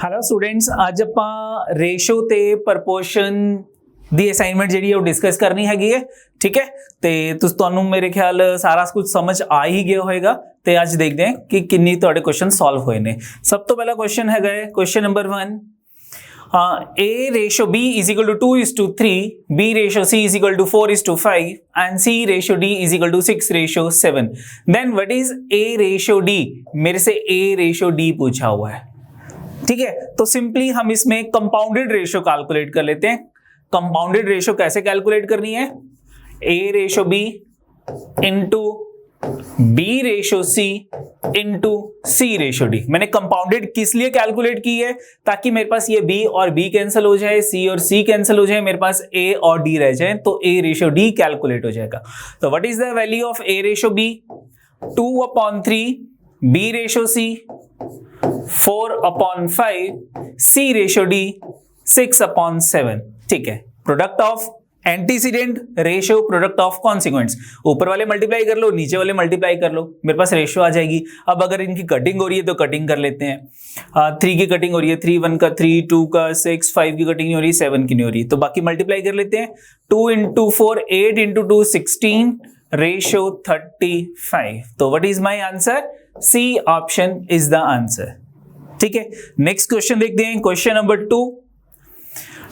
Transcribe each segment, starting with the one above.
Hello students, ਅੱਜ ਆਪਾਂ ratio ਤੇ ਪ੍ਰਪੋਰਸ਼ਨ ਦੀ ਅਸਾਈਨਮੈਂਟ ਜਿਹੜੀ ਉਹ ਡਿਸਕਸ ਕਰਨੀ ਹੈਗੀ ਹੈ। ਠੀਕ ਹੈ, ਤੇ ਤੁਹਾਨੂੰ ਮੇਰੇ ਖਿਆਲ ਸਾਰਾ ਕੁਝ ਸਮਝ ਆ ਹੀ ਗਿਆ ਹੋਵੇਗਾ। ਤੇ ਅੱਜ ਦੇਖਦੇ ਹਾਂ ਕਿ ਕਿੰਨੀ ਤੁਹਾਡੇ ਕੁਐਸਚਨ ਸੋਲਵ ਹੋਏ ਨੇ। ਸਭ ਤੋਂ ਪਹਿਲਾ ਕੁਐਸਚਨ ਹੈਗਾ ਹੈ question number 1, A ratio B is equal to 2:3, B ratio C is equal to 4:5 and C ratio D is equal to 6:7. Then what is A ratio D? मेरे से A ratio D पूछा हुआ है। ठीक है, तो सिंपली हम इसमें कंपाउंडेड रेशियो कैलकुलेट कर लेते हैं। कंपाउंडेड रेशियो कैसे कैलकुलेट करनी है? A ratio B into B ratio C into C ratio D। मैंने कंपाउंडेड किस लिए कैलकुलेट की है? ताकि मेरे पास ये B और B कैंसिल हो जाए, C और C कैंसिल हो जाए, मेरे पास A और D रह जाए, तो A रेशियो D कैलकुलेट हो जाएगा। तो what is the value of A ratio B? 2/3, B ratio C 4/5, C ratio D 6/7। ठीक है, product of antecedent ratio, product of consequence. ऊपर वाले मल्टीप्लाई कर लो, नीचे वाले मल्टीप्लाई कर लो, मेरे पास रेशियो आ जाएगी। अब अगर इनकी कटिंग हो रही है तो कटिंग कर लेते हैं। 3 की कटिंग हो रही है, 3 1 का 3, 2 का 6, 5 की कटिंग नहीं हो रही, 7 की नहीं हो रही, तो बाकी मल्टीप्लाई कर लेते हैं। 2 × 4 8 × 2 16, रेशियो 35। तो what is my answer? C option is the answer. ठीक है, नेक्स्ट क्वेश्चन देखते हैं। Question number 2,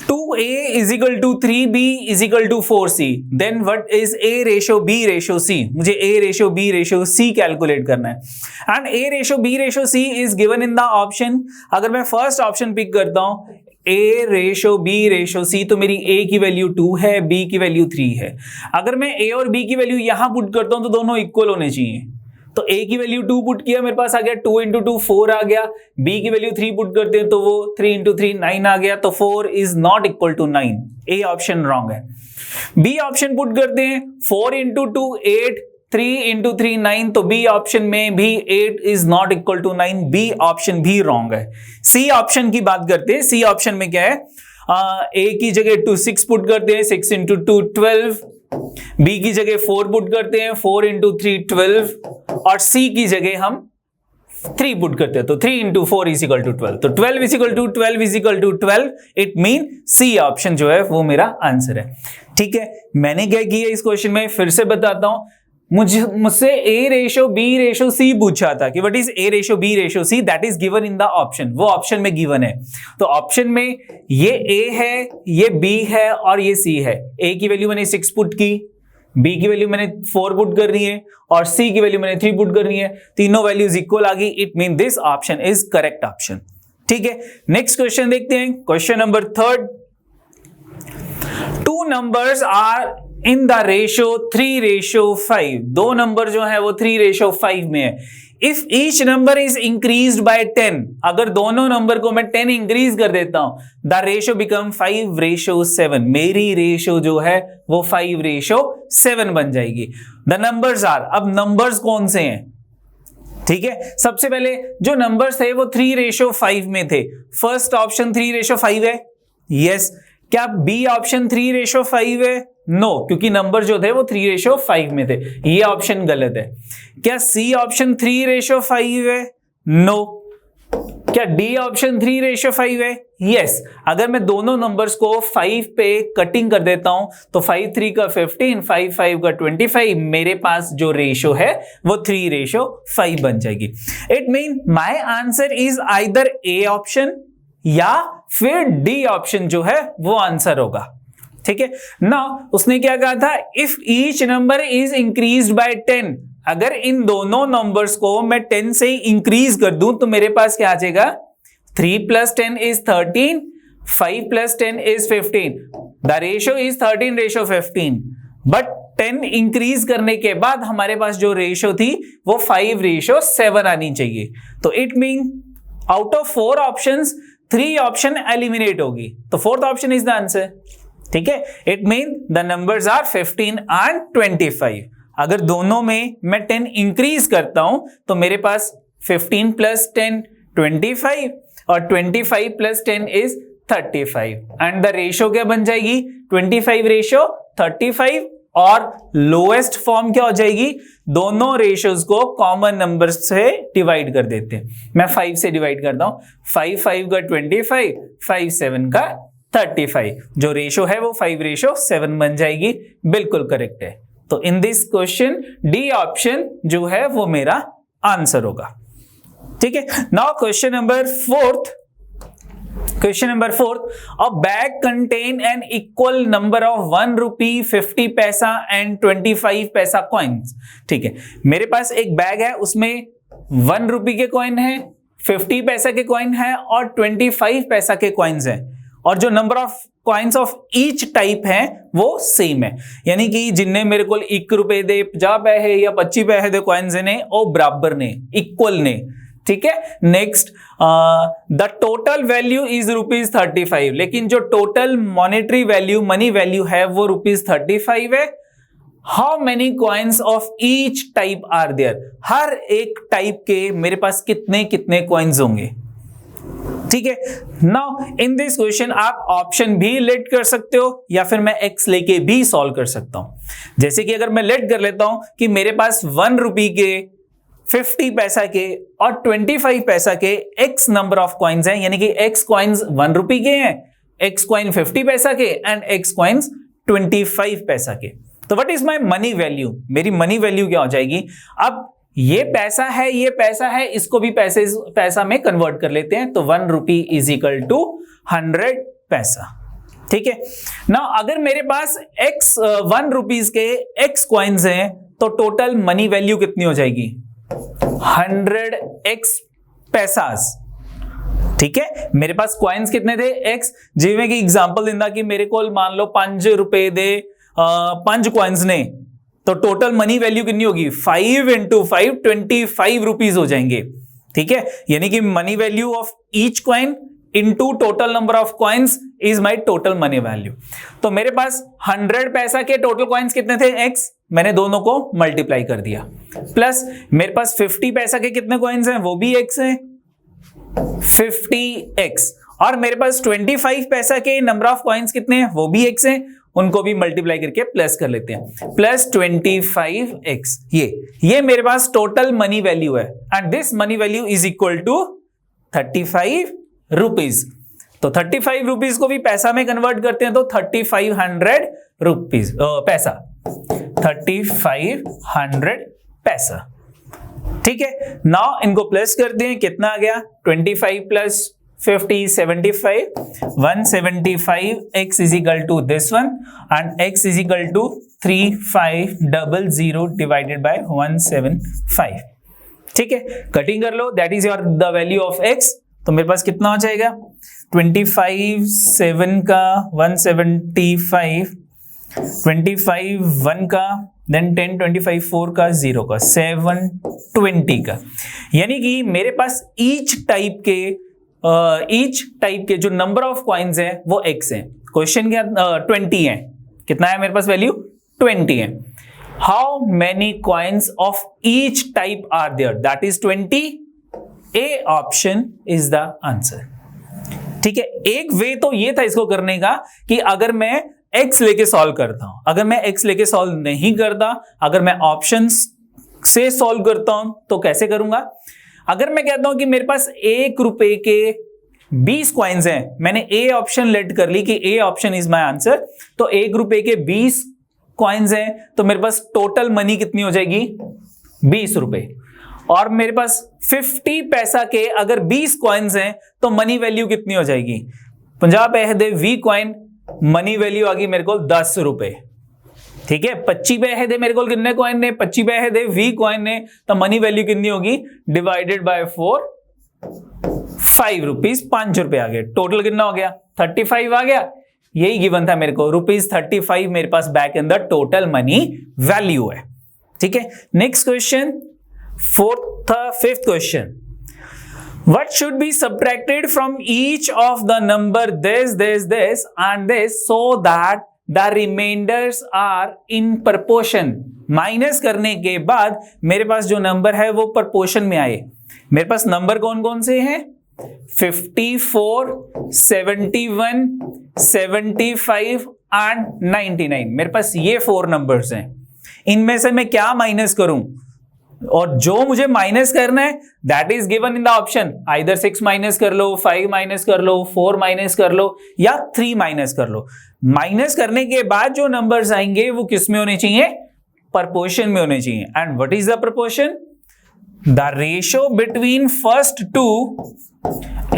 2A is equal to 3B is equal to 4C, then what is A ratio B ratio C? मुझे A ratio B ratio C calculate करना है and A ratio B ratio C is given in the option। अगर मैं first option pick करता हूं A ratio B ratio C, तो मेरी A की वैल्यू 2 है, B की वैल्यू 3 है। अगर मैं A और B की वैल्यू यहां पुट करता हूं तो दोनों इक्वल होने चाहिए। तो A की वैल्यू 2 पुट किया, मेरे पास आ गया 2 × 2 4 आ गया। B की वैल्यू 3 पुट करते हैं तो वो 3 × 3 9 आ गया, तो 4 is not equal to 9। A option wrong है। B ऑप्शन पुट करते हैं, 4 × 2 8, 3 × 3 9, तो B ऑप्शन में भी 8 is not equal to 9। B option भी रॉन्ग है। C ऑप्शन की बात करते हैं। C ऑप्शन में क्या है? A की जगह 6 पुट करते हैं, 6 × 2 12, B की जगह 4 पुट करते हैं, 4 × 3 12, और C की जगह हम 3 पुट करते हैं, तो 3 × 4 इज इक्वल टू 12, तो 12 is equal to 12 is equal to 12। It mean C option जो है वो मेरा आंसर है। ठीक है, मैंने क्या किया इस क्वेश्चन में, फिर से बताता हूं। मुझसे A ratio B ratio C पूछा था कि what is A ratio B ratio C, that is given in the option. वो ऑप्शन में गिवन है, तो ऑप्शन में ये A है, ये B है और ये C है। A की वैल्यू मैंने 6 पुट की, B की वैल्यू मैंने 4 पुट करनी है और C की वैल्यू मैंने 3 पुट करनी है। तीनों वैल्यूज इक्वल आ गई। It mean this option is correct option. ठीक है, नेक्स्ट क्वेश्चन देखते हैं। Question number 3, 2 numbers are in the ratio 3:5। दो नंबर जो है वो 3:5 में है। If each number is increased by 10, अगर दोनों नंबर को मैं 10 इंक्रीज कर देता हूं, द रेशियो बिकम 5:7। मेरी रेशियो जो है वो 5:7 बन जाएगी। द नंबर्स आर, अब नंबर्स कौन से हैं? ठीक है, सबसे पहले जो नंबर्स थे वो 3:5 में थे। फर्स्ट ऑप्शन 3:5 है, यस। क्या बी ऑप्शन 3:5 है? नो, क्योंकि नंबर जो थे वो 3:5 में थे, ये ऑप्शन गलत है। क्या सी ऑप्शन 3:5 है? नो। क्या डी ऑप्शन 3:5 है? यस। अगर मैं दोनों नंबर्स को 5 पे कटिंग कर देता हूं तो 5 3 का 15, 5 5 का 25, मेरे पास जो रेशियो है वो 3:5 बन जाएगी। It mean my answer is either A option या फिर डी ऑप्शन जो है वो आंसर होगा। ठीक है ना, उसने क्या कहा था? If each number is increased by 10, अगर इन दोनों नंबर्स को मैं 10 से इंक्रीज कर दूं तो मेरे पास क्या आ जाएगा? 3 + 10 is 13, 5 + 10 is 15। The ratio is 13:15, but 10 increase करने के बाद हमारे पास जो रेशियो थी वो 5:7 आनी चाहिए। तो it mean out of 4 options 3 option eliminate होगी, तो 4th option is the answer. ठीक है, it mean the numbers are 15 and 25। अगर दोनों में मैं 10 इंक्रीज करता हूं तो मेरे पास 15 + 10 25 और 25 + 10 इज 35, एंड द रेशियो क्या बन जाएगी? 25:35 और लोएस्ट फॉर्म क्या हो जाएगी, दोनों रेशियोज को कॉमन नंबर से डिवाइड कर देते हैं। मैं 5 से डिवाइड करता हूं, 5 5 का 25, 5 7 का 35, जो रेशियो है वो 5:7 बन जाएगी, बिल्कुल करेक्ट है। तो in this question D option जो है वो मेरा आंसर होगा। ठीक है, now question number 4th। Question number 4, a bag contain an equal number of 1 rupee, 50 पैसा and 25 पैसा coins। ठीक है, मेरे पास एक बैग है, उसमें 1 रुपी के कॉइन है, 50 पैसा के कॉइन है और 25 पैसा के कॉइन्स हैं, और जो number of coins of each type है वो सेम है, यानी कि जिन्ने मेरे को 1 रुपए दे, 50 पैसे या 25 पैसे दे कॉइन्स ने वो बराबर ने, इक्वल ने। ठीक है, next, the total value is ₹35, लेकिन जो total monetary value, money value है वो ₹35 है। How many coins of each type are there, हर एक टाइप के मेरे पास कितने कितने कॉइन्स होंगे। ठीक है, नाउ इन दिस क्वेश्चन आप ऑप्शन भी लेट कर सकते हो या फिर मैं एक्स लेके भी सॉल्व कर सकता हूं। जैसे कि अगर मैं लेट कर लेता हूं कि मेरे पास 1 रुपी के, 50 पैसा के और 25 पैसा के x नंबर ऑफ कॉइन्स हैं, यानी कि x कॉइन्स 1 रुपी के हैं, x कॉइन 50 पैसा के एंड x कॉइन्स 25 पैसा के। तो what is my money value, मेरी मनी वैल्यू क्या हो जाएगी। अब ये पैसा है, ये पैसा है, इसको भी पैसा में कन्वर्ट कर लेते हैं, तो 1 रुपी इज इक्वल टू 100 पैसा। ठीक है, ना अगर मेरे पास 1 रुपीज के x कॉइन्स हैं तो टोटल मनी वैल्यू कितनी हो जाएगी, 100x पैसास। ठीक है, मेरे पास कॉइन्स कितने थे, x। जिਵੇਂ कि एग्जांपल दिंदा कि मेरे को मान लो 5 रुपए दे 5 कॉइन्स ने, तो टोटल मनी वैल्यू कितनी होगी, 5 × 5 25 रुपीज हो जाएंगे। ठीक है, यानी कि money value of each coin into total number of coins is my total money value. तो मेरे पास 100 पैसा के टोटल कॉइन्स कितने थे, x, मैंने दोनों को मल्टीप्लाई कर दिया, प्लस मेरे पास 50 पैसा के कितने कॉइन्स हैं, वो भी x हैं, 50x, और मेरे पास 25 पैसा के नंबर ऑफ कॉइन्स कितने हैं, वो भी x हैं, उनको भी मल्टीप्लाई करके प्लस कर लेते हैं, प्लस 25x। ये मेरे पास टोटल मनी वैल्यू है, and this money value is equal to 35 rupees. तो 35 रुपीज को भी पैसा में कन्वर्ट करते हैं तो 3500 रुपीज पैसा, 3500 पैसा। ठीक है, नाउ इनको प्लस करते हैं, कितना आ गया, 25 plus 50 75, 175x is equal to this one, and x is equal to 3500 divided by 175। ठीक है, कटिंग कर लो, that is your the value of x। तो मेरे पास कितना हो जाएगा, 25 7 का 175, 25 1 का, देन 10 25 4 का, 0 का, 720 का, यानी कि मेरे पास ईच टाइप के जो नंबर ऑफ कॉइन्स हैं वो x है। क्वेश्चन क्या 20 है, कितना है मेरे पास वैल्यू, 20 है। How many coins of each type are there, that is 20। A option is the answer. ठीक है, एक वे तो ये था इसको करने का कि अगर मैं x लेके सॉल्व करता हूं, अगर मैं x लेके सॉल्व नहीं करता, अगर मैं ऑप्शंस से सॉल्व करता हूं तो कैसे करूंगा। अगर मैं कहता हूं कि मेरे पास 1 रुपए के 20 कॉइन्स हैं, मैंने ए ऑप्शन लेट कर ली कि ए ऑप्शन इज माय आंसर, तो 1 रुपए के 20 कॉइन्स हैं तो मेरे पास टोटल मनी कितनी हो जाएगी, 20 रुपए। और मेरे पास 50 पैसा के अगर 20 कॉइन्स हैं तो मनी वैल्यू कितनी हो जाएगी, 50 पैसे दे 20 कॉइन, मनी वैल्यू आ गई मेरे को 10 रुपए। ठीक है, 25 पैसे दे मेरे को कितने कॉइन ने, 25 पैसे दे 20 कॉइन ने, तो मनी वैल्यू कितनी होगी, डिवाइडेड बाय 4, 5 रुपीज, 5 रुपए आ गए। टोटल कितना हो गया, 35 आ गया। यही गिवन था मेरे को, ₹35 मेरे पास back in the total money value है। ठीक है, next question, fifth question. What should be subtracted from each of the number this and this so that the remainders are in proportion? Minus करने के बाद मेरे पास जो नंबर है वो proportion में आए। मेरे पास नंबर कौन कौन से हैं, 54, 71, 75 एंड 99। मेरे पास ये 4 नंबर्स हैं, इनमें से मैं क्या माइनस करूं, और जो मुझे माइनस करना है that is given in the option. Either 6 minus कर लो, 5 माइनस कर लो, 4 माइनस कर लो या 3 माइनस कर लो। माइनस करने के बाद जो नंबर्स आएंगे वो किस में होने चाहिए, प्रपोर्शन में होने चाहिए। And what is the proportion, the ratio between first two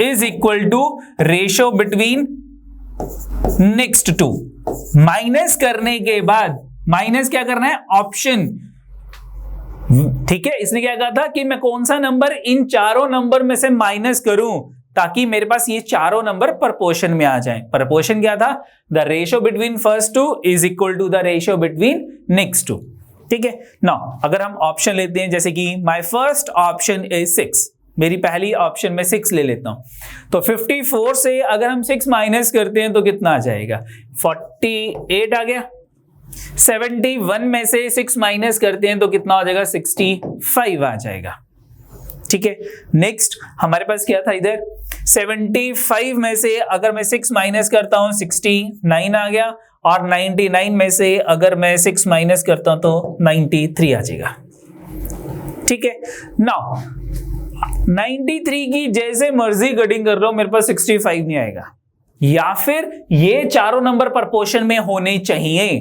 is equal to ratio between next two. Minus करने के बाद, माइनस क्या करना है, ऑप्शन, ठीक है। इसने क्या कहा था कि मैं कौन सा नंबर इन चारों नंबर में से माइनस करूं ताकि मेरे पास ये चारों नंबर प्रपोर्शन में आ जाएं। प्रपोर्शन क्या था, the ratio between first two is equal to the ratio between next two, ठीक है। नाउ अगर हम ऑप्शन लेते हैं, जैसे कि माय फर्स्ट ऑप्शन इज 6, मेरी पहली ऑप्शन में 6 ले लेता हूं, तो 54 से अगर हम 6 माइनस करते हैं तो कितना आ जाएगा, 48 आ गया। 71 में से 6 माइनस करते हैं तो कितना हो जाएगा, 65 आ जाएगा, ठीक है। नेक्स्ट हमारे पास क्या था इधर, 75 में से अगर मैं 6 माइनस करता हूं 69 आ गया, और 99 में से अगर मैं 6 माइनस करता हूं तो 93 आ जाएगा, ठीक है। नाउ 93 की जैसे मर्जी कटिंग कर लो, मेरे पास 65 नहीं आएगा, या फिर ये चारों नंबर प्रपोर्शन में होने चाहिए,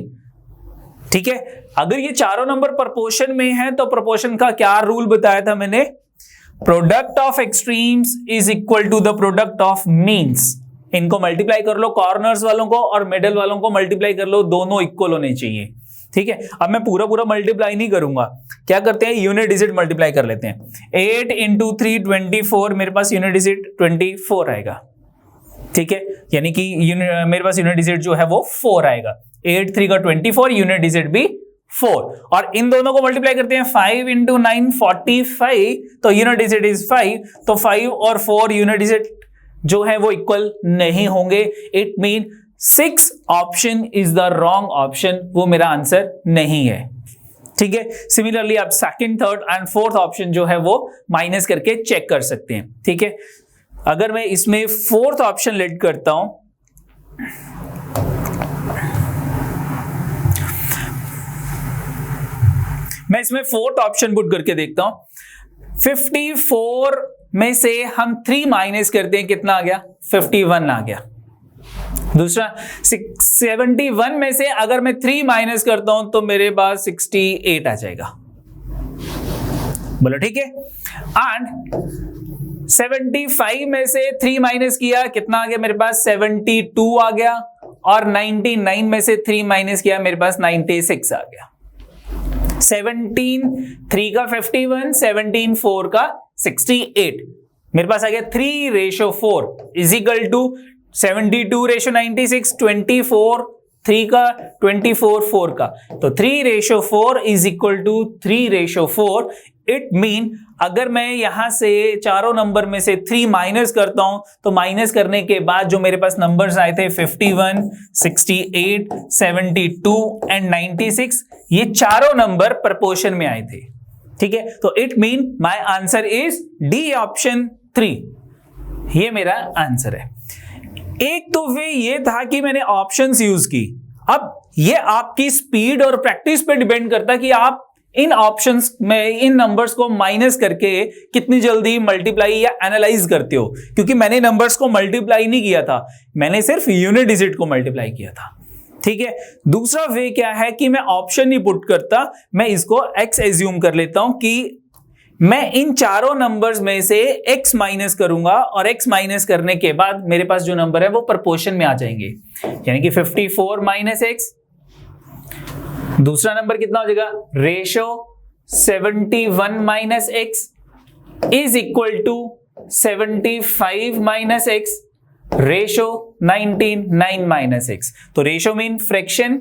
ठीक है। अगर ये चारों नंबर प्रपोर्शन में है तो प्रपोर्शन का क्या रूल बताया था मैंने, product of extremes is equal to the product of means. इनको मल्टीप्लाई कर लो, कॉर्नर्स वालों को और मिडल वालों को मल्टीप्लाई कर लो, दोनों इक्वल होने चाहिए, ठीक है। अब मैं पूरा मल्टीप्लाई नहीं करूंगा, क्या करते हैं, यूनिट डिजिट मल्टीप्लाई कर लेते हैं। 8 इंटू 3 24, मेरे पास यूनिट डिजिट 24 आएगा, ठीक है। यानी कि मेरे पास यूनिट डिजिट जो है वो 4 आएगा। 8 3 का 24, यूनिट डिजिट भी 4, और इन दोनों को मल्टीप्लाई करते हैं, 5 इंटू 9 45, तो यूनिट डिजिट इज 5, तो 5 और 4 यूनिट डिजिट जो है वो इक्वल नहीं होंगे। It mean 6 option is the wrong option, वो मेरा आंसर नहीं है, ठीक है। सिमिलरली आप second, third and fourth option जो है वो माइनस करके चेक कर सकते हैं, ठीक है। अगर मैं इसमें फोर्थ ऑप्शन लेट करता हूं, मैं इसमें फोर्थ ऑप्शन पुट करके देखता हूं। 54 में से हम 3 माइनस करते हैं, कितना आ गया, 51 आ गया। दूसरा 71 में से अगर मैं 3 माइनस करता हूं तो मेरे पास 68 आ जाएगा, बोलो ठीक है। एंड 75 में से 3 माइनस किया, कितना आ गया मेरे पास, 72 आ गया, और 99 में से 3 माइनस किया, मेरे पास 96 आ गया। 17 3 का 51, 17 4 का 68, मेरे पास आ गया 3:4 इज इक्वल टू 72 रेशो 96, 24 3 का 24 4 का, तो 3:4 is equal to 3:4। It mean अगर मैं यहां से चारों नंबर में से 3 माइनस करता हूं तो माइनस करने के बाद जो मेरे पास नंबर्स आए थे 51, 68, 72 एंड 96, ये चारों नंबर प्रपोर्शन में आए थे, ठीक है। तो it mean my answer is D option 3, ये मेरा आंसर है। एक तो वे ये था कि मैंने ऑप्शंस यूज की, अब ये आपकी स्पीड और प्रैक्टिस पे डिपेंड करता है कि आप इन ऑप्शंस में इन नंबर्स को माइनस करके कितनी जल्दी मल्टीप्लाई या एनालाइज करते हो, क्योंकि मैंने नंबर्स को मल्टीप्लाई नहीं किया था, मैंने सिर्फ यूनिट डिजिट को मल्टीप्लाई किया था, ठीक है। दूसरा वे क्या है कि मैं ऑप्शन नहीं पुट करता, मैं इसको x एज्यूम कर लेता हूं कि मैं इन चारों नंबर्स में से x माइनस करूंगा, और x माइनस करने के बाद मेरे पास जो नंबर है वो प्रपोर्शन में आ जाएंगे, यानी कि 54 माइनस x, दूसरा नंबर कितना हो जाएगा, ratio 71 minus x is equal to 75 minus x ratio 9 minus x। तो ratio mean fraction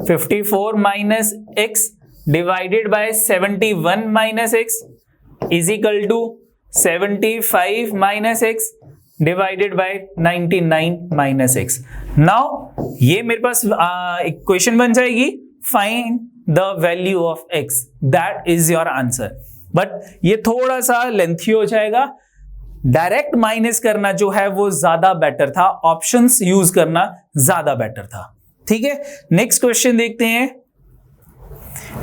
54 minus x divided by 71 minus x is equal to 75 minus x divided by 99 minus x। Now ये मेरे पास equation बन जाएगी, find the value of x, that is your answer. But ये थोड़ा सा lengthy हो जाएगा, डायरेक्ट माइनस करना जो है वो ज्यादा बेटर था, ऑप्शंस यूज करना ज्यादा बेटर था, ठीक है, नेक्स्ट क्वेश्चन देखते हैं।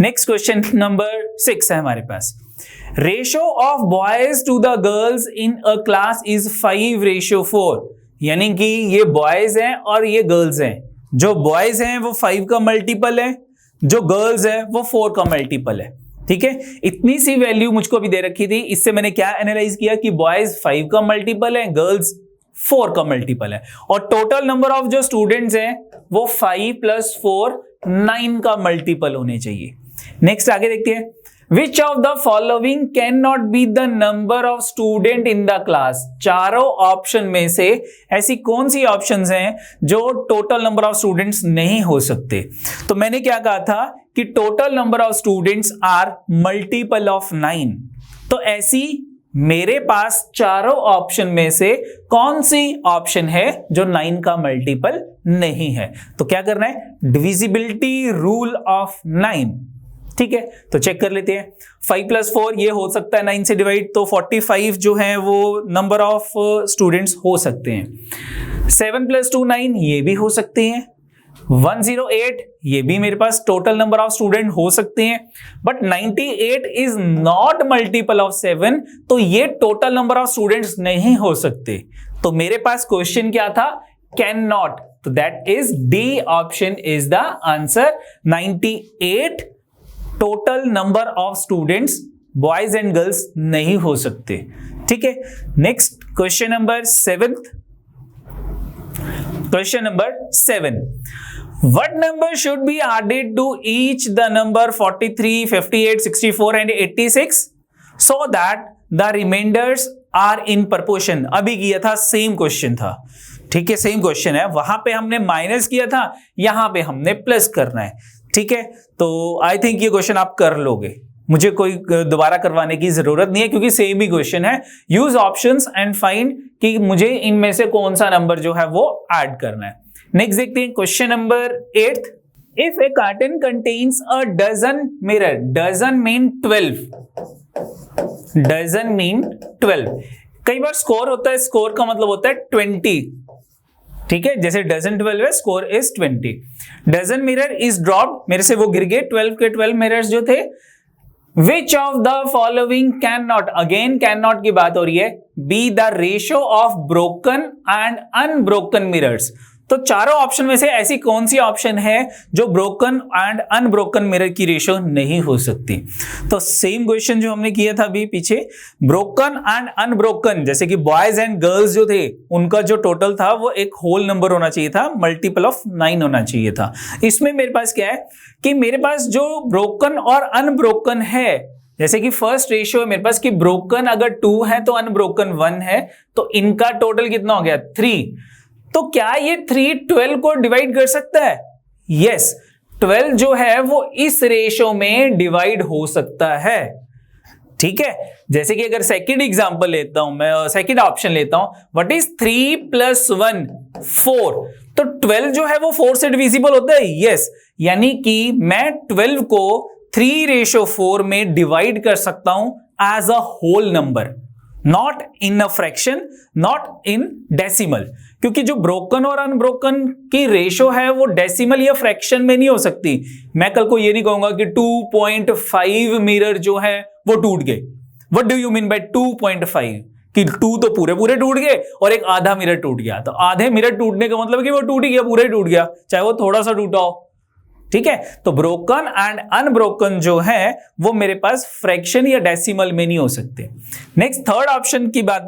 नेक्स्ट क्वेश्चन नंबर 6 है हमारे पास। Ratio of boys to the girls in a class is 5:4, यानी कि ये बॉयज हैं और ये गर्ल्स हैं। जो बॉयज हैं वो 5 का मल्टीपल है, जो गर्ल्स है वो 4 का मल्टीपल है। ठीक है, इतनी सी वैल्यू मुझको भी दे रखी थी, इससे मैंने क्या एनालाइज किया कि बॉयज 5 का मल्टीपल है, गर्ल्स 4 का मल्टीपल है, और टोटल नंबर ऑफ जो स्टूडेंट्स हैं वो 5 + 4 9 का मल्टीपल होने चाहिए। नेक्स्ट आगे देखते हैं। Which of the following cannot be the number of student in the class? चारों ऑप्शन में से ऐसी कौन सी ऑप्शंस हैं जो टोटल नंबर ऑफ स्टूडेंट्स नहीं हो सकते? तो मैंने क्या कहा था कि total number of students are multiple of 9। तो ऐसी मेरे पास चारों ऑप्शन में से कौन सी ऑप्शन है जो 9 का मल्टीपल नहीं है? तो क्या करना है, डिविजिबिलिटी रूल ऑफ 9। ठीक है, तो चेक कर लेते हैं। 5 + 4 ये हो सकता है 9 से डिवाइड, तो 45 जो है वो नंबर ऑफ स्टूडेंट्स हो सकते हैं। 7 + 2 9 ये भी हो सकते हैं। 108 ये भी मेरे पास टोटल नंबर ऑफ स्टूडेंट हो सकते हैं, but 98 is not multiple of 7, तो ये टोटल नंबर ऑफ स्टूडेंट्स नहीं हो सकते। तो मेरे पास क्वेश्चन क्या था, कैन नॉट, तो that is D option is the answer. 98 total number of students boys and girls नहीं हो सकते। ठीक है, next question number 7। Question number 7, what number should be added to each the number 43, 58, 64 and 86 so that the remainders are in proportion? अभी किया था, same question था। ठीक है, सेम क्वेश्चन है, वहां पे हमने माइनस किया था, यहां पे हमने प्लस करना है। ठीक है, तो आई थिंक ये क्वेश्चन आप कर लोगे, मुझे कोई दोबारा करवाने की जरूरत नहीं है क्योंकि सेम ही क्वेश्चन है। यूज ऑप्शंस एंड फाइंड कि मुझे इनमें से कौन सा नंबर जो है वो ऐड करना है। नेक्स्ट देखते हैं question number 8। If a carton contains a dozen mirror, dozen mean 12, dozen mean 12। कई बार स्कोर होता है, स्कोर का मतलब होता है 20। ठीक है, जैसे डजन 12 है, score is 20। Dozen mirror is dropped, मेरे से वो गिर गए 12 के 12 मिरर्स जो थे। Which of the following can not, again can not की बात हो रही है, be the ratio of broken and unbroken mirrors. तो चारों ऑप्शन में से ऐसी कौन सी ऑप्शन है जो ब्रोकन एंड अनब्रोकन मिरर की रेशियो नहीं हो सकती? तो सेम क्वेश्चन जो हमने किया था अभी पीछे, ब्रोकन एंड अनब्रोकन, जैसे कि बॉयज एंड गर्ल्स जो थे उनका जो टोटल था वो एक होल नंबर होना चाहिए था, मल्टीपल ऑफ 9 होना चाहिए था। इसमें मेरे पास क्या है कि मेरे पास जो ब्रोकन और अनब्रोकन है, जैसे कि फर्स्ट रेशियो है मेरे पास कि ब्रोकन अगर 2 है तो अनब्रोकन 1 है, तो इनका टोटल कितना हो गया 3। तो क्या ये 3 12 को डिवाइड कर सकता है? यस, 12 जो है वो इस रेशियो में डिवाइड हो सकता है। ठीक है, जैसे कि अगर सेकंड एग्जांपल लेता हूं मैं, सेकंड ऑप्शन लेता हूं, व्हाट इज 3 + 1 4, तो 12 जो है वो 4 से डिविजिबल होता है। यस, यानी कि मैं 12 को 3:4 में डिवाइड कर सकता हूं as a whole number, not in a fraction, not in decimal, क्योंकि जो ब्रोकन और अनब्रोकन की रेशो है वो डेसिमल या फ्रैक्शन में नहीं हो सकती। मैं कल को ये नहीं कहूंगा कि 2.5 मिरर जो है वो टूट गए। What do you mean by 2.5? कि 2 तो पूरे पूरे टूट गए और एक आधा मिरर टूट गया। तो आधे मिरर टूटने का मतलब कि वो टूट ही गया, पूरा ही टूट गया, चाहे वो थोड़ा सा टूटा हो। ठीक है, तो ब्रोकन एंड अनब्रोकन जो है वो मेरे पास फ्रैक्शन या डेसिमल में नहीं हो सकते। नेक्स्ट थर्ड ऑप्शन की बात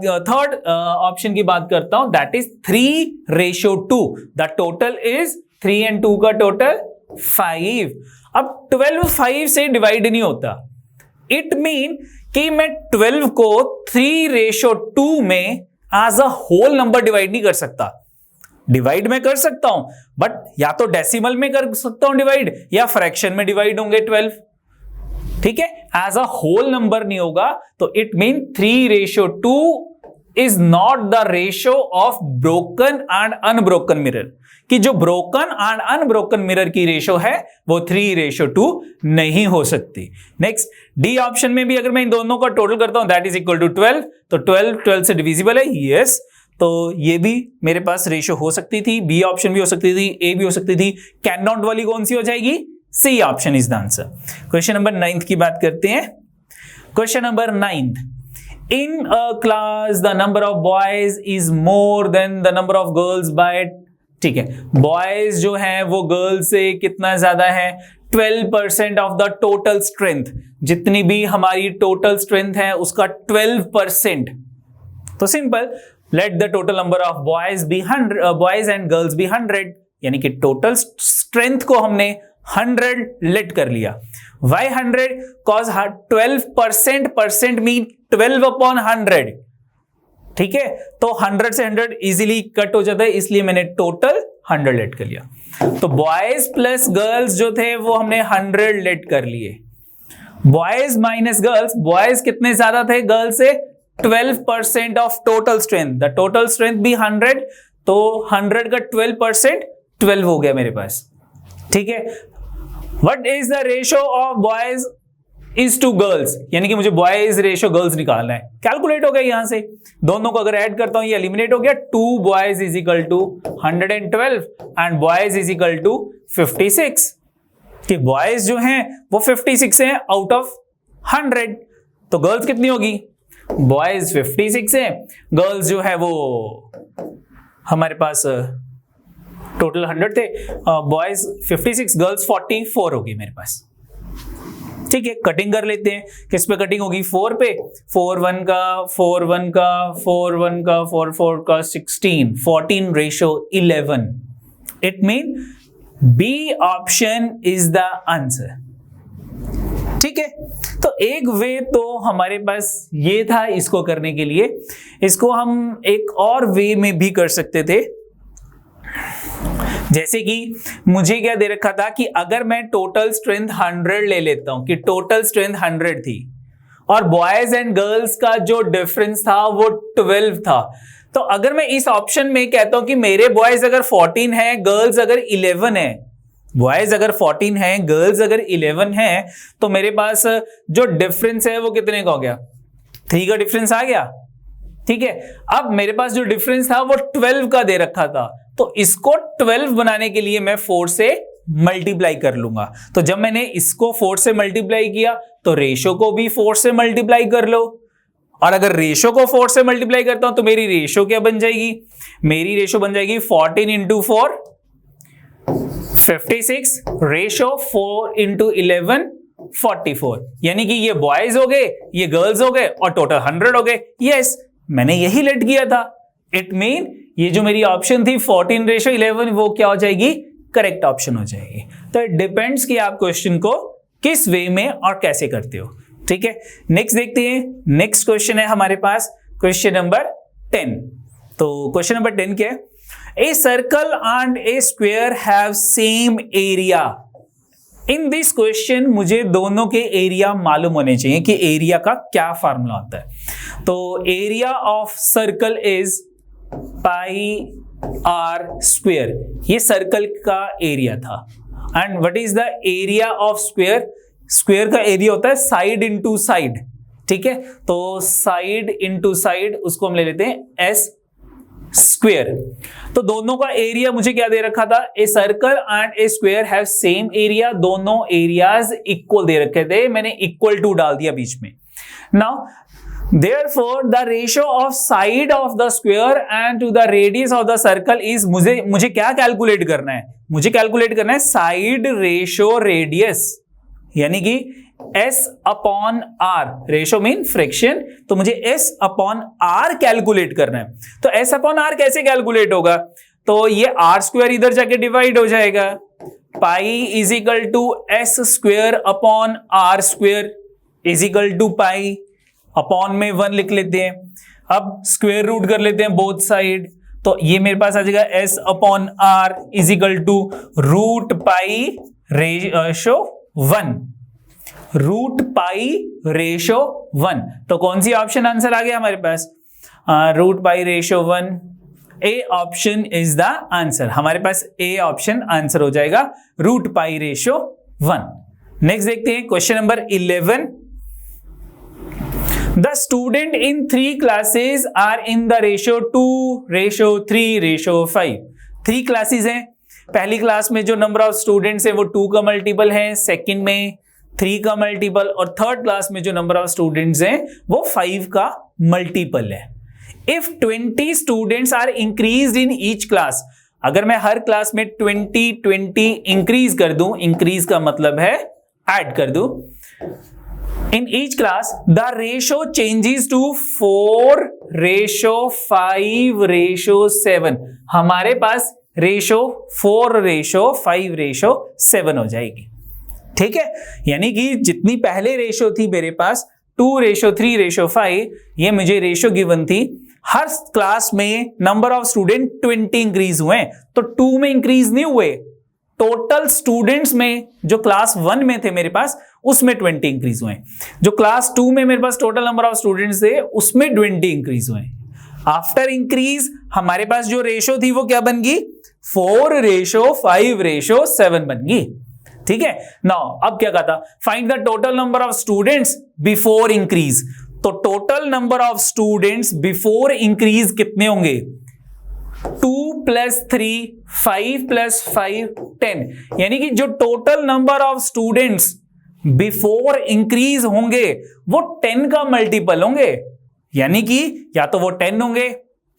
करता हूं, that is 3:2। The total is 3 and 2 का टोटल 5। अब 12 5 से डिवाइड नहीं होता, इट मीन कि मैं 12 को 3:2 में as a whole number divide नहीं कर सकता। डिवाइड में कर सकता हूं, बट या तो डेसिमल में कर सकता हूं डिवाइड, या फ्रैक्शन में डिवाइड होंगे 12। ठीक है, एज अ होल नंबर नहीं होगा। तो it mean 3:2 is not the ratio of broken and unbroken mirror, कि जो ब्रोकन एंड अनब्रोकन मिरर की रेशियो है वो 3:2 नहीं हो सकती। नेक्स्ट डी ऑप्शन में भी अगर मैं इन दोनों का टोटल करता हूं, दैट इज इक्वल टू 12, तो 12 12 से डिविजिबल है। यस, तो ये भी मेरे पास रेशियो हो सकती थी, बी ऑप्शन भी हो सकती थी, ए भी हो सकती थी। कैन नॉट वाली कौन सी हो जाएगी? C option is the answer. Question number 9 की बात करते हैं। Question number 9, in a class the number of boys is more than the number of girls by, ठीक है, बॉयज जो है वो गर्ल्स से कितना ज्यादा है? 12% ऑफ द टोटल स्ट्रेंथ, जितनी भी हमारी टोटल स्ट्रेंथ है उसका 12%। तो simple, let the total number of boys be 100, boys and girls be 100, यानी कि टोटल स्ट्रेंथ को हमने 100 लेट कर लिया। Why 100? Cause 12% percent mean 12 upon 100, ठीक है, तो 100 से 100 इजीली कट हो जाता है, इसलिए मैंने टोटल 100 लेट कर लिया। तो बॉयज प्लस गर्ल्स जो थे वो हमने 100 लेट कर लिए। बॉयज माइनस गर्ल्स, बॉयज कितने ज्यादा थे गर्ल्स से? 12% of total strength, the total strength भी 100, तो 100 का 12% 12 हो गया मेरे पास, ठीक है। What is the ratio of boys is to girls, यानी कि मुझे बॉयज रेशियो गर्ल्स निकालना है। कैलकुलेट हो गया यहां से, दोनों को अगर ऐड करता हूं ये एलिमिनेट हो गया। 2 boys is equal to 112 and boys is equal to 56, कि बॉयज जो हैं वो 56 हैं आउट ऑफ 100, तो गर्ल्स कितनी होगी? बॉयज 56 हैं, गर्ल्स जो है वो हमारे पास टोटल 100 थे, बॉयज 56, गर्ल्स 44 होगी मेरे पास, ठीक है। कटिंग कर लेते हैं, किस पे कटिंग होगी? 4 पे, 4 1 का 4 1 का 4 1 का 4 4 का 16, 14 ratio 11, it mean B option is the answer, ठीक है। तो एक वे तो हमारे पास ये था इसको करने के लिए, इसको हम एक और वे में भी कर सकते थे। जैसे कि मुझे क्या दे रखा था कि अगर मैं टोटल स्ट्रेंथ 100 ले लेता हूं, कि टोटल स्ट्रेंथ 100 थी और बॉयज एंड गर्ल्स का जो डिफरेंस था वो 12 था, तो अगर मैं इस ऑप्शन में कहता हूं कि मेरे बॉयज अगर 14 है, गर्ल्स अगर 11 है, बॉयज अगर 14 है, गर्ल्स अगर 11 है, तो मेरे पास जो डिफरेंस है वो कितने का हो गया? 3 का डिफरेंस आ गया, ठीक है। अब मेरे पास जो डिफरेंस था वो 12 का दे रखा था, तो इसको 12 बनाने के लिए मैं 4 से मल्टीप्लाई कर लूंगा। तो जब मैंने इसको 4 से मल्टीप्लाई किया तो रेशो को भी 4 से मल्टीप्लाई कर लो, और अगर रेशो को 4 से मल्टीप्लाई करता हूं तो मेरी रेशो क्या बन जाएगी? मेरी रेशो बन जाएगी 14 इंटू 4 56, रेशो 4 इंटू 11 44, यानी कि ये बॉयज हो गए, ये गर्ल्स हो गए और टोटल 100 हो गए। यस, मैंने यही लेट किया था, इट मीन ये जो मेरी ऑप्शन थी 14 रेशो 11 वो क्या हो जाएगी? करेक्ट ऑप्शन हो जाएगी। तो इट डिपेंड्स कि आप क्वेश्चन को किस वे में और कैसे करते हो, ठीक है। नेक्स्ट देखते हैं, नेक्स्ट क्वेश्चन है हमारे पास क्वेश्चन नंबर 10। तो क्वेश्चन नंबर 10 क्या है? A circle and A square have same area. In this question मुझे दोनों के एरिया मालूम होने चाहिए कि एरिया का क्या फार्मूला होता है। तो area of circle is pi R square, ये सर्कल का एरिया था। And what is the area of square? Square का एरिया होता है साइड इनटू साइड, ठीक है। तो साइड इनटू साइड उसको हम ले लेते हैं एस स्क्वायर। तो दोनों का एरिया मुझे क्या दे रखा था? A circle and A square have same area, दोनों एरियाज इक्वल दे रखे थे, मैंने इक्वल टू डाल दिया बीच में। Now therefore the ratio of side of the square and to the radius of the circle is, मुझे क्या कैलकुलेट करना है? मुझे कैलकुलेट करना है साइड रेशियो रेडियस, यानी कि S upon R, ratio mean fraction, तो मुझे S अपॉन R कैलकुलेट करना है। तो S अपॉन R कैसे कैलकुलेट होगा? तो ये R स्क्वायर इधर जाके डिवाइड हो जाएगा, pi is equal to S square upon R square is equal to pi, upon में 1 लिख लेते हैं। अब स्क्वायर रूट कर लेते हैं बोथ साइड, तो ये मेरे पास आ जाएगा S upon R is equal to root pi ratio 1, root pi ratio 1। तो कौन सी ऑप्शन आंसर आ गया हमारे पास? Root pi ratio 1, A option is the answer. हमारे पास ए ऑप्शन आंसर हो जाएगा, रूट पाई रेशो 1। नेक्स्ट देखते हैं question number 11। The student in 3 classes are in the ratio 2:3:5। 3 classes हैं। पहली क्लास में जो नंबर ऑफ स्टूडेंट्स है वो 2 का मल्टीपल है, सेकंड में 3 का मल्टीपल, और थर्ड क्लास में जो नंबर ऑफ स्टूडेंट्स हैं वो 5 का मल्टीपल है। If 20 students are increased in each class, अगर मैं हर क्लास में 20 इंक्रीज कर दूं, इंक्रीज का मतलब है ऐड कर दूं, in each class the ratio changes to 4:5:7। हमारे पास रेशियो 4:5:7 हो जाएगी। ठीक है, यानी कि जितनी पहले रेशियो थी मेरे पास 2:3:5, ये मुझे रेशियो गिवन थी। हर क्लास में नंबर ऑफ स्टूडेंट 20 इंक्रीज हुए, तो 2 में इंक्रीज नहीं हुए, टोटल स्टूडेंट्स में जो क्लास 1 में थे मेरे पास उसमें 20 इंक्रीज हुए, जो क्लास 2 में मेरे पास टोटल नंबर ऑफ स्टूडेंट्स थे उसमें 20 इंक्रीज हुए। आफ्टर इंक्रीज हमारे पास जो रेशियो थी वो क्या बन गई, 4:5:7 बन गई। ठीक है, नाउ अब क्या कहता, find the total number of students before increase. तो total number of students before increase कितने होंगे, 2 + 3 5 + 5 10, यानी कि जो total number of students before increase होंगे वो 10 का मल्टीपल होंगे, यानी कि या तो वो 10 होंगे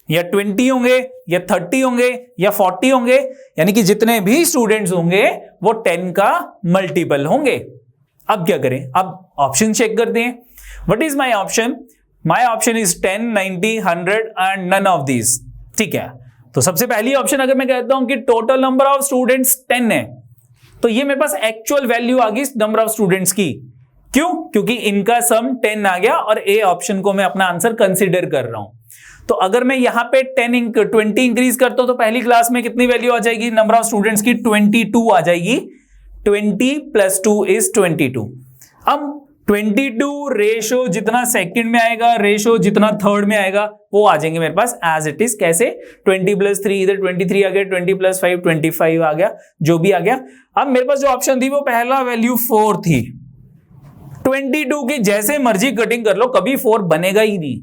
या 20 होंगे या 30 होंगे या 40 होंगे, यानी कि जितने भी स्टूडेंट्स होंगे वो 10 का मल्टीपल होंगे। अब क्या करें, अब ऑप्शन चेक करते हैं। What is my option, my option is 10, 90, 100 and none of these. ठीक है, तो सबसे पहली ऑप्शन अगर मैं कहता हूं कि टोटल नंबर ऑफ स्टूडेंट्स 10 है, तो ये मेरे पास एक्चुअल वैल्यू आ गई नंबर ऑफ स्टूडेंट्स की। क्यों, क्योंकि इनका सम 10 आ गया और ए ऑप्शन को मैं अपना आंसर कंसीडर कर रहा हूं। तो अगर मैं यहां पे 20 इंक्रीज करता हूं तो पहली क्लास में कितनी वैल्यू आ जाएगी नंबर ऑफ स्टूडेंट्स की, 22 आ जाएगी। 20 + 2 = 22। अब 22 रेशो जितना सेकंड में आएगा, रेशो जितना थर्ड में आएगा, वो आ जाएंगे मेरे पास एज इट इज। कैसे, 20 + 3 इधर 23 आ गया, 20 + 5 25 आ गया, जो भी आ गया। अब मेरे पास जो ऑप्शन थी वो पहला वैल्यू 4 थी। 22 की जैसे मर्जी कटिंग कर लो, कभी 4 बनेगा ही नहीं।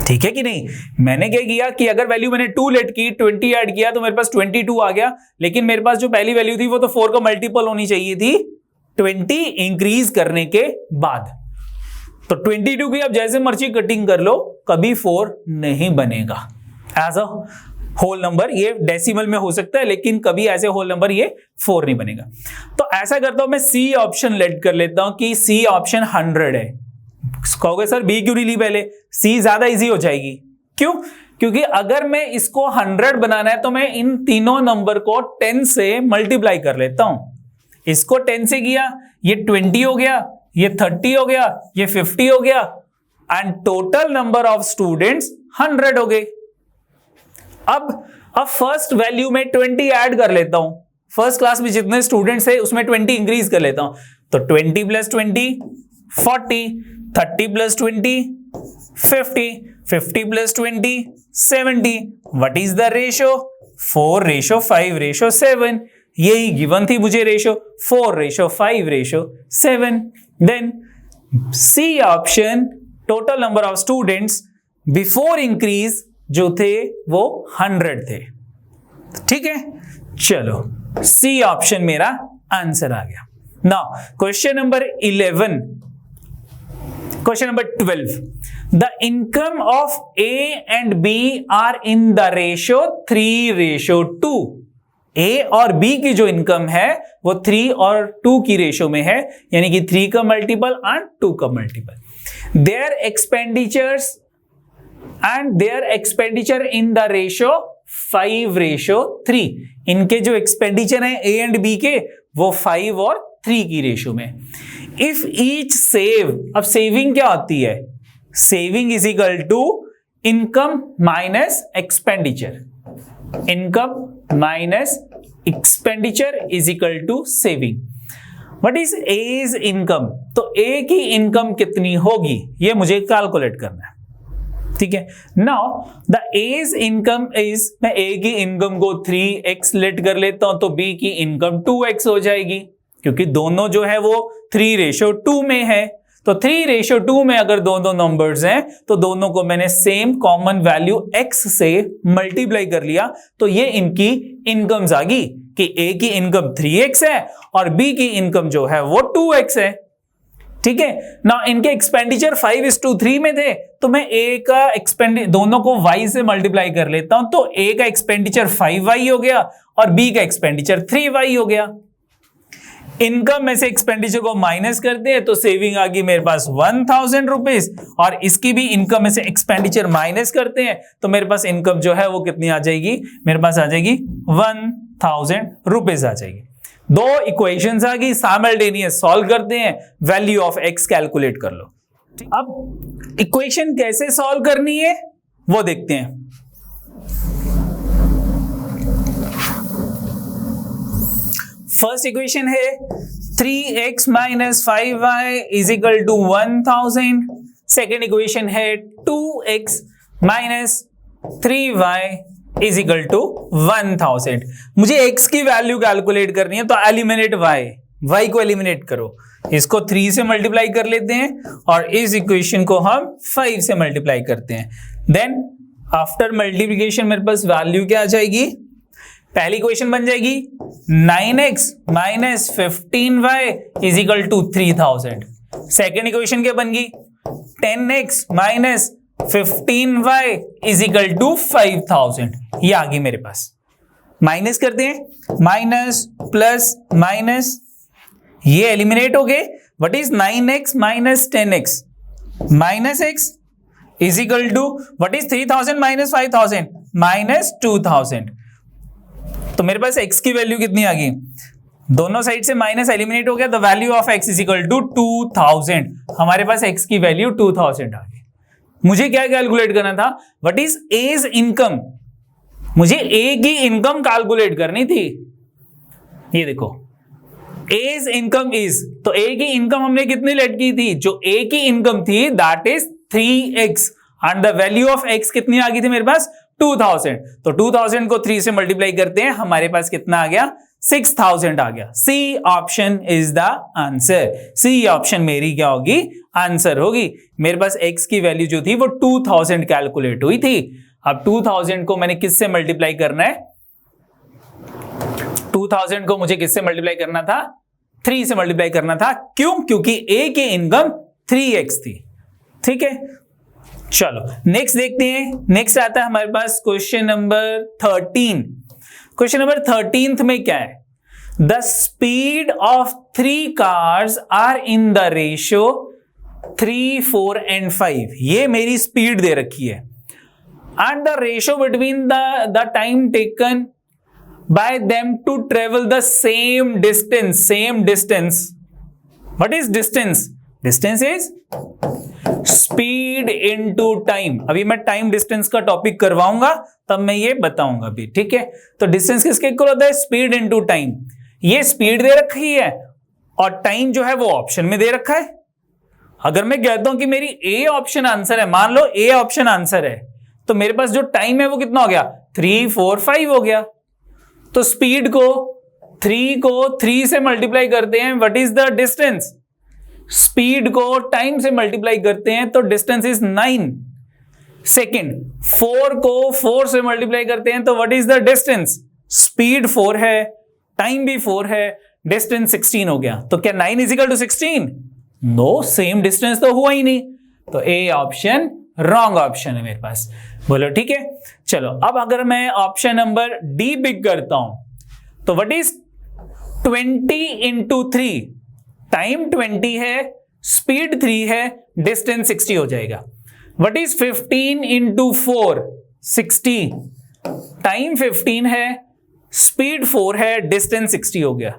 ठीक है कि नहीं, मैंने क्या किया कि अगर वैल्यू मैंने 2 लेट की, 20 ऐड किया तो मेरे पास 22 आ गया, लेकिन मेरे पास जो पहली वैल्यू थी वो तो 4 का मल्टीपल होनी चाहिए थी 20 इंक्रीज करने के बाद। तो 22 की आप जैसे मर्जी कटिंग कर लो, कभी 4 नहीं बनेगा एज अ होल नंबर। ये डेसिमल में हो सकता है, लेकिन कभी एज ए होल नंबर ये 4 नहीं बनेगा। तो ऐसा करता हूं, मैं सी ऑप्शन लेट कर लेता हूं कि सी ऑप्शन 100 है। कहोगे सर बी क्यों नहीं ली पहले, सी ज्यादा इजी हो जाएगी। क्यों, क्योंकि अगर मैं इसको 100 बनाना है तो मैं इन तीनों नंबर को 10 से मल्टीप्लाई कर लेता हूं। इसको 10 से किया, ये 20 हो गया, ये 30 हो गया, ये 50 हो गया, and total number of students 100 हो गए। अब फर्स्ट वैल्यू में 20 ऐड कर लेता हूं, फर्स्ट क्लास में जितने स्टूडेंट्स है उसमें 20 इंक्रीज कर लेता हूं। तो 20 + 20 40, 30 + 20 50, 50 + 20 70। What is the ratio, 4:5:7। यही गिवन थी मुझे ratio, 4:5:7। Then C option, total number of students before increase जो थे वो 100 थे। ठीक है, चलो सी ऑप्शन मेरा आंसर आ गया। Now question number 11, question number 12, the income of A and B are in the ratio 3:2। A और बी की जो इनकम है वो 3 और 2 की रेशियो में है, यानी कि 3 का मल्टीपल एंड 2 का multiple. Their expenditures and their expenditure in the ratio 5:3। इनके जो एक्सपेंडिचर है ए एंड बी के वो 5 और 3 की रेशियो में। इफ ईच सेव, अब सेविंग क्या होती है, saving is equal to income minus expenditure, income minus expenditure is equal to saving. What is A's income, तो ए की इनकम कितनी होगी ये मुझे कैलकुलेट करना है। ठीक है, now the A's income is, मैं ए की इनकम को 3x लेट कर लेता हूं तो बी की इनकम 2x हो जाएगी, क्योंकि दोनों जो है वो 3:2 में है। तो 3:2 में अगर दोनों नंबर्स हैं तो दोनों को मैंने सेम कॉमन वैल्यू x से मल्टीप्लाई कर लिया, तो ये इनकी इनकम्स आ गई कि a की इनकम 3x है और b की इनकम जो है वो 2x है। ठीक है ना, इनके एक्सपेंडिचर 5:3 में थे, तो मैं a का दोनों को y से मल्टीप्लाई कर लेता हूं, तो a का एक्सपेंडिचर 5y हो गया और b का एक्सपेंडिचर 3y हो गया। इनकम में से एक्सपेंडिचर को माइनस करते हैं तो सेविंग आ गई मेरे पास 1000 रुपीज, और इसकी भी इनकम में से एक्सपेंडिचर माइनस करते हैं तो मेरे पास इनकम जो है वो कितनी आ जाएगी, मेरे पास आ जाएगी 1000 रुपीज आ जाएगी। दो इक्वेशंस आ गई, साइमल्टेनियस सॉल्व करते हैं, वैल्यू ऑफ x कैलकुलेट कर लो। अब इक्वेशन कैसे सॉल्व करनी है वो देखते हैं। फर्स्ट इक्वेशन है 3x minus 5y is equal to 1000। Second equation है 2x minus 3y is equal to 1000। मुझे x की वैल्यू कैलकुलेट करनी है, तो एलिमिनेट y को एलिमिनेट करो, इसको 3 से मल्टीप्लाई कर लेते हैं और इस इक्वेशन को हम 5 से मल्टीप्लाई करते हैं। देन आफ्टर मल्टीप्लिकेशन मेरे पास वैल्यू क्या आ जाएगी, पहली इक्वेशन बन जाएगी 9x minus 15y is equal to 3000। Second equation क्या बन गई, 10x minus 15y is equal to 5000। ये आ गई मेरे पास। माइनस करते हैं, माइनस प्लस माइनस, ये एलिमिनेट हो गए। What is 9x minus 10x minus x is equal to what is 3000 minus 5000 minus 2000। तो मेरे पास x की वैल्यू कितनी आ गई, दोनों साइड से माइनस एलिमिनेट हो गया, the value of x is equal to 2000। हमारे पास x की वैल्यू 2000 आ गई। मुझे क्या कैलकुलेट करना था, व्हाट इज एज इनकम, मुझे a की इनकम कैलकुलेट करनी थी। ये देखो एज इनकम इज, तो a की इनकम हमने कितनी लेट की थी, जो a की इनकम थी that is 3x and the value of x कितनी आ गई थी मेरे पास 2000। तो 2000 को 3 से मल्टीप्लाई करते हैं, हमारे पास कितना आ गया 6000 आ गया। C option is the answer, C option मेरी क्या होगी, आंसर होगी। मेरे पास x की वैल्यू जो थी वो 2000 कैलकुलेट हुई थी। अब 2000 को मैंने किससे मल्टीप्लाई करना है, 2000 को मुझे किससे मल्टीप्लाई करना था, 3 से मल्टीप्लाई करना था। क्यों, क्योंकि a की इनकम 3x थी। ठीक है, चलो नेक्स्ट देखते हैं। नेक्स्ट आता है हमारे पास क्वेश्चन नंबर 13। क्वेश्चन नंबर 13 में क्या है, the speed of 3 cars are in the ratio 3, 4 and 5। ये मेरी स्पीड दे रखी है, and the ratio between the time taken by them to travel the same distance. What is distance, distance is speed into time. अभी मैं time distance का topic करवाऊंगा तब मैं ये बताऊंगा भी। ठीक है, तो डिस्टेंस किसके इक्वल होता है, स्पीड इनटू टाइम। ये स्पीड दे रखी है और टाइम जो है वो ऑप्शन में दे रखा है। अगर मैं कहता हूं कि मेरी ए ऑप्शन आंसर है, मान लो ए ऑप्शन आंसर है, तो मेरे पास जो टाइम है वो कितना हो गया 3, 4, 5 हो गया। तो स्पीड को 3 से मल्टीप्लाई करते हैं, what is the distance, speed को टाइम से मल्टीप्लाई करते हैं तो डिस्टेंस इज 9 सेकेंड। 4 को 4 से मल्टीप्लाई करते हैं तो what is the distance, speed 4 है, टाइम भी 4 है, डिस्टेंस 16 हो गया। तो क्या 9 is equal to 16, no, same distance तो हुआ ही नहीं। तो ए ऑप्शन रॉन्ग ऑप्शन है मेरे पास। बोलो ठीक है, चलो अब अगर मैं ऑप्शन नंबर डी पिक करता हूं तो व्हाट इज 20 इंटू 3, टाइम 20 है, स्पीड 3 है, डिस्टेंस 60 हो जाएगा। व्हाट इज 15 इंटू 4, 60, टाइम 15 है, स्पीड 4 है, डिस्टेंस 60 हो गया।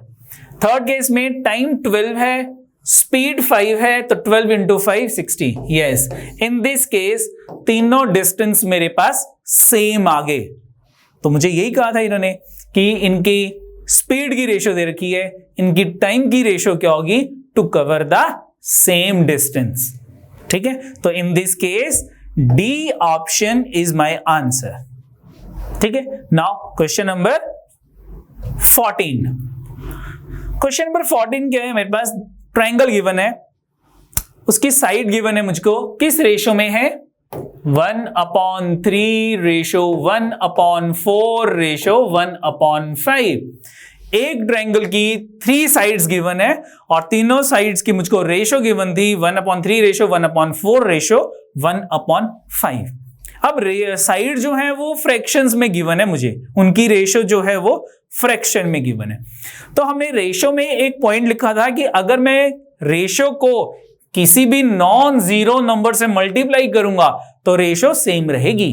थर्ड केस में टाइम 12 है, स्पीड 5 है, तो 12 into 5 60। Yes, in this case तीनों डिस्टेंस मेरे पास सेम आ गए। तो मुझे यही कहा था इन्होंने कि इनकी स्पीड की रेशियो दे रखी है, इनकी टाइम की रेशियो क्या होगी, to cover the same distance. ठीक है, तो in this case D option is my answer. ठीक है, now question number 14। Question number 14 क्या है, मेरे पास ट्रायंगल गिवन है, उसकी साइड गिवन है मुझको, किस रेशो में है? 1/3 रेशो 1/4 रेशो 1/5। एक ट्रायंगल की 3 साइड्स गिवन है और तीनों साइड्स की मुझको रेशो गिवन थी 1/3 रेशो 1/4 रेशो 1/5। अब साइड जो है वो फ्रैक्शंस में गिवन है मुझे, उनकी रेशो जो है वो फ्रैक्शन में गिवन है। तो हमने रेशो में एक पॉइंट लिखा था कि अगर मैं रेशो को किसी भी नॉन जीरो नंबर से मल्टीप्लाई करूंगा तो रेशो सेम रहेगी।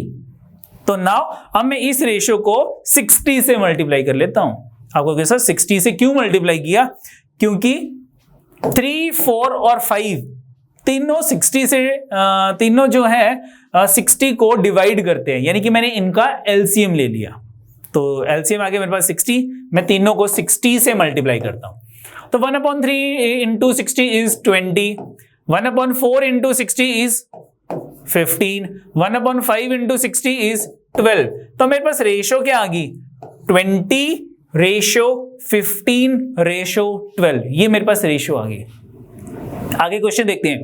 तो नाउ अब मैं इस रेशो को 60 से मल्टीप्लाई कर लेता हूं। आपको कैसा 60 से क्यों मल्टीप्लाई किया? क्योंकि 3, 4 और 5 तीनों 60 से तीनों जो है 60 को डिवाइड करते हैं, यानी कि मैंने इनका एलसीएम ले लिया। तो एलसीएम आ गया मेरे पास 60, मैं तीनों को 60 से मल्टीप्लाई करता हूं। तो 1/3 into 60 is 20, 1/4 into 60 is 15, 1/5 into 60 is 12। तो मेरे पास रेशो क्या आ गई? 20 रेशो 15 रेशो 12, ये मेरे पास रेशो आ गई। आगे क्वेश्चन देखते हैं।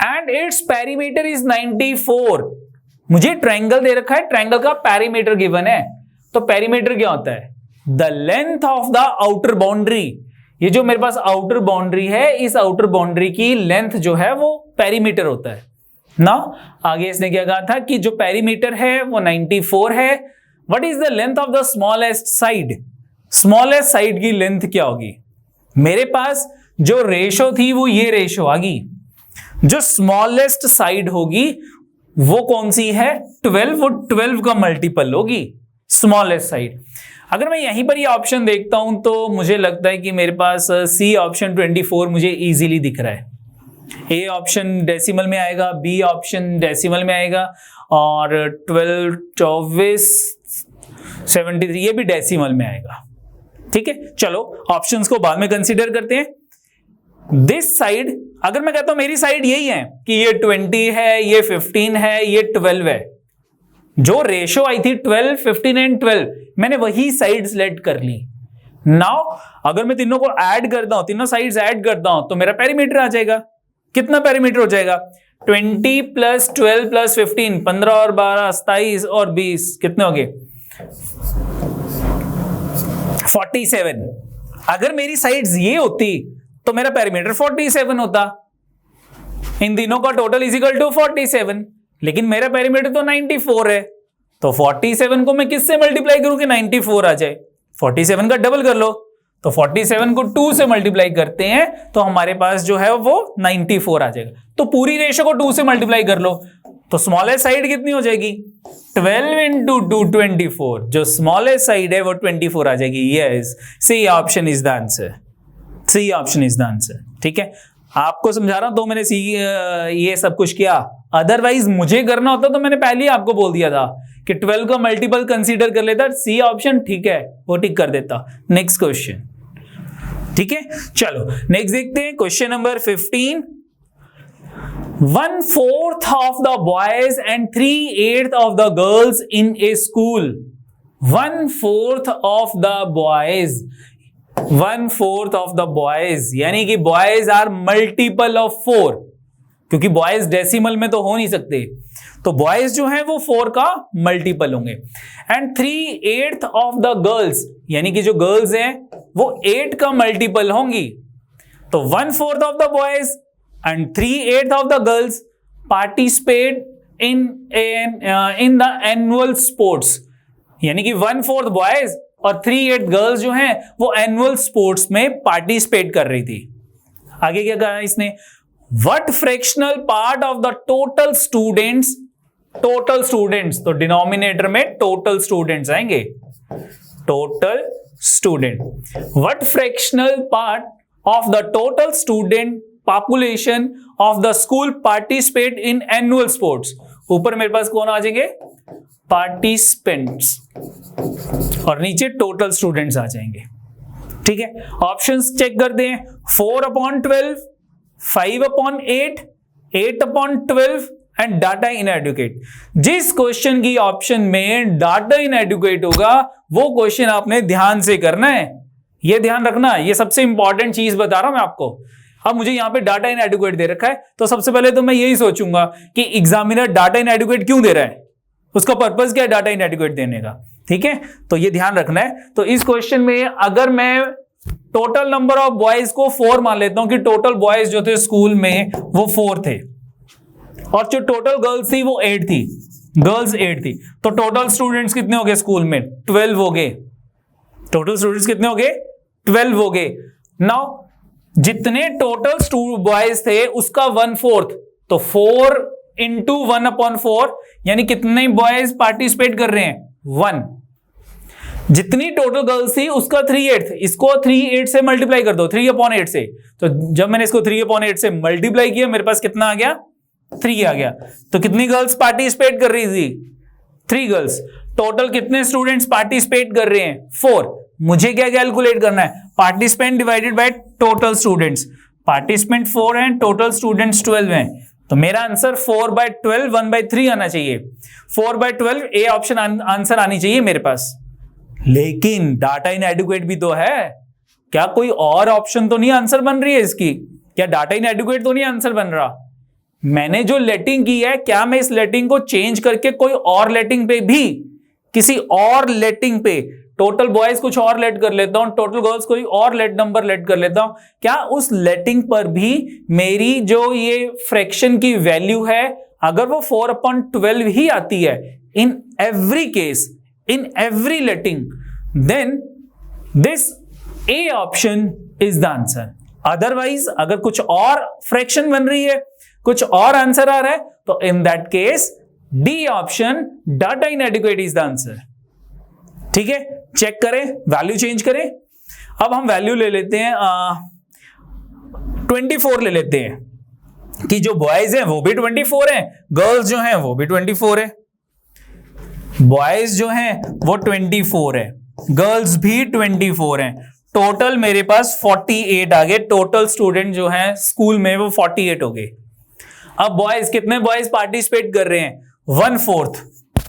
And its perimeter is 94। मुझे ट्रायंगल दे रखा है, ट्रायंगल का पेरीमीटर गिवन है। तो पेरीमीटर क्या होता है? The length of the outer boundary. ये जो मेरे पास आउटर बाउंड्री है, इस आउटर बाउंड्री की लेंथ जो है वो पेरीमीटर होता है ना। आगे इसने क्या कहा था कि जो पेरीमीटर है वो 94 है। What is the length of the smallest side? Smallest side की लेंथ क्या होगी? मेरे पास जो रेशो थी वो ये रेशो आ गई। जो स्मॉलेस्ट साइड होगी वो कौन सी है? 12। वो 12 का मल्टीपल होगी स्मॉलेस्ट साइड। अगर मैं यहीं पर ये ऑप्शन देखता हूं तो मुझे लगता है कि मेरे पास सी ऑप्शन 24 मुझे इजीली दिख रहा है। ए ऑप्शन डेसिमल में आएगा, बी ऑप्शन डेसिमल में आएगा और 12, 24, 73 ये भी डेसिमल में आएगा। ठीक है, चलो ऑप्शंस को बाद में कंसीडर करते हैं। दिस साइड, अगर मैं कहता हूं मेरी साइड यही है कि ये 20 है, ये 15 है, ये 12 है, जो रेशो आई थी 12, 15 एंड 12, मैंने वही साइड सिलेक्ट कर ली। नाउ अगर मैं तीनों को ऐड करता हूं, तीनों साइड्स ऐड करता हूं तो मेरा पेरीमीटर आ जाएगा। कितना पेरीमीटर हो जाएगा? 20 प्लस 12 प्लस 15, 15 और 12 27 और 20 कितने हो गए? 47। अगर मेरी साइड्स ये होती तो मेरा पेरीमीटर 47 होता। इन तीनों का टोटल इज इक्वल टू 47, लेकिन मेरा पेरीमीटर तो 94 है। तो 47 को मैं किससे मल्टीप्लाई करूं कि 94 आ जाए? 47 का डबल कर लो। तो 47 को 2 से मल्टीप्लाई करते हैं तो हमारे पास जो है वो 94 आ जाएगा। तो पूरी रेशो को 2 से मल्टीप्लाई कर लो तो स्मॉलेस्ट साइड कितनी हो जाएगी? 12 इंटू 2 24। जो स्मॉलेस्ट साइड है वो 24 आ जाएगी। Yes, C option is the answer. C option is the answer. ठीक है, आपको समझा रहा हूं तो मैंने ये सब कुछ किया। अदरवाइज मुझे करना होता तो मैंने पहले ही आपको बोल दिया था कि 12 का मल्टीपल कंसीडर कर लेता। सी ऑप्शन ठीक है, वो टिक कर देता। Next question. ठीक है, चलो नेक्स्ट देखते हैं question number 15। 1/4 of the boys and 3/8 of the girls in a school. 1/4 of the boys, 1/4 of the boys, यानी कि boys are multiple of 4, क्योंकि boys डेसिमल में तो हो नहीं सकते, तो boys जो है वो 4 का मल्टीपल होंगे। एंड 3/8 of the girls, यानी कि जो गर्ल्स हैं वो 8 का मल्टीपल होंगी। तो 1/4 of the boys and 3/8 of the girls participate in the annual sports, यानी कि 1/4 boys और 3/8 गर्ल्स जो हैं वो एनुअल स्पोर्ट्स में पार्टिसिपेट कर रही थी। आगे क्या कहा इसने? What fractional part of the total students, total students तो डिनोमिनेटर में टोटल स्टूडेंट्स आएंगे, total student. What fractional part of the total student population of the school participate in annual sports. ऊपर मेरे पास कौन आ जाएंगे? पार्टिसिपेंट्स, और नीचे टोटल स्टूडेंट्स आ जाएंगे। ठीक है, ऑप्शंस चेक करते हैं। 4/12, 5/8, 8/12 एंड डाटा इनएडुकेट। जिस क्वेश्चन की ऑप्शन में डाटा इनएडुकेट होगा वो क्वेश्चन आपने ध्यान से करना है। यह ध्यान रखना, ये सबसे इंपॉर्टेंट चीज बता रहा हूं मैं आपको। अब मुझे यहाँ पे डाटा इनएडिक्वेट दे रखा है, तो सबसे पहले तो मैं यही सोचूंगा कि एग्जामिनर डाटा इनएडिक्वेट क्यों दे रहा है, उसका पर्पस क्या है डाटा इनएडिक्वेट देने का। ठीक है, तो ये ध्यान रखना है। तो इस क्वेश्चन में अगर मैं टोटल नंबर ऑफ बॉयज को 4 मान लेता हूं कि टोटल बॉयज जो थे स्कूल में वो 4 थे और जो टोटल गर्ल्स थी वो 8 थी, गर्ल्स 8 थी, तो टोटल स्टूडेंट्स कितने हो गए स्कूल में? 12 हो गए। टोटल स्टूडेंट्स कितने हो गए? 12 हो गए। नाउ जितने टोटल बॉयज थे उसका 1/4, तो 4 इंटू 1/4 यानी कितने बॉयज पार्टिसिपेट कर रहे हैं? 1। जितनी टोटल गर्ल्स थी उसका 3/8, इसको 3/8 से मल्टीप्लाई कर दो, 3/8 से। तो जब मैंने इसको 3/8 से मल्टीप्लाई किया मेरे पास कितना आ गया? 3 आ गया। तो कितनी गर्ल्स पार्टिसिपेट कर रही थी? 3 गर्ल्स। टोटल कितने स्टूडेंट्स पार्टिसिपेट कर रहे हैं? 4। मुझे क्या कैलकुलेट करना है? Participant divided by total students. Participant 4 हैं, टोटल स्टूडेंट्स 12 हैं, तो मेरा आंसर 4/12 1/3 आना चाहिए। 4/12 ए ऑप्शन आंसर आनी चाहिए मेरे पास। लेकिन डाटा इनएडिक्वेट भी तो है, क्या कोई और ऑप्शन तो नहीं आंसर बन रही है इसकी? क्या डाटा इनएडिक्वेट तो नहीं आंसर बन रहा? मैंने जो लेटिंग की है, क्या मैं इस लेटिंग को चेंज करके कोई और लेटिंग पे भी, किसी और लेटिंग पे टोटल बॉयज कुछ और लेट कर लेता हूं, टोटल गर्ल्स कोई और लेट नंबर लेट कर लेता हूं, क्या उस लेटिंग पर भी मेरी जो ये फ्रैक्शन की वैल्यू है अगर वो 4/12 ही आती है in every case, in every letting, then this A option is the answer. Otherwise, अगर कुछ और फ्रैक्शन बन रही है, कुछ और आंसर आ रहा है, तो in that case D option data inadequate is the answer. ठीक है, चेक करें, वैल्यू चेंज करें। अब हम वैल्यू ले लेते हैं 24 ले लेते हैं कि जो बॉयज हैं वो भी 24 हैं, गर्ल्स जो हैं वो भी 24 है। बॉयज जो हैं वो 24 है, गर्ल्स भी 24 हैं, टोटल मेरे पास 48 आ गए। टोटल स्टूडेंट जो हैं स्कूल में वो 48 हो गए। अब बॉयज, कितने बॉयज पार्टिसिपेट कर रहे हैं? 1/4।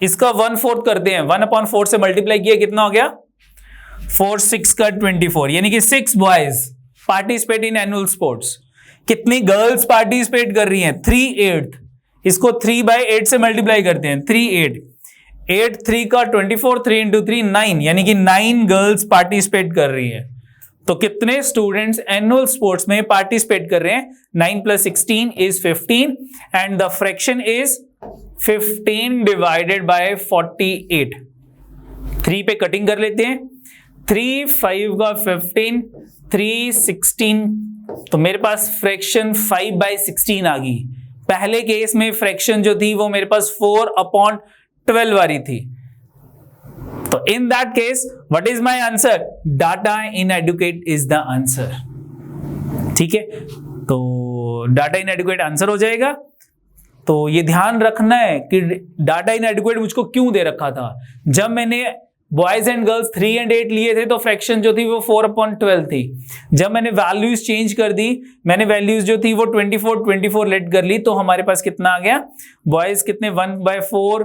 इसका 1/4 करते हैं, 1/4 से मल्टीप्लाई किया कितना हो गया? 4 6 का 24, यानी कि 6 boys participate in annual sports. कितनी गर्ल्स पार्टिसिपेट कर रही हैं? 3/8। इसको 3/8 से मल्टीप्लाई करते हैं, 3/8। 8 3 का 24, 3 इंटू 3 9, यानी कि 9 गर्ल्स पार्टिसिपेट कर रही है। तो कितने स्टूडेंट्स एनुअल स्पोर्ट्स में पार्टिसिपेट कर रहे हैं? 9 + 16 is 15 and the fraction is 15 divided by 48। 3 पे कटिंग कर लेते हैं, 3 5 का 15, 3 16, तो मेरे पास फ्रैक्शन 5/16 आ गई। पहले केस में फ्रैक्शन जो थी वो मेरे पास 4/12 वाली थी। तो in that case what is my answer? Data inadequate is the answer. ठीक है, तो डाटा इनएडुकेट आंसर हो जाएगा। तो ये ध्यान रखना है कि डाटा इनएडुकेट मुझको क्यों दे रखा था। जब मैंने बॉयज एंड गर्ल्स 3 और 8 लिए थे तो फ्रैक्शन जो थी वो 4/12 थी। जब मैंने वैल्यूज चेंज कर दी, मैंने वैल्यूज जो थी वो 24 लेट कर ली, तो हमारे पास कितना आ गया? बॉयज कितने 1/4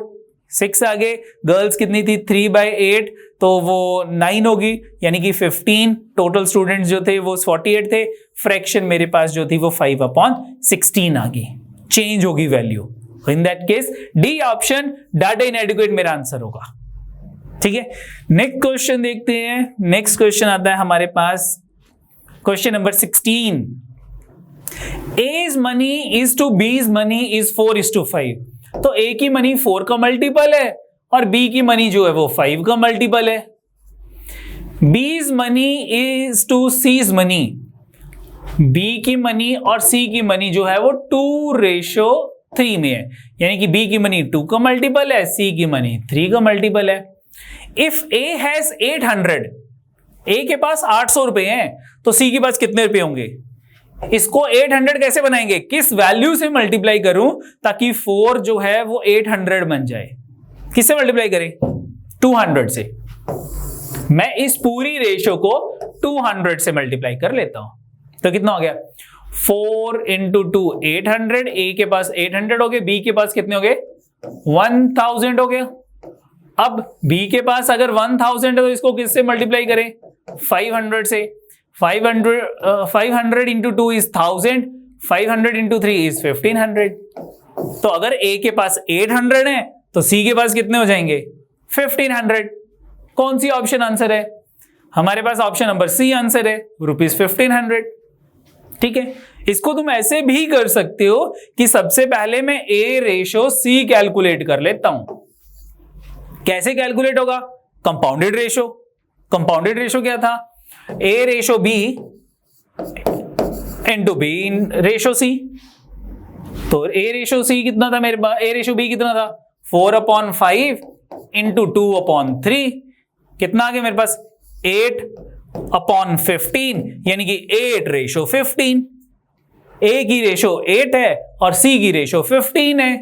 6 आ गए, गर्ल्स कितनी थी 3/8, तो वो 9 होगी, यानी कि 15। टोटल स्टूडेंट्स जो थे वो 48 थे, फ्रैक्शन मेरे पास जो थी वो 5/16 आ गई, चेंज होगी value. In that case D option data inadequate मेरा आंसर होगा। ठीक है, नेक्स्ट क्वेश्चन देखते हैं। नेक्स्ट क्वेश्चन आता है हमारे पास, question number 16। A's money is to B's money is 4:5। तो A की मनी 4 का मल्टीपल है और B की मनी जो है वो 5 का मल्टीपल है। B's money is to C's money, B की मनी और C की मनी जो है वो 2:3 में है, यानी कि B की मनी 2 का मल्टीपल है, C की मनी 3 का मल्टीपल है। If A has 800, A के पास 800 रुपए हैं, तो C के पास कितने रुपए होंगे? इसको 800 कैसे बनाएंगे? किस वैल्यू से मल्टीप्लाई करूं ताकि 4 जो है वो 800 बन जाए? किससे मल्टीप्लाई करें? 200 से। मैं इस पूरी रेशियो को 200 से मल्टीप्लाई कर लेता हूं, तो कितना हो गया? 4 × 2 800। A के पास 800 हो गए, B के पास कितने हो गए? 1000 हो गया। अब B के पास अगर 1000 है तो इसको किससे मल्टीप्लाई करें? 500 से। 500 into 2 is 1000, 500 into 3 is 1500। तो अगर ए के पास 800 है तो सी के पास कितने हो जाएंगे 1500। कौन सी ऑप्शन आंसर है? हमारे पास ऑप्शन नंबर सी आंसर है, ₹1500। ठीक है, इसको तुम ऐसे भी कर सकते हो कि सबसे पहले मैं ए रेशो सी कैलकुलेट कर लेता हूं। कैसे कैलकुलेट होगा? Compounded ratio. कंपाउंडेड रेशो क्या था? A ratio B into B ratio C. तो ए रेशो सी कितना था मेरे पास? ए रेशो बी कितना था? 4/5 इंटू 2/3। कितना आ गया मेरे पास? 8/15, यानी कि 8:15। ए की रेशो 8 है और सी की रेशो 15 है।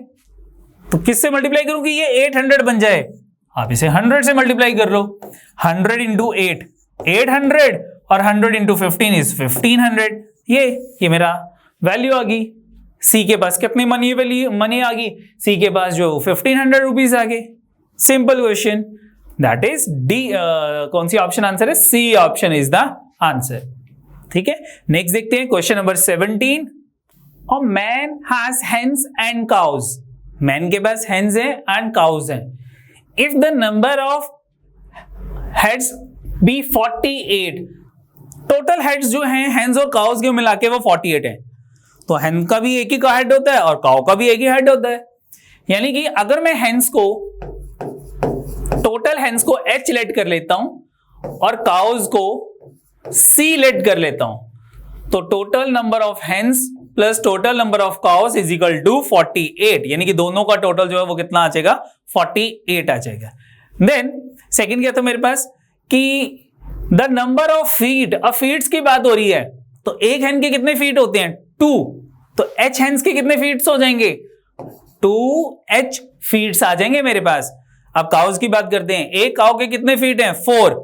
तो किससे मल्टीप्लाई करूं कि ये 800 बन जाए? आप इसे 100 से मल्टीप्लाई कर लो। 100 इंटू 8 800 और 100 इंटू 15 इज 1500। ये मेरा वैल्यू आ गई। सी के पास कितनी मनी आ गई? सी के पास जो 1500 रुपीज आ गए। Simple question, that is D. कौन सी ऑप्शन आंसर है? C option is the answer. ठीक है, नेक्स्ट देखते हैं question number 17। A man has hens and cows. Man के पास हेन्स है एंड काउज है। If the number of heads be 48, total heads जो हैं हेन्स और काउज के मिला के वो 48 है। तो हेन का भी एक ही का हेड होता है और काउ का भी एक ही हेड होता है। यानी कि अगर मैं हेन्स को, टोटल हेन्स को एच लेट कर लेता हूं और काउज को सी लेट कर लेता हूं, तो total number of hens plus total number of cows is equal to 48। यानी कि दोनों का टोटल जो है वो कितना आ जाएगा? 48 आ जाएगा। देन सेकंड क्या था मेरे पास कि द नंबर ऑफ फीट। अब फीट्स की बात हो रही है तो एक हेन के कितने फीट होते हैं? 2। तो एच हेन्स के कितने फीट्स हो जाएंगे? 2h फीट्स आ जाएंगे मेरे पास। अब काउज की बात करते हैं। एक काउ के कितने फीट हैं? 4।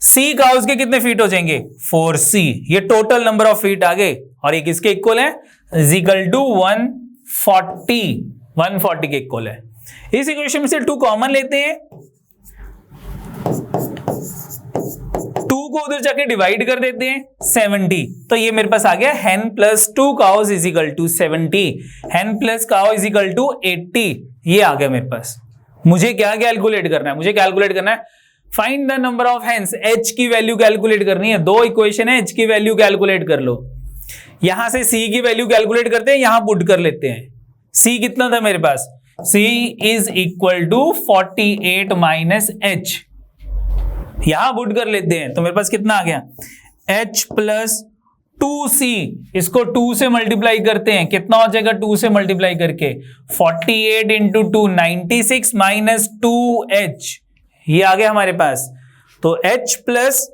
सी काउज के कितने फीट हो जाएंगे? 4c। ये टोटल नंबर ऑफ फीट आ गए और ये किसके इक्वल है? इज इक्वल टू 140 के इक्वल है। इस इक्वेशन में से 2 कॉमन लेते हैं, 2 को उधर जाके डिवाइड कर देते हैं 70। तो ये मेरे पास आ गया hen plus 2 cows is equal to 70। Hen plus cow is equal to 80। ये आ गया मेरे पास। मुझे क्या कैलकुलेट करना है? मुझे कैलकुलेट करना है find the number of hens. H की वैल्यू कैलकुलेट करनी है। 2 इक्वेशन है, एच की वैल्यू कैलकुलेट कर लो। यहां से सी की वैल्यू कैलकुलेट करते हैं, यहां पुट कर लेते हैं। सी कितना था मेरे पास? C is equal to 48 minus H. यहां पुट कर लेते हैं तो मेरे पास कितना आ गया? h plus 2c। इसको 2 से मल्टीप्लाई करते हैं, कितना हो जाएगा 2 से मल्टीप्लाई करके? 48 इंटू 2 96 माइनस 2h। ये आ गया हमारे पास। तो h प्लस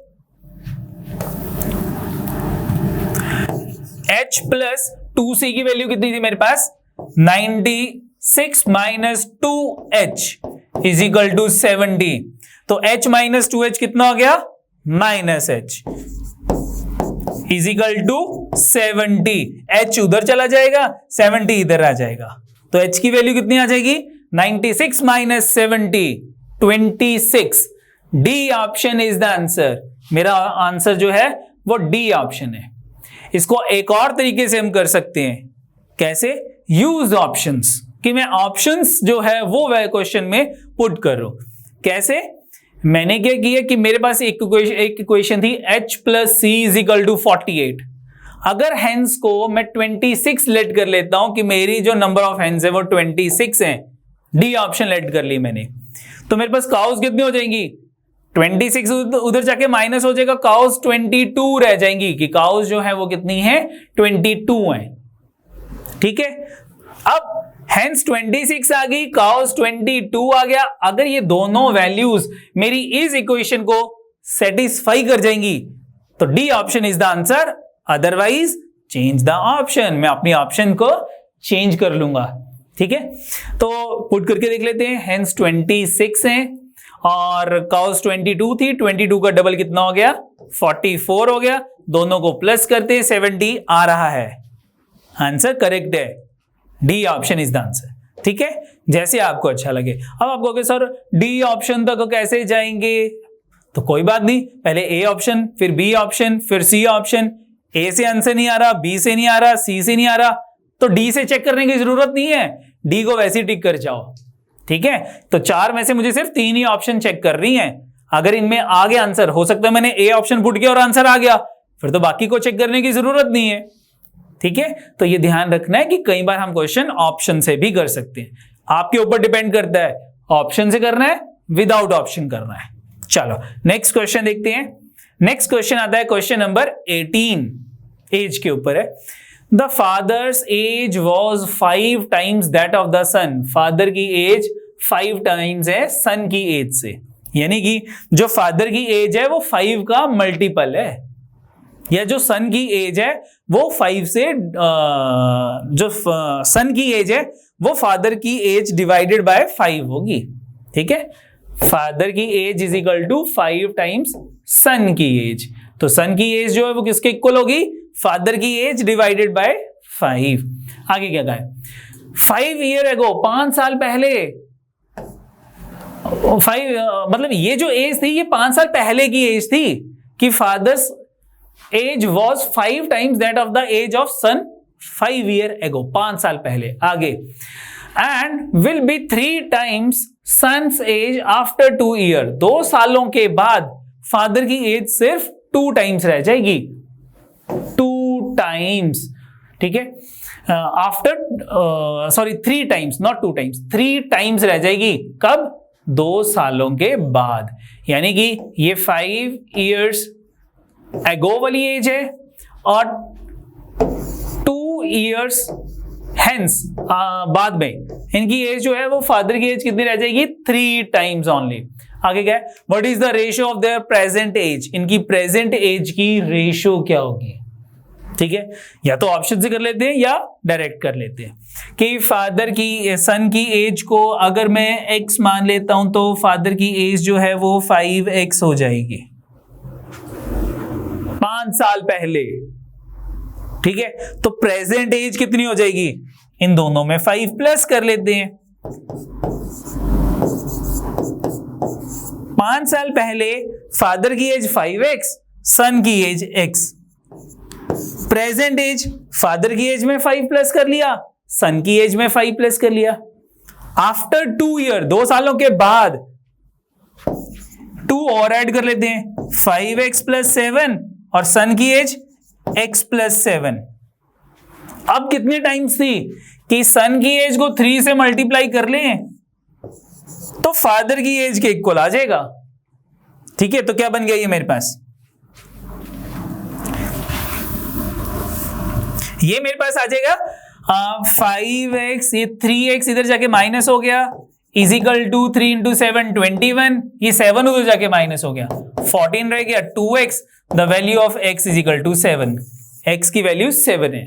2c की वैल्यू कितनी थी मेरे पास? 96 minus 2h is equal to 70। तो h माइनस 2h कितना हो गया? Minus h is equal to 70। h उधर चला जाएगा, 70 इधर आ जाएगा। तो h की वैल्यू कितनी आ जाएगी? 96 minus 70 26। D option is the answer. मेरा आंसर जो है वो डी ऑप्शन है। इसको एक और तरीके से हम कर सकते हैं। कैसे? यूज ऑप्शंस, कि मैं ऑप्शंस जो है वो वह क्वेश्चन में पुट करूं। कैसे? मैंने क्या किया कि मेरे पास एक इक्वेशन थी h plus C is equal to 48। अगर हेन्स को मैं 26 लेट कर लेता हूं कि मेरी जो नंबर ऑफ हेन्स है वो 26 है, डी ऑप्शन लेट कर ली मैंने, तो मेरे पास काउस कितनी हो जाएंगी? 26 उधर जाके माइनस हो जाएगा, काउस 22 रह जाएंगी कि काउस जो है वो कितनी है? 22 है। ठीक है, अब हेंस 26 आ गई, काउस 22 आ गया। अगर ये दोनों वैल्यूज मेरी इस इक्वेशन को सेटिस्फाई कर जाएंगी तो D option is the answer, otherwise change the option. मैं अपनी ऑप्शन को चेंज कर लूंगा। ठीक है, तो पुट करके देख लेते हैं। हेंस 26 है और काउस 22 थी, 22 का डबल कितना हो गया? 44 हो गया। दोनों को प्लस करते हैं, 70 आ रहा है। आंसर करेक्ट है, D option is the answer. ठीक है, जैसे आपको अच्छा लगे। अब आप कहोगे सर डी ऑप्शन तक कैसे जाएंगे? तो कोई बात नहीं, पहले ए ऑप्शन, फिर बी ऑप्शन, फिर सी ऑप्शन। ए से आंसर नहीं आ रहा, बी से नहीं आ रहा, सी से नहीं आ रहा, तो डी से चेक करने की जरूरत नहीं है, डी को वैसे ही टिक कर जाओ। ठीक है, तो 4 में से मुझे सिर्फ 3 ही ऑप्शन चेक कर रही हैं। अगर इनमें आ गया आंसर, हो सकता है मैंने ए ऑप्शन पुट किया और आंसर आ गया, फिर तो बाकी को चेक करने की जरूरत नहीं है। ठीक है, तो ये ध्यान रखना है कि कई बार हम क्वेश्चन ऑप्शन से भी कर सकते हैं, आपके ऊपर डिपेंड करता है ऑप्शन से करना है विदाउट ऑप्शन करना है। चलो नेक्स्ट क्वेश्चन देखते हैं। नेक्स्ट क्वेश्चन आता है क्वेश्चन नंबर 18, एज के ऊपर है। The father's age was 5 times that of the son. Father की एज 5 टाइम्स है सन की एज से, यानी कि जो फादर की एज है वो 5 का मल्टीपल है, या जो सन की एज है वो 5 से जो सन की एज है वो फादर की एज डिवाइडेड बाय 5 होगी। ठीक है, फादर की age is equal to 5 times son की एज। तो सन की एज जो है वो किसके इक्वल होगी? फादर की एज डिवाइडेड बाय 5। आगे क्या कहा है? 5 ईयर एगो, 5 साल पहले, 5 मतलब ये जो एज थी ये 5 साल पहले की एज थी कि father's age was 5 times that of the as of son 5 year ago, 5 साल पहले। आगे, and will be 3 times son's age after 2 year. 2 सालों के बाद फादर की एज सिर्फ 2 टाइम्स रह जाएगी, 2 टाइम्स। ठीक है, after sorry 3 times, not 2 times, 3 times रह जाएगी। कब? 2 सालों के बाद, यानी कि ये 5 ईयर्स एगो वाली एज है और 2 ईयर्स हेंस बाद में इनकी एज जो है वो फादर की एज कितनी रह जाएगी? 3 टाइम्स ओनली। आगे क्या है? What is the ratio of their present age. इनकी प्रेजेंट एज की रेशियो क्या होगी? ठीक है, या तो ऑप्शन से कर लेते हैं या डायरेक्ट कर लेते हैं कि फादर की सन की एज को अगर मैं x मान लेता हूं तो फादर की एज जो है वो 5x हो जाएगी 5 साल पहले। ठीक है, तो प्रेजेंट एज कितनी हो जाएगी? इन दोनों में 5 प्लस कर लेते हैं। 5 साल पहले फादर की एज 5x, सन की age x। Present age, father की एज में 5 प्लस कर लिया, सन की एज में 5 प्लस कर लिया। आफ्टर 2 ईयर, 2 सालों के बाद 2 और ऐड कर लेते हैं, 5x प्लस 7 और सन की एज x प्लस 7। अब कितनी टाइम्स थी कि सन की एज को 3 से मल्टीप्लाई कर लें तो फादर की एज के इक्वल आ जाएगा। ठीक है, तो क्या बन गया ये मेरे पास? ये मेरे पास आ जाएगा 5x, ये 3x इधर जाके माइनस हो गया, इजिकल टू 3 इंटू 7 21, ये 7 उधर जाके माइनस हो गया, 14 रह गया, 2x, the value of x is equal to 7। x की वैल्यू 7 है।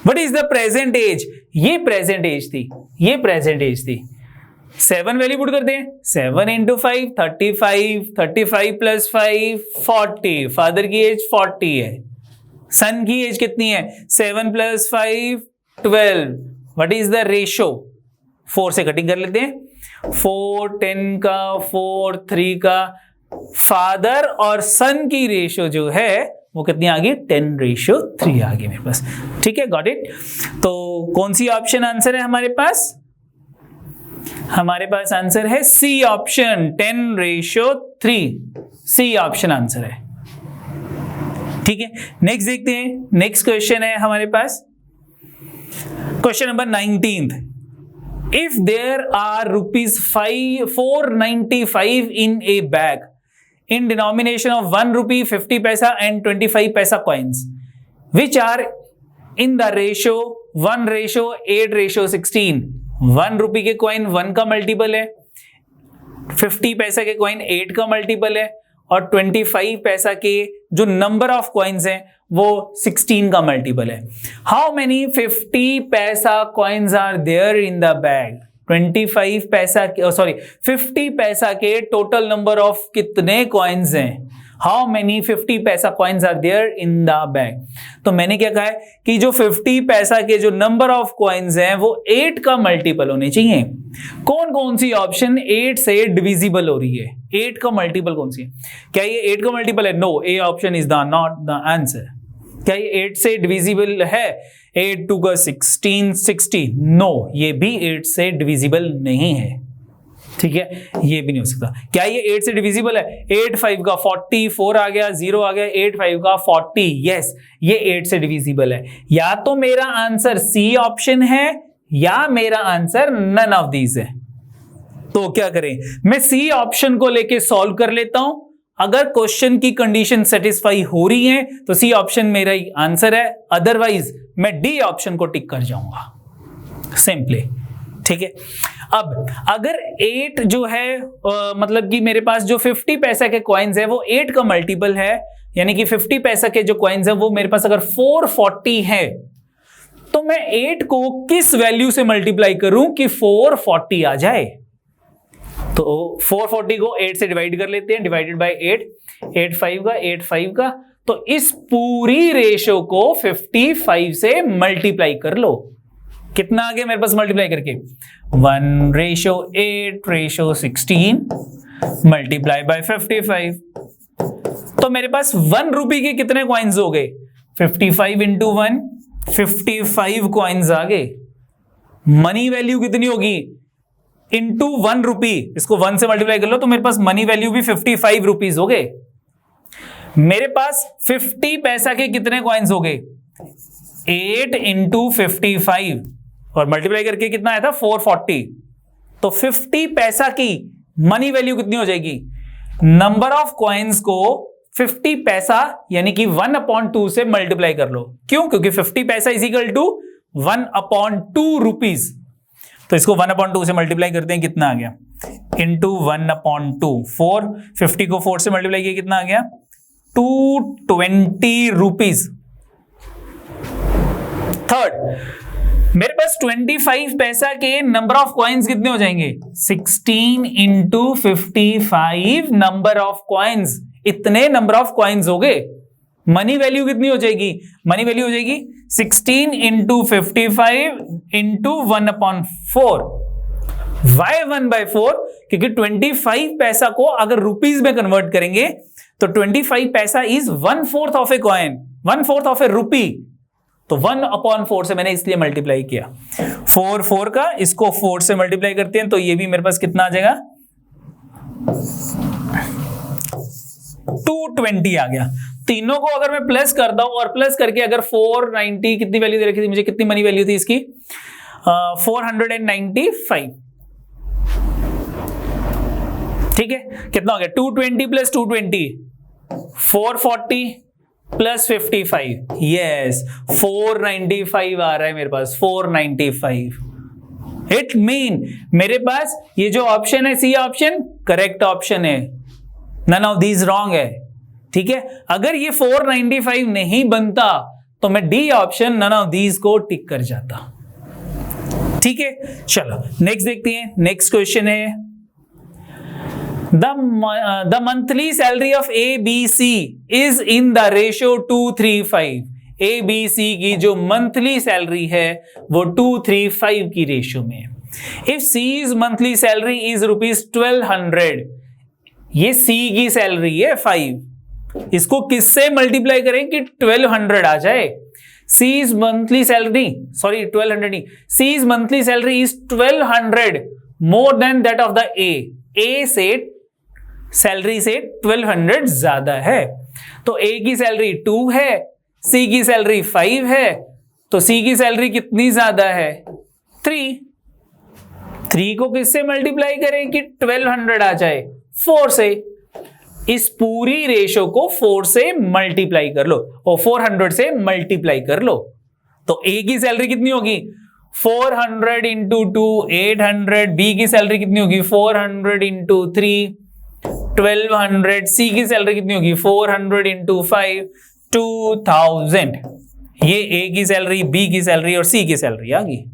What is the present age? ये प्रेजेंट एज थी, ये प्रेजेंट एज थी। 7 वैल्यू पुट करते हैं, 7 इंटू 5 35, 35 प्लस 5 40, फादर की एज 40 है। सन की एज कितनी है? 7 plus 5 12। What is the ratio? 4 से कटिंग कर लेते हैं, 4 10 का 4 3 का, फादर और सन की रेशो जो है वो कितनी आ गई? 10:3 आ गई मेरे पास। ठीक है, गॉट इट। तो कौन सी ऑप्शन आंसर है हमारे पास? हमारे पास आंसर है C option, 10:3। C option answer है। ठीक है, नेक्स्ट देखते हैं। नेक्स्ट क्वेश्चन है हमारे पास question number 19। If there are ₹495 in a bag in denomination of 1 rupee, 50 paisa and 25 paisa coins, which are in the ratio 1:8:16. 1 रुपये के कॉइन 1 का मल्टीपल है, 50 पैसा के कॉइन 8 का मल्टीपल है और 25 पैसा के जो नंबर ऑफ कॉइन्स हैं वो 16 का मल्टीपल है। How many 50 paisa coins are there in the bag? 50 paisa के टोटल नंबर ऑफ कितने कॉइन्स हैं how many 50 paisa coins are there in the bag. तो मैंने क्या कहा है कि जो 50 पैसा के जो नंबर ऑफ कॉइन्स हैं वो 8 का मल्टीपल होने चाहिए। कौन कौन सी ऑप्शन 8 से डिविजिबल हो रही है? 8 का मल्टीपल कौन सी है? क्या ये 8 का मल्टीपल है? No, A option is the not the answer. क्या ये 8 से डिविजिबल है? 8 2 का 16 60। नो, ये भी 8 से डिविजिबल नहीं है। ठीक है, ये भी नहीं हो सकता। क्या ये 8 से डिविजिबल है? 8 5 का 40, 4 आ गया, 0 आ गया, 8 5 का 40। यस, ये 8 से डिविजिबल है। या तो मेरा आंसर सी ऑप्शन है या मेरा आंसर नन ऑफ दीज है। तो क्या करें? मैं सी ऑप्शन को लेके सॉल्व कर लेता हूं। अगर क्वेश्चन की कंडीशन सेटिस्फाई हो रही है तो सी ऑप्शन मेरा ही आंसर है, अदरवाइज मैं डी ऑप्शन को टिक कर जाऊंगा सिंपली। ठीक है, अब अगर 8 जो है मतलब कि मेरे पास जो 50 पैसा के कॉइन्स है वो 8 का मल्टीपल है, यानी कि 50 पैसा के जो कॉइन्स है वो मेरे पास अगर 440 है तो मैं 8 को किस वैल्यू से मल्टीप्लाई करूं कि 440 आ जाए? तो 440 को 8 से डिवाइड कर लेते हैं, डिवाइडेड बाय 8, 8 5 का 8 5 का। तो इस पूरी रेशो को 55 से मल्टीप्लाई कर लो। कितना आ गया मेरे पास मल्टीप्लाई करके? 1:8:16 मल्टीप्लाई बाय 55। तो मेरे पास 1 रुपए के कितने कॉइन्स हो गए? 55 इंटू 1, 55 कॉइन्स आ गए। मनी वैल्यू कितनी होगी? इंटू 1 रुपी, इसको 1 से मल्टीप्लाई कर लो तो मेरे पास मनी वैल्यू भी 55 रुपीज हो गए। मेरे पास 50 पैसा के कितने कॉइन्स हो गए? 8 इंटू 55 और मल्टीप्लाई करके कितना आया था? 440। तो 50 पैसा की मनी वैल्यू कितनी हो जाएगी? नंबर ऑफ कॉइन्स को 50 पैसा यानी कि 1/2 से मल्टीप्लाई कर लो। क्यों? क्योंकि 50 पैसा इज इक्वल टू 1/2 रुपीज। तो इसको 1/2 से मल्टीप्लाई करते हैं, कितना आ गया? इंटू 1/2, 4, 50 को 4 से मल्टीप्लाई किया कितना आ गया? 220 रुपीज। थर्ड, मेरे पास 25 पैसा के नंबर ऑफ कॉइन्स कितने हो जाएंगे? 16 इंटू 55 नंबर ऑफ कॉइन्स। इतने नंबर ऑफ कॉइन्स हो गए। मनी वैल्यू कितनी हो जाएगी? मनी वैल्यू हो जाएगी 16 इंटू 55 इंटू 1/4। वाई 1/4? क्योंकि 25 पैसा को अगर रुपीज में कन्वर्ट करेंगे तो 25 पैसा is 1/4 of a coin, 1/4 of a rupee. तो 1/4 से मैंने इसलिए मल्टीप्लाई किया। 4 का इसको 4 से मल्टीप्लाई करते हैं तो ये भी मेरे पास कितना आ जाएगा? 220 आ गया। तीनों को अगर मैं प्लस करता हूं और प्लस करके अगर 490 कितनी वैल्यू दे रखी थी मुझे? कितनी मनी वैल्यू थी इसकी? 495। ठीक है, कितना हो गया? 220 प्लस 220 440 प्लस 55। यस, 495 आ रहा है मेरे पास, 495। इट मीन मेरे पास ये जो ऑप्शन है सी ऑप्शन करेक्ट ऑप्शन है, नन ऑफ दीज रॉन्ग है। ठीक है, अगर ये 495 नहीं बनता तो मैं D option none of these को टिक कर जाता। ठीक है, चलो नेक्स्ट देखते हैं। नेक्स्ट क्वेश्चन है the monthly salary of ABC is in the ratio 2:3:5। ABC की जो मंथली सैलरी है वो 2:3:5 की रेशियो में। If C's monthly salary is ₹1200, ये C की सैलरी है 5, इसको किससे मल्टीप्लाई करें कि 1200 आ जाए? C's मंथली सैलरी, सॉरी 1200 नहीं, C's monthly salary is 1200 more than that of the A से सैलरी से 1200 ज्यादा है। तो A की सैलरी 2 है, C की सैलरी 5 है, तो C की सैलरी कितनी ज्यादा है? 3 को किससे मल्टीप्लाई करें कि 1200 आ जाए? 4 से। इस पूरी रेशो को 4 से मल्टीप्लाई कर लो और 400 से मल्टीप्लाई कर लो। तो A की सैलरी कितनी होगी? 400 इंटू 2 800। B की सैलरी कितनी होगी? 400 इंटू 3 1200। C की सैलरी कितनी होगी? 400 इंटू 5 2000। ये A की सैलरी, B की सैलरी और C की सैलरी आ गई।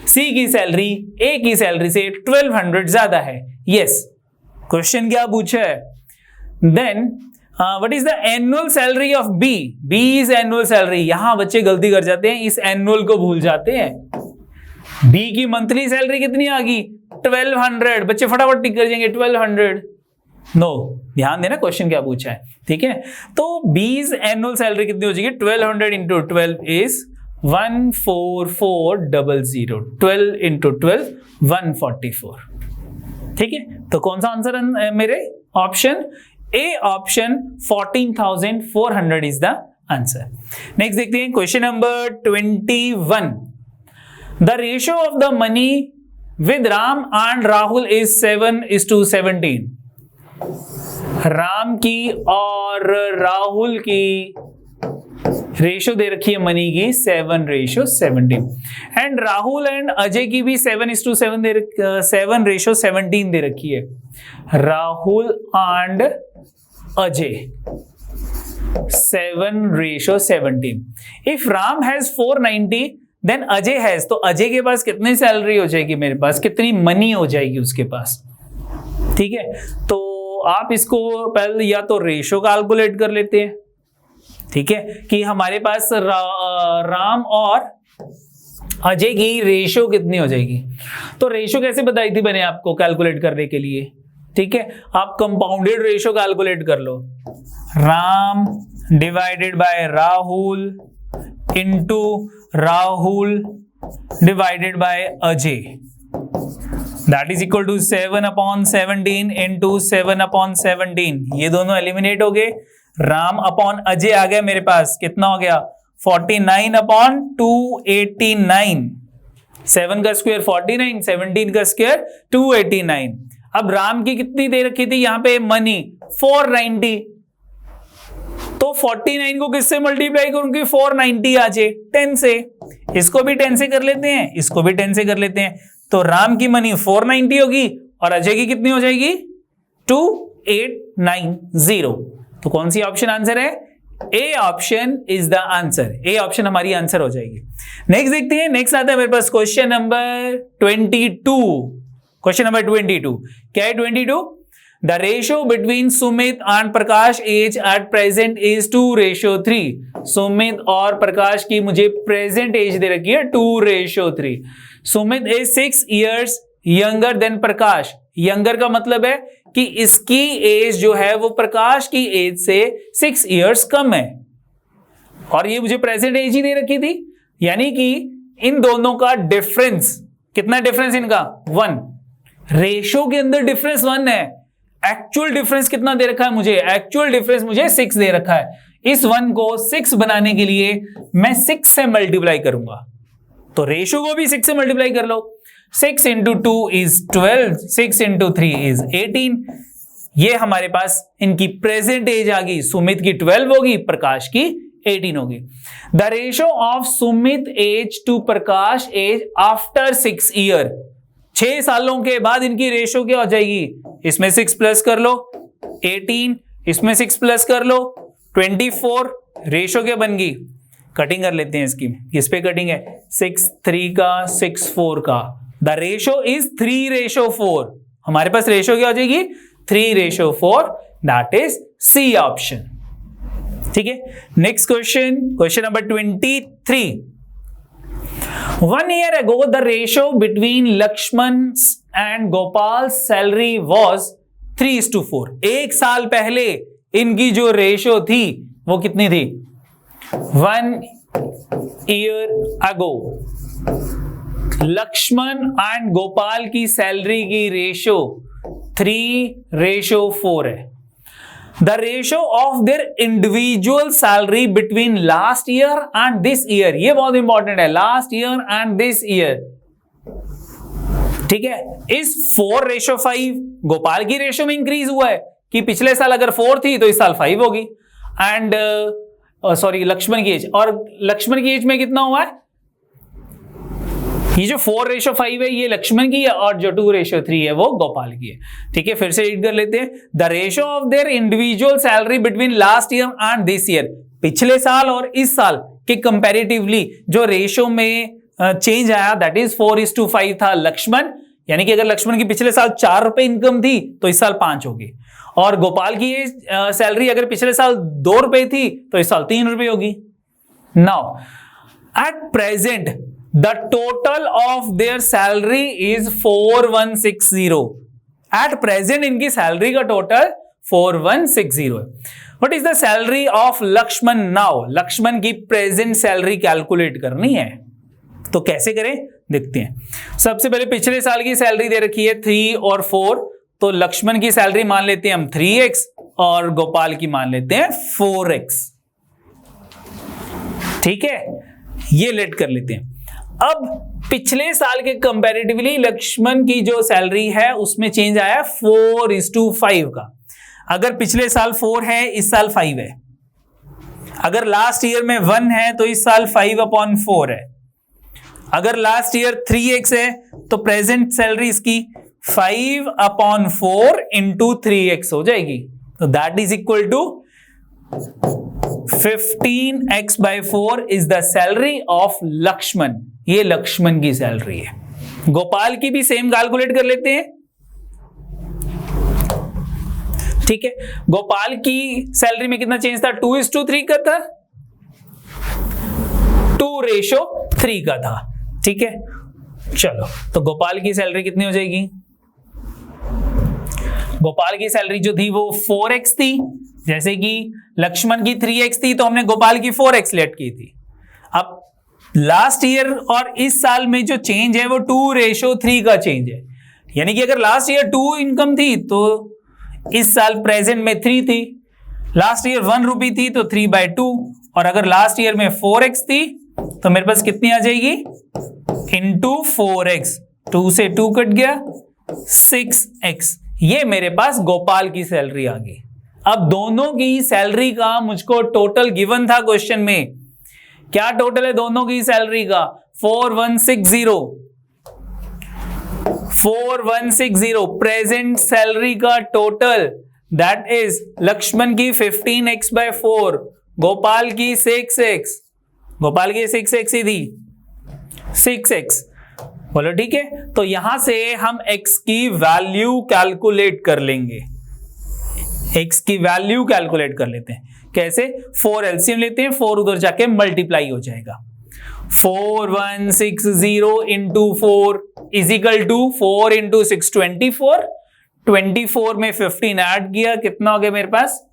C की सैलरी A की सैलरी से 1200 ज्यादा है। यस, क्वेश्चन क्या पूछा है? Then what is the annual salary of B? B is annual salary. यहां बच्चे गलती कर जाते हैं, इस एनुअल को भूल जाते हैं। बी की मंथली सैलरी कितनी आ गई? 1200। बच्चे फटाफट टिक कर जाएंगे 1200। नो, ध्यान देना क्वेश्चन क्या पूछा है, ठीक है। तो बीज एनुअल सैलरी कितनी हो जाएगी? 1200 इंटू 12 इज 14400। 12 इंटू 12 144, ठीक है। तो कौन सा आंसर मेरे? Option A, option 14,400 is the answer. Next देखते हैं question number 21। The ratio of the money with Ram and Rahul is 7:17। Ram की और राहुल की रेशियो दे रखी है मनी की 7:17 एंड राहुल एंड अजय की भी 7:17 दे रखी है। Rahul and Ajay 7:17। If Ram has 490 then Ajay has, तो अजय के पास कितनी सैलरी हो जाएगी? मेरे पास कितनी मनी हो जाएगी उसके पास, ठीक है। तो आप इसको पहले या तो रेशो कैलकुलेट कर लेते हैं, ठीक है, कि हमारे पास राम और अजय की रेशो कितनी हो जाएगी। तो रेशो कैसे बताई थी मैंने आपको कैलकुलेट करने के लिए, ठीक है। आप कंपाउंडेड रेशो कैलकुलेट कर लो। Ram divided by Rahul into Rahul divided by Ajay, that is equal to 7/17 into 7/17। ये दोनों एलिमिनेट हो गए। राम अपॉन अजय आ गया मेरे पास, कितना हो गया? 49/289। 7 का स्क्वायर 49, 17 का स्क्वायर 289। अब राम की कितनी दे रखी थी यहां पे मनी? 490। तो 49 को किससे मल्टीप्लाई करूंगी? 490 आ जाए 10 से। इसको भी 10 से कर लेते हैं, इसको भी 10 से कर लेते हैं। तो राम की मनी 490 होगी और अजय की कितनी हो जाएगी? 2890। तो कौन सी ऑप्शन आंसर है? A option is the answer. A option हमारी आंसर हो जाएगी। नेक्स्ट देखते हैं। नेक्स्ट आता है मेरे पास क्वेश्चन नंबर 22। क्वेश्चन नंबर 22 क्या है? 22 the ratio between Sumit and Prakash age at present is 2:3। Sumit और प्रकाश की मुझे प्रेजेंट एज दे रखी है 2:3। Sumit is 6 years younger than Prakash. Younger का मतलब है कि इसकी एज जो है वो प्रकाश की एज से 6 years कम है, और ये मुझे प्रेजेंट एज ही दे रखी थी। यानी कि इन दोनों का डिफरेंस, कितना डिफरेंस इनका? 1। रेशियो के अंदर डिफरेंस 1 है। एक्चुअल डिफरेंस कितना दे रखा है मुझे? एक्चुअल डिफरेंस मुझे 6 दे रखा है। इस 1 को 6 बनाने के लिए मैं 6 से मल्टीप्लाई करूंगा, तो रेशियो को भी 6 से मल्टीप्लाई कर लो। 6 इंटू 2 इज 12, 6 इंटू 3 इज 18। ये हमारे पास इनकी प्रेजेंट एज आ गई। सुमित की 12 होगी, प्रकाश की 18 होगी। The ratio of Sumit age to Prakash age after 6 years, 6 सालों के बाद इनकी रेशियो क्या हो जाएगी? इसमें 6 प्लस कर लो 18, इसमें 6 प्लस कर लो 24। रेशियो क्या बन गई? कटिंग कर लेते हैं इसकी। किस पे कटिंग है? 6 3 का 6 4 का। The ratio is 3:4। हमारे पास रेशियो क्या हो जाएगी? 3:4। दैट इज सी ऑप्शन, ठीक है। Next question, question number 23। 1 year ago the ratio between Lakshman's and Gopal's salary was 3:4। एक साल पहले इनकी जो रेशियो थी वो कितनी थी? 1 year ago Lakshman and Gopal की सैलरी की रेशियो 3:4 है। The ratio of their individual salary between last year and this year, ये बहुत इंपॉर्टेंट है, last year and this year, ठीक है, इस 4:5। गोपाल की रेशियो में इंक्रीज हुआ है कि पिछले साल अगर 4 थी तो इस साल 5 होगी। एंड सॉरी लक्ष्मण की एज, और लक्ष्मण की एज में कितना हुआ है? ये जो 4:5 है ये लक्ष्मण की है, और जो 2:3 है वो गोपाल की है, ठीक है। फिर से रीड कर लेते हैं। The ratio of their individual salary between last year and this year, पिछले साल और इस साल के कंपैरेटिवली जो रेशियो में चेंज आया दैट इज 4:5 था लक्ष्मण, यानी कि अगर लक्ष्मण की पिछले साल 4 रुपए इनकम थी तो इस साल 5 होगी, और गोपाल की सैलरी अगर पिछले साल 2 रुपए थी तो इस साल 3 रुपए होगी। Now at present the total of their salary is 4160। At present इनकी सैलरी का टोटल 4160 है। What is the salary of Lakshman now? Lakshman की प्रेजेंट सैलरी कैलकुलेट करनी है, तो कैसे करें देखते हैं। सबसे पहले पिछले साल की सैलरी दे रखी है 3 और 4, तो लक्ष्मण की सैलरी मान लेते हैं हम 3x और गोपाल की मान लेते हैं 4x। ठीक है, ये लेट कर लेते हैं। अब पिछले साल के कंपैरेटिवली लक्ष्मण की जो सैलरी है उसमें चेंज आया 4:5 का। अगर पिछले साल 4 है, इस साल 5 है। अगर लास्ट ईयर में 1 है तो इस साल 5/4 है। अगर लास्ट ईयर 3x है तो प्रेजेंट सैलरी इसकी 5/4 इंटू 3x हो जाएगी, तो that is equal to 15x/4 is the salary of Lakshman. ये लक्ष्मण की सैलरी है। गोपाल की भी सेम कैलकुलेट कर लेते हैं। ठीक है, गोपाल की सैलरी में कितना चेंज था? 2:3 का था, 2:3 का था। ठीक है, चलो तो गोपाल की सैलरी कितनी हो जाएगी? गोपाल की सैलरी जो थी वो 4x थी, जैसे कि लक्ष्मण की 3x थी तो हमने गोपाल की 4x लेट की थी। अब लास्ट ईयर और इस साल में जो चेंज है वो 2:3 का चेंज है, यानी कि अगर लास्ट ईयर 2 इनकम थी तो इस साल प्रेजेंट में 3 थी। लास्ट ईयर 1 रुपी थी तो 3/2, और अगर लास्ट ईयर में 4x थी तो मेरे पास कितनी आ जाएगी? इंटू 4x, 2 से 2 कट गया, 6x। ये मेरे पास गोपाल की सैलरी आ गई। अब दोनों की सैलरी का मुझको टोटल गिवन था क्वेश्चन में। क्या टोटल है दोनों की सैलरी का? 4160 प्रेजेंट सैलरी का टोटल, दैट इज लक्ष्मण की 15x/4, गोपाल की 6x। गोपाल की 6x ही थी, 6x। बोलो ठीक है, तो यहां से हम x की वैल्यू कैलकुलेट कर लेंगे। x की वैल्यू कैलकुलेट कर लेते हैं। कैसे? 4 एलसीएम लेते हैं, 4 उधर जाके मल्टीप्लाई हो जाएगा। 4160 into 4 is equal to 4 into 6 24। 24 में 15 ऐड किया, कितना हो गया मेरे पास?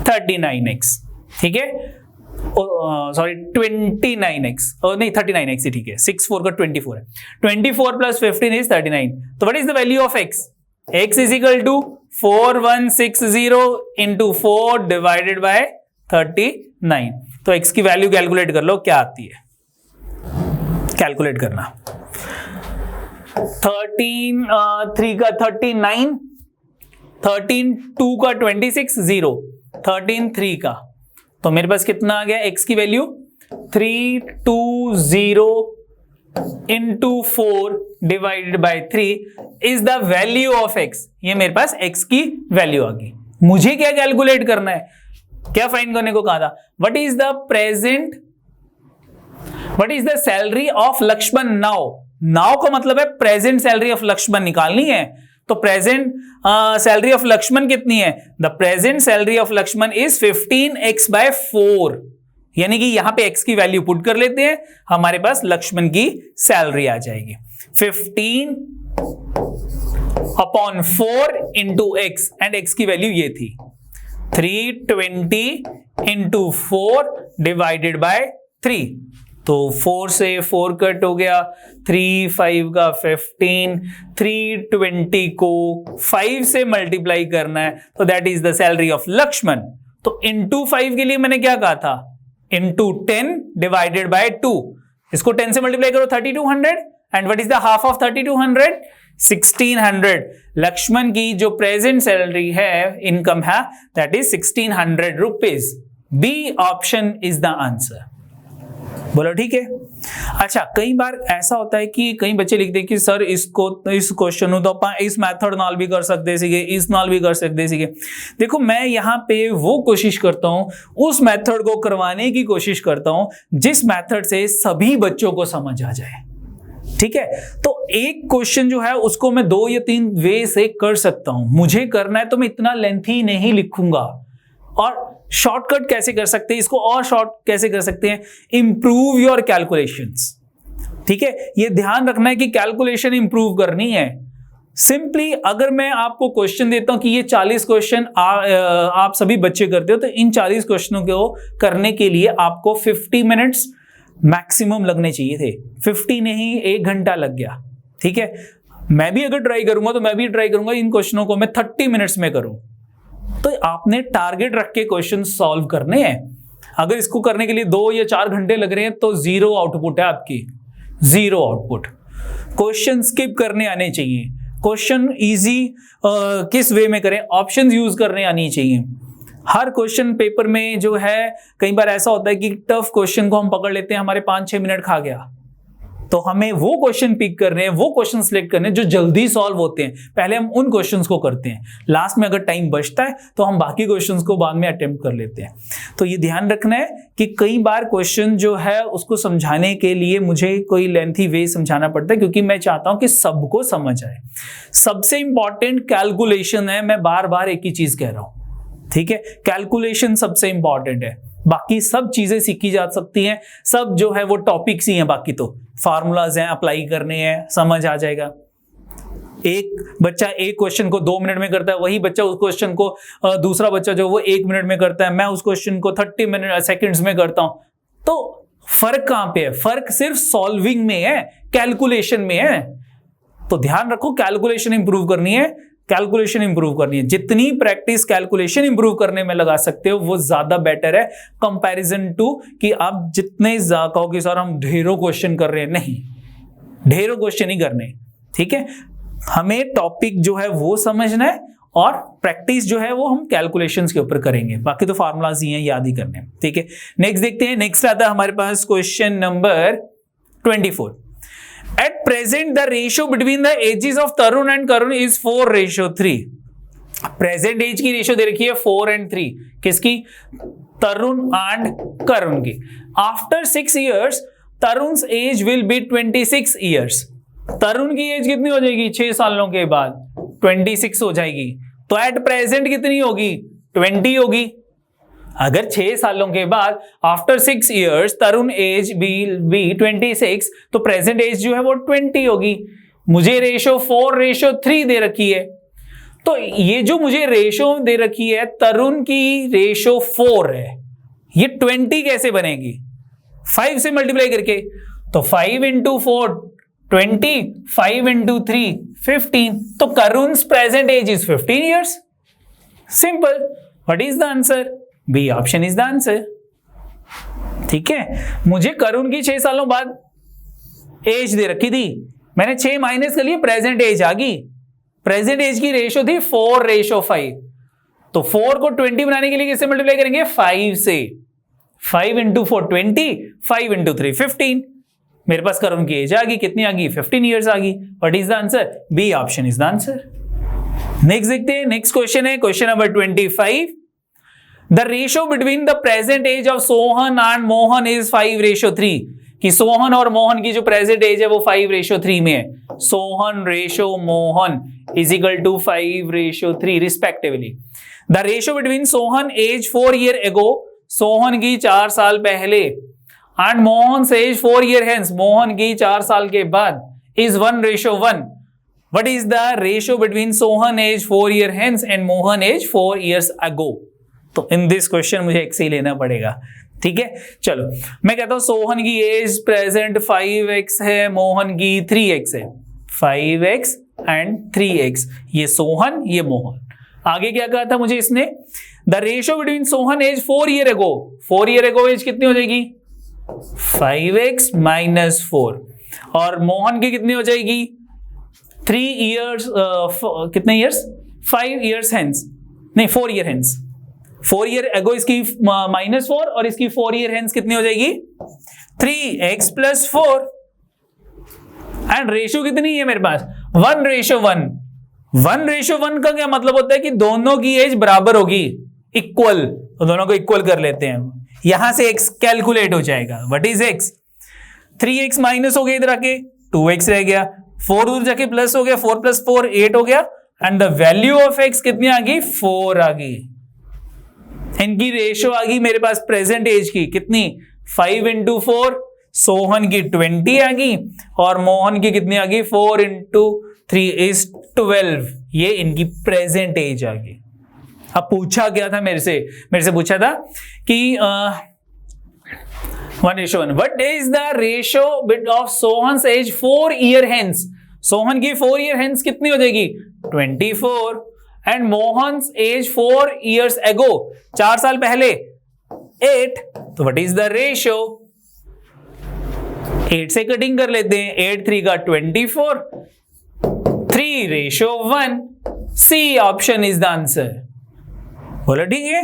39x। ठीक है, सॉरी 29x, नहीं 39x ही ठीक है, 6 4 का 24 है। 24 प्लस 15 इज 39। तो what is the value of x? x is equal to 4160 into 4 divided by 39। तो x की वैल्यू कैलकुलेट कर लो, क्या आती है? कैलकुलेट करना। 13 का 39, 13 2 का 26, 0, 13 3 का, तो मेरे पास कितना आ गया x की value? 320 into 4 divided by 3 is the value of x। ये मेरे पास x की वैल्यू आ गई। मुझे क्या कैलकुलेट करना है? क्या फाइंड करने को कहा था? What is the salary of Lakshman now? Now का मतलब है प्रेजेंट सैलरी ऑफ लक्ष्मण निकालनी है। तो प्रेजेंट सैलरी ऑफ लक्ष्मण कितनी है? The present salary of Lakshman is 15x/4, यानी कि यहां पे x की वैल्यू पुट कर लेते हैं, हमारे पास लक्ष्मण की सैलरी आ जाएगी 15/4 इंटू x, एंड x की वैल्यू ये थी 320 इंटू 4 डिवाइडेड बाय 3। तो 4 से 4 कट हो गया, 3 5 का 15, 320 को 5 से मल्टीप्लाई करना है, तो that is the salary of Lakshman. तो इंटू 5 के लिए मैंने क्या कहा था? Into 10 divided by 2। इसको 10 से मल्टीप्लाई करो 3200, and what is the half of 3200? 1600। Lakshman की जो प्रेजेंट सैलरी है, इनकम है, that is 1600 rupees. B option is the answer. बोलो ठीक है। अच्छा, कई बार ऐसा होता है कि कई बच्चे लिखते हैं कि सर इस क्वेश्चन तो आप इस मैथड नाल भी कर सकते सीगे, इस नाल भी कर सकते सीगे। देखो, मैं यहाँ पे वो कोशिश करता हूँ, उस मैथड को करवाने की कोशिश करता हूँ जिस मैथड से सभी बच्चों को समझ आ जाए। ठीक है, तो एक क्वेश्चन जो है उसको मैं 2 या 3 वे से कर सकता हूं। मुझे करना है तो मैं इतना लेंथी नहीं लिखूंगा। और शॉर्टकट कैसे कर सकते हैं इसको, और शॉर्ट कैसे कर सकते हैं, इंप्रूव योर कैलकुलेशंस। ठीक है, ये ध्यान रखना है कि कैलकुलेशन इंप्रूव करनी है। सिंपली अगर मैं आपको क्वेश्चन देता हूं कि ये 40 क्वेश्चन आप सभी बच्चे करते हो, तो इन 40 क्वेश्चनों को करने के लिए आपको 50 मिनट्स मैक्सिमम लगने चाहिए थे। 50 नहीं, 1 घंटा लग गया। ठीक है, मैं भी अगर ट्राई करूंगा तो मैं भी ट्राई करूंगा इन क्वेश्चनों को मैं 30 मिनट्स में करूं। तो आपने टारगेट रख के क्वेश्चन सॉल्व करने हैं। अगर इसको करने के लिए 2 या 4 घंटे लग रहे हैं तो जीरो आउटपुट है आपकी, जीरो आउटपुट। क्वेश्चन स्किप करने आने चाहिए। क्वेश्चन इजी किस वे में करें, ऑप्शंस यूज करने आनी चाहिए। हर क्वेश्चन पेपर में जो है कई बार ऐसा होता है कि टफ क्वेश्चन को हम पकड़ लेते हैं, हमारे 5-6 मिनट खा गया। तो हमें वो क्वेश्चन पिक करने हैं, वो क्वेश्चन सिलेक्ट करने हैं जो जल्दी सॉल्व होते हैं। पहले हम उन क्वेश्चंस को करते हैं, लास्ट में अगर टाइम बचता है तो हम बाकी क्वेश्चंस को बाद में अटेम्प्ट कर लेते हैं। तो ये ध्यान रखना है कि कई बार क्वेश्चन जो है उसको समझाने के लिए मुझे कोई लेंथी वे समझाना पड़ता है, क्योंकि मैं चाहता हूं कि सबको समझ आए। सबसे इंपॉर्टेंट कैलकुलेशन है, मैं बार बार एक ही चीज कह रहा हूं। ठीक है, कैलकुलेशन सबसे इंपॉर्टेंट है, बाकी सब चीजें सीखी जा सकती हैं। सब जो है वो टॉपिक्स ही हैं, बाकी तो फार्मूलाज हैं, अप्लाई करने हैं, समझ आ जाएगा। एक बच्चा एक क्वेश्चन को 2 मिनट में करता है, वही बच्चा उस क्वेश्चन को दूसरा बच्चा जो वो 1 मिनट में करता है, मैं उस क्वेश्चन को 30 सेकंड्स में करता हूं। तो फर्क कहां पे है? फर्क सिर्फ सॉल्विंग में है, कैलकुलेशन में है। तो ध्यान रखो, कैलकुलेशन इंप्रूव करनी है, कैलकुलेशन इंप्रूव करनी है। जितनी प्रैक्टिस कैलकुलेशन इंप्रूव करने में लगा सकते हो वो ज्यादा बेटर है कंपैरिजन टू कि आप जितने कहोगे सर हम ढेरों क्वेश्चन कर रहे हैं। नहीं, ढेरों क्वेश्चन ही करने। ठीक है, हमें टॉपिक जो है वो समझना है और प्रैक्टिस जो है वो हम कैलकुलेशंस के ऊपर करेंगे, बाकी तो फार्मूलाज ही हैं, याद ही करने हैं। ठीक है, नेक्स्ट देखते हैं। नेक्स्ट आता है हमारे पास question number 24। At present, the ratio between the ages of Tarun and Karun is 4:3. Present age की रेशियो दे रखी है 4 and 3, किसकी? तरुण एंड करुण की। After 6 years, Tarun age will be 26 years. Tarun की एज कितनी हो जाएगी? 6 सालों के बाद 26 हो जाएगी। तो एट प्रेजेंट कितनी होगी? 20 होगी। अगर 6 सालों के बाद after 6 years Tarun age will be 26, तो प्रेजेंट एज जो है वो 20 होगी। मुझे रेशो 4:3 दे रखी है। तो ये जो मुझे रेशो दे रखी है, तरुण की रेशो 4 है, ये 20 कैसे बनेगी? 5 से मल्टीप्लाई करके। तो 5 into 4 20, 5 into 3 15। तो Karun present age is 15 years। Simple. What is the answer? B option is the answer. ठीक है, मुझे करुण की 6 सालों बाद एज दे रखी थी, मैंने 6 माइनस कर लिए, प्रेजेंट एज आ गई। प्रेजेंट एज की रेशो थी 4:5। तो 4 को 20 बनाने के लिए किससे मल्टीप्लाई करेंगे? 5 से। 5 into 4 20, 5 into 3 15। मेरे पास करुण की एज आ गई, कितनी आ गई? 15 years आ गई। What is the answer? B option is the answer. Next देखते हैं। नेक्स्ट क्वेश्चन है question number 25। The ratio between the present age of Sohan and Mohan is 5:3। कि सोहन और मोहन की जो प्रेजेंट एज है वो 5:3 में है। Sohan ratio Mohan is equal to 5:3 respectively. The ratio between Sohan age 4 year ago, Sohan की 4 साल पहले, and Mohan age 4 year hence, Mohan की 4 साल के बाद, is 1:1। What is the ratio between Sohan age 4 year hence and Mohan age 4 years ago? तो इन दिस क्वेश्चन मुझे x ही लेना पड़ेगा। ठीक है, चलो मैं कहता हूं सोहन की एज प्रेजेंट 5x है, मोहन की 3x है। 5x एंड 3x, ये सोहन ये मोहन। आगे क्या कहा था मुझे इसने? The ratio between Sohan age 4 year ago, 4 year ago age कितनी हो जाएगी? 5x - 4। और मोहन की कितनी हो जाएगी? 3 years, कितने ईयर्स? 5 years hence, नहीं 4 year hence। 4 year ago इसकी -4 और इसकी 4 year hence कितनी हो जाएगी? 3x + 4। एंड रेशियो कितनी है मेरे पास? 1:1। 1:1 का क्या मतलब होता है? कि दोनों की एज बराबर होगी, इक्वल। तो दोनों को इक्वल कर लेते हैं, यहां से x कैलकुलेट हो जाएगा। What is x? 3x minus हो गया इधर आके, 2x रह गया, 4 दूर जाके प्लस हो गया, 4 + 4 8 हो गया, and the value of x कितनी आ गई? 4 आ गई। इनकी रेशियो आ गई मेरे पास प्रेजेंट एज की कितनी? 5 × 4, सोहन की 20 आ गई और मोहन की कितनी आ गई? 4 × 3 = 12। ये इनकी प्रेजेंट एज आ गई। अब पूछा क्या था मेरे से पूछा था कि 1:1 what is the ratio bit of Sohan's age 4 year hence. Sohan की 4 ईयर हेंस कितनी हो जाएगी? 24, and Mohan's as 4 years ago, 4 साल पहले 8। तो व्हाट इज द रेशियो? 8 से कटिंग कर लेते हैं, 8 × 3 = 24, 3:1। C option is the answer. बोलो ठीक है।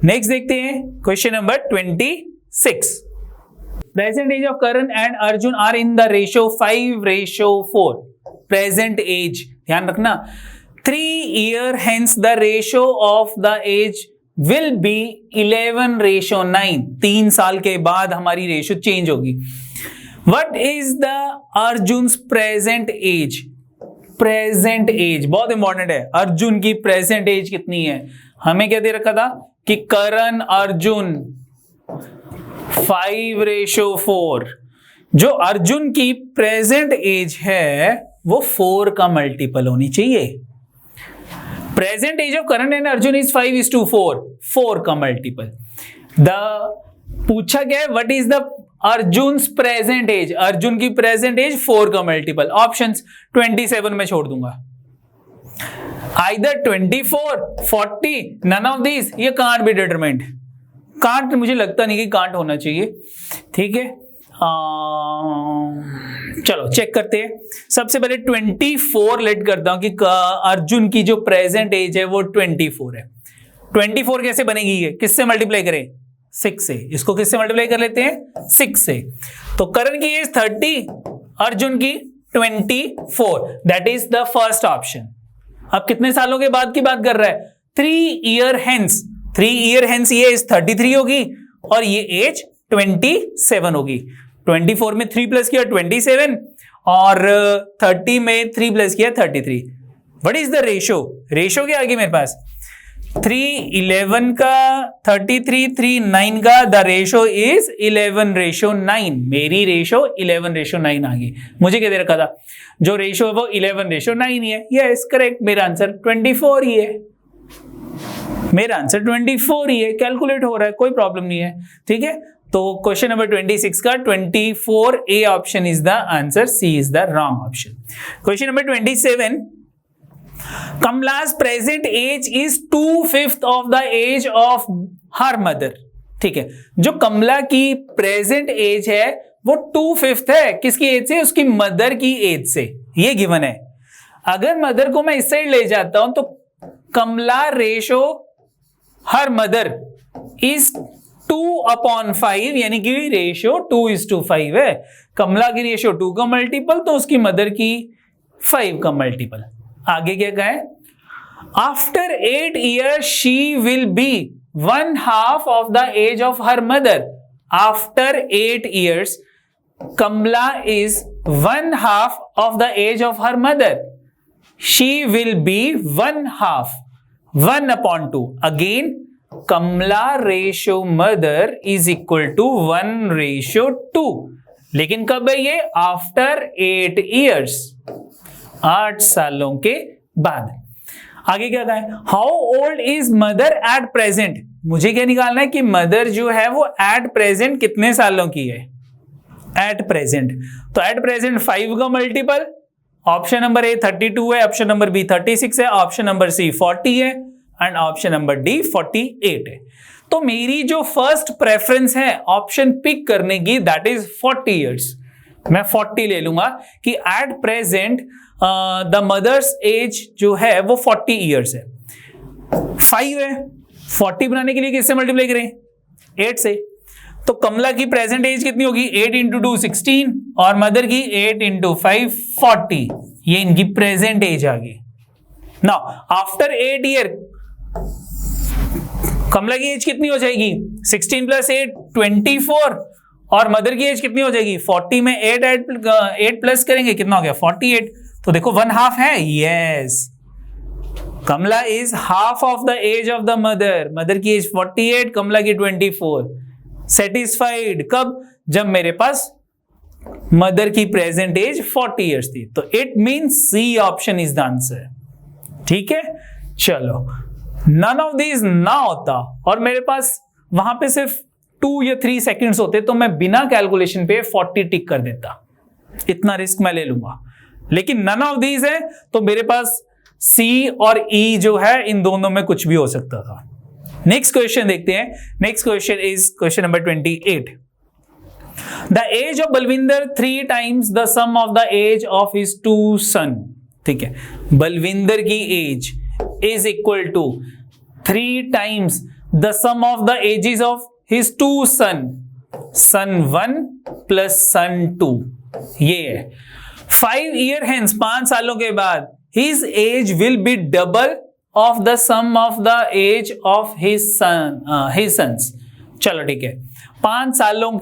नेक्स्ट देखते हैं question number 26। Present age of Karan and Arjun are in the ratio 5:4। Present age ध्यान रखना, 3 year hence the ratio of the age will be 11:9। 3 साल के बाद हमारी रेशियो चेंज होगी। What is the Arjun's present age? Present age बहुत इंपॉर्टेंट है। अर्जुन की प्रेजेंट एज कितनी है? हमें क्या दे रखा था कि करण अर्जुन 5:4। जो अर्जुन की प्रेजेंट एज है वो 4 का मल्टीपल होनी चाहिए। Present age of Karan and Arjun is 5:4, 4 का मल्टीपल। पूछा गया है what is the Arjun's present age? Arjun की प्रेजेंट एज 4 का मल्टीपल। ऑप्शंस 27 में छोड़ दूंगा, आइदर 24, 40, नन ऑफ दिस। ये कांट बी डिटरमाइंड। कांट मुझे लगता नहीं कि कांट होना चाहिए, ठीक है। चलो चेक करते हैं। सबसे पहले 24 लेट करता हूं कि अर्जुन की जो प्रेजेंट एज है वो 24 है। 24 कैसे बनेगी? ये किससे मल्टीप्लाई करें? 6 से। इसको किससे मल्टीप्लाई कर लेते हैं? 6 से। तो करण की एज 30, अर्जुन की 24, that is the first option. अब कितने सालों के बाद की बात कर रहा है? 3 ईयर हेंस। 3 ईयर हेंस ये एज 33 होगी और ये एज 27 होगी। 24 में 3 प्लस किया 27 और 30 में 3 प्लस किया 33। What is the ratio? Ratio क्या आ गई मेरे पास? 3 11 का 33, 3 9 का, द रेशियो इज 11:9। मेरी रेशियो 11:9 आ गई। मुझे क्या दे रखा था? जो रेशियो है वो 11:9 ही है। यस करेक्ट, मेरा आंसर 24 ही है। मेरा आंसर 24 ही है, कैलकुलेट हो रहा है, कोई प्रॉब्लम नहीं है, ठीक है। तो क्वेश्चन नंबर 26 का 24 A option is the answer, C is the wrong option. Question number 27, Kamala's present age is 2/5 of the as of her mother. ठीक है, जो कमला की प्रेजेंट एज है वो 2/5 है। किसकी एज से? उसकी मदर की एज से। ये गिवन है। अगर मदर को मैं इस साइड ले जाता हूं तो कमला रेशो हर मदर इज 2/5, यानी कि रेशियो 2:5 है। कमला की रेशियो 2 का मल्टीपल तो उसकी मदर की 5 का मल्टीपल। आगे क्या कहा है? After 8 years she will be 1/2 of the as of her mother. After 8 years Kamala is 1/2 of the as of her mother. She will be 1/2, 1/2। Again Kamala ratio mother is equal to 1:2। लेकिन कब है ये? आफ्टर 8 years, 8 सालों के बाद। आगे क्या है? How old is mother at present. मुझे क्या निकालना है कि मदर जो है वो एट प्रेजेंट कितने सालों की है? एट प्रेजेंट, तो एट प्रेजेंट 5 का मल्टीपल। ऑप्शन नंबर ए 32 है, ऑप्शन नंबर बी 36 है, ऑप्शन नंबर सी 40 है एंड ऑप्शन नंबर डी 48 है। तो मेरी जो फर्स्ट प्रेफरेंस है ऑप्शन पिक करने की, दैट इज 40 years। मैं 40 ले लूंगा कि at present the mother's age जो है वो 40 years है। 5 है, 40 बनाने के लिए किससे मल्टीप्लाई करें? 8 से। तो कमला की प्रेजेंट एज कितनी होगी? 8 × 2 16 और मदर की 8 × 5 40। ये इनकी प्रेजेंट एज आ गई। नाउ आफ्टर 8 year कमला की एज कितनी हो जाएगी? 16 + 8 24 और मदर की एज कितनी हो जाएगी 40 में 8 प्लस करेंगे कितना हो गया 48। तो देखो 1/2 है, yes Kamala is half of the as ऑफ द मदर। मदर की एज 48, कमला की 24। सेटिस्फाइड कब, जब मेरे पास मदर की प्रेजेंट एज 40 इयर्स थी। तो it means C option is the answer. ठीक है, चलो नन ऑफ दिस ना होता और मेरे पास वहां पे सिर्फ 2 या 3 सेकंड्स होते तो मैं बिना कैलकुलेशन पे 40 टिक कर देता, इतना रिस्क मैं ले लूंगा। लेकिन नन ऑफ दीज है तो मेरे पास सी और ई जो है इन दोनों में कुछ भी हो सकता था। नेक्स्ट क्वेश्चन देखते हैं। Next question is question number 28। The as of Balvinder 3 times the sum of the as of his 2 son. ठीक है, बलविंदर की age is equal to 3 times the sum of the ages of his 2 son, son 1 plus son 2। ये है 5 year hence, 5 सालों के बाद his age will be double of the sum of the age of his sons। चलो ठीक है, 5 सालों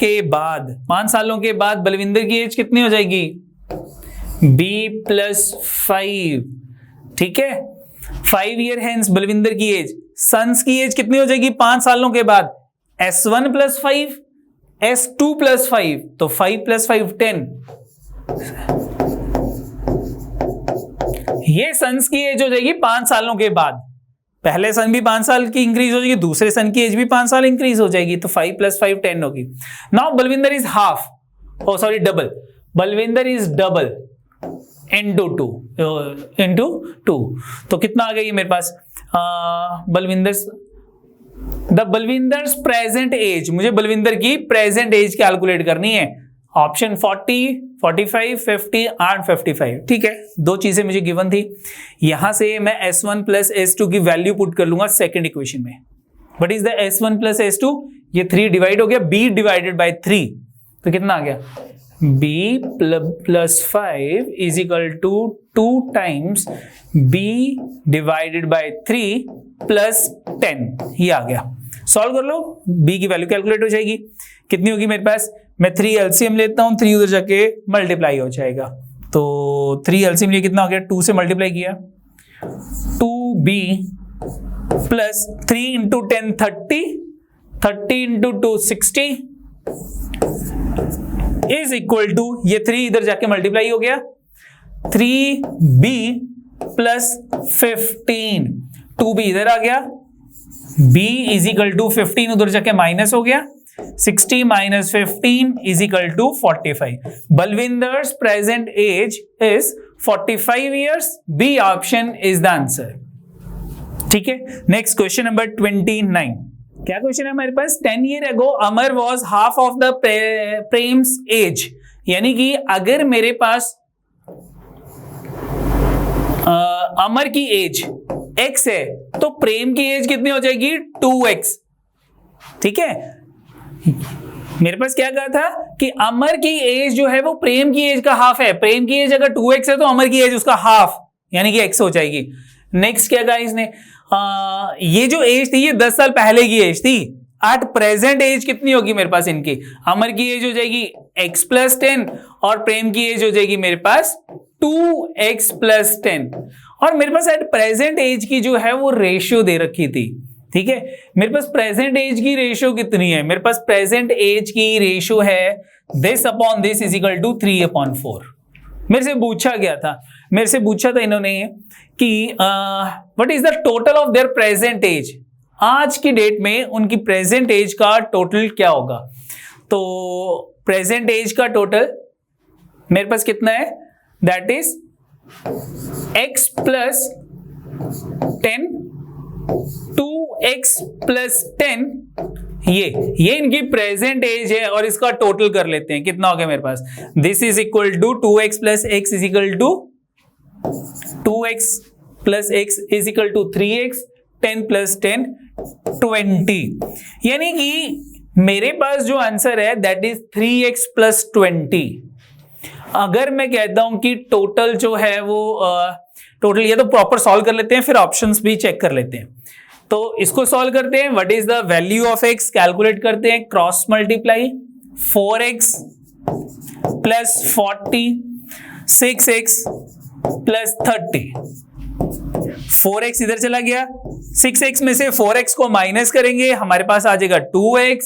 के बाद बलविंदर की एज कितनी हो जाएगी b + 5। ठीक है, 5 year hence बलविंदर की एज, सन्स की एज कितनी हो जाएगी 5 सालों के बाद s1 + 5 s2 + 5, तो 5 + 5 10। ये सन्स की एज हो जाएगी 5 सालों के बाद। पहले सन भी 5 साल की इंक्रीज हो जाएगी, दूसरे सन की एज भी 5 साल इंक्रीज हो जाएगी, तो 5 + 5 10 होगी। Now Balvinder is half, oh sorry double, Balvinder is double into 2, तो कितना आ गई मेरे पास बलविंदर्स प्रेजेंट एज, मुझे बलविंदर की प्रेजेंट एज कैलकुलेट करनी है। Option 40, 45, 50 and 55। ठीक है, 2 चीजें मुझे गिवन थी, यहां से मैं s1 + s2 की वैल्यू पुट कर लूंगा सेकंड इक्वेशन में। What is the s1 + s2, ये 3 डिवाइड हो गया, b डिवाइडेड बाय 3, तो कितना आ गया b + 5 is equal to 2 times b divided by 3 + 10। ये आ गया, सॉल्व कर लो, b की वैल्यू कैलकुलेट हो जाएगी। कितनी होगी मेरे पास, मैं 3 एलसीएम लेता हूं, 3 उधर जाके मल्टीप्लाई हो जाएगा, तो 3 एलसीएम लिए कितना हो गया, 2 से मल्टीप्लाई किया, 2b + 3 × 10 30, 30 × 2 60 इज इक्वल टू, ये 3 इधर जाके मल्टीप्लाई हो गया, 3b + 15, 2b इधर आ गया, b इज इक्वल टू 15 उधर जाके माइनस हो गया, 60 - 15 is equal to 45। Balvinder's present age is 45 years, B option is the answer. ठीक है, नेक्स्ट क्वेश्चन नंबर 29। क्या क्वेश्चन है हमारे पास, 10 year ago Amar was half of the Prem's age. यानी कि अगर मेरे पास अमर की एज x है तो प्रेम की एज कितनी हो जाएगी 2x। ठीक है, मेरे पास क्या कहा था कि अमर की एज जो है वो प्रेम की एज का हाफ है। प्रेम की एज अगर 2x है तो अमर की एज उसका हाफ यानी कि x हो जाएगी। नेक्स्ट क्या कहा इसने, ये जो एज थी ये 10 साल पहले की एज थी। एट प्रेजेंट एज कितनी होगी मेरे पास इनकी, अमर की एज हो जाएगी x + 10 और प्रेम की एज हो जाएगी मेरे पास 2x + 10। और मेरे पास एट प्रेजेंट एज की जो है वो रेशियो दे रखी थी। ठीक है, मेरे पास प्रेजेंट एज की रेशियो कितनी है, मेरे पास प्रेजेंट एज की रेशियो है this upon this is equal to 3/4। मेरे से पूछा था इन्होंने कि what is the total of their present age, आज की डेट में उनकी प्रेजेंट एज का टोटल क्या होगा। तो प्रेजेंट एज का टोटल मेरे पास कितना है, दैट इज x + 10, 2x + 10, ये इनकी प्रेजेंट एज है और इसका टोटल कर लेते हैं। कितना हो गया मेरे पास, this is equal to 2x + x is equal to 2x + x is equal to 3x, 10 + 10 20। यानी कि मेरे पास जो आंसर है दैट इज 3x + 20। अगर मैं कहता हूं कि टोटल जो है वो टोटल, ये तो प्रॉपर सॉल्व कर लेते हैं फिर ऑप्शंस भी चेक कर लेते हैं। तो इसको सॉल्व करते हैं, what is the value of x calculate करते हैं, cross multiply 4x plus 40, 6x plus 30। 4x इधर चला गया, 6x में से 4x को माइनस करेंगे, हमारे पास आ जाएगा 2x,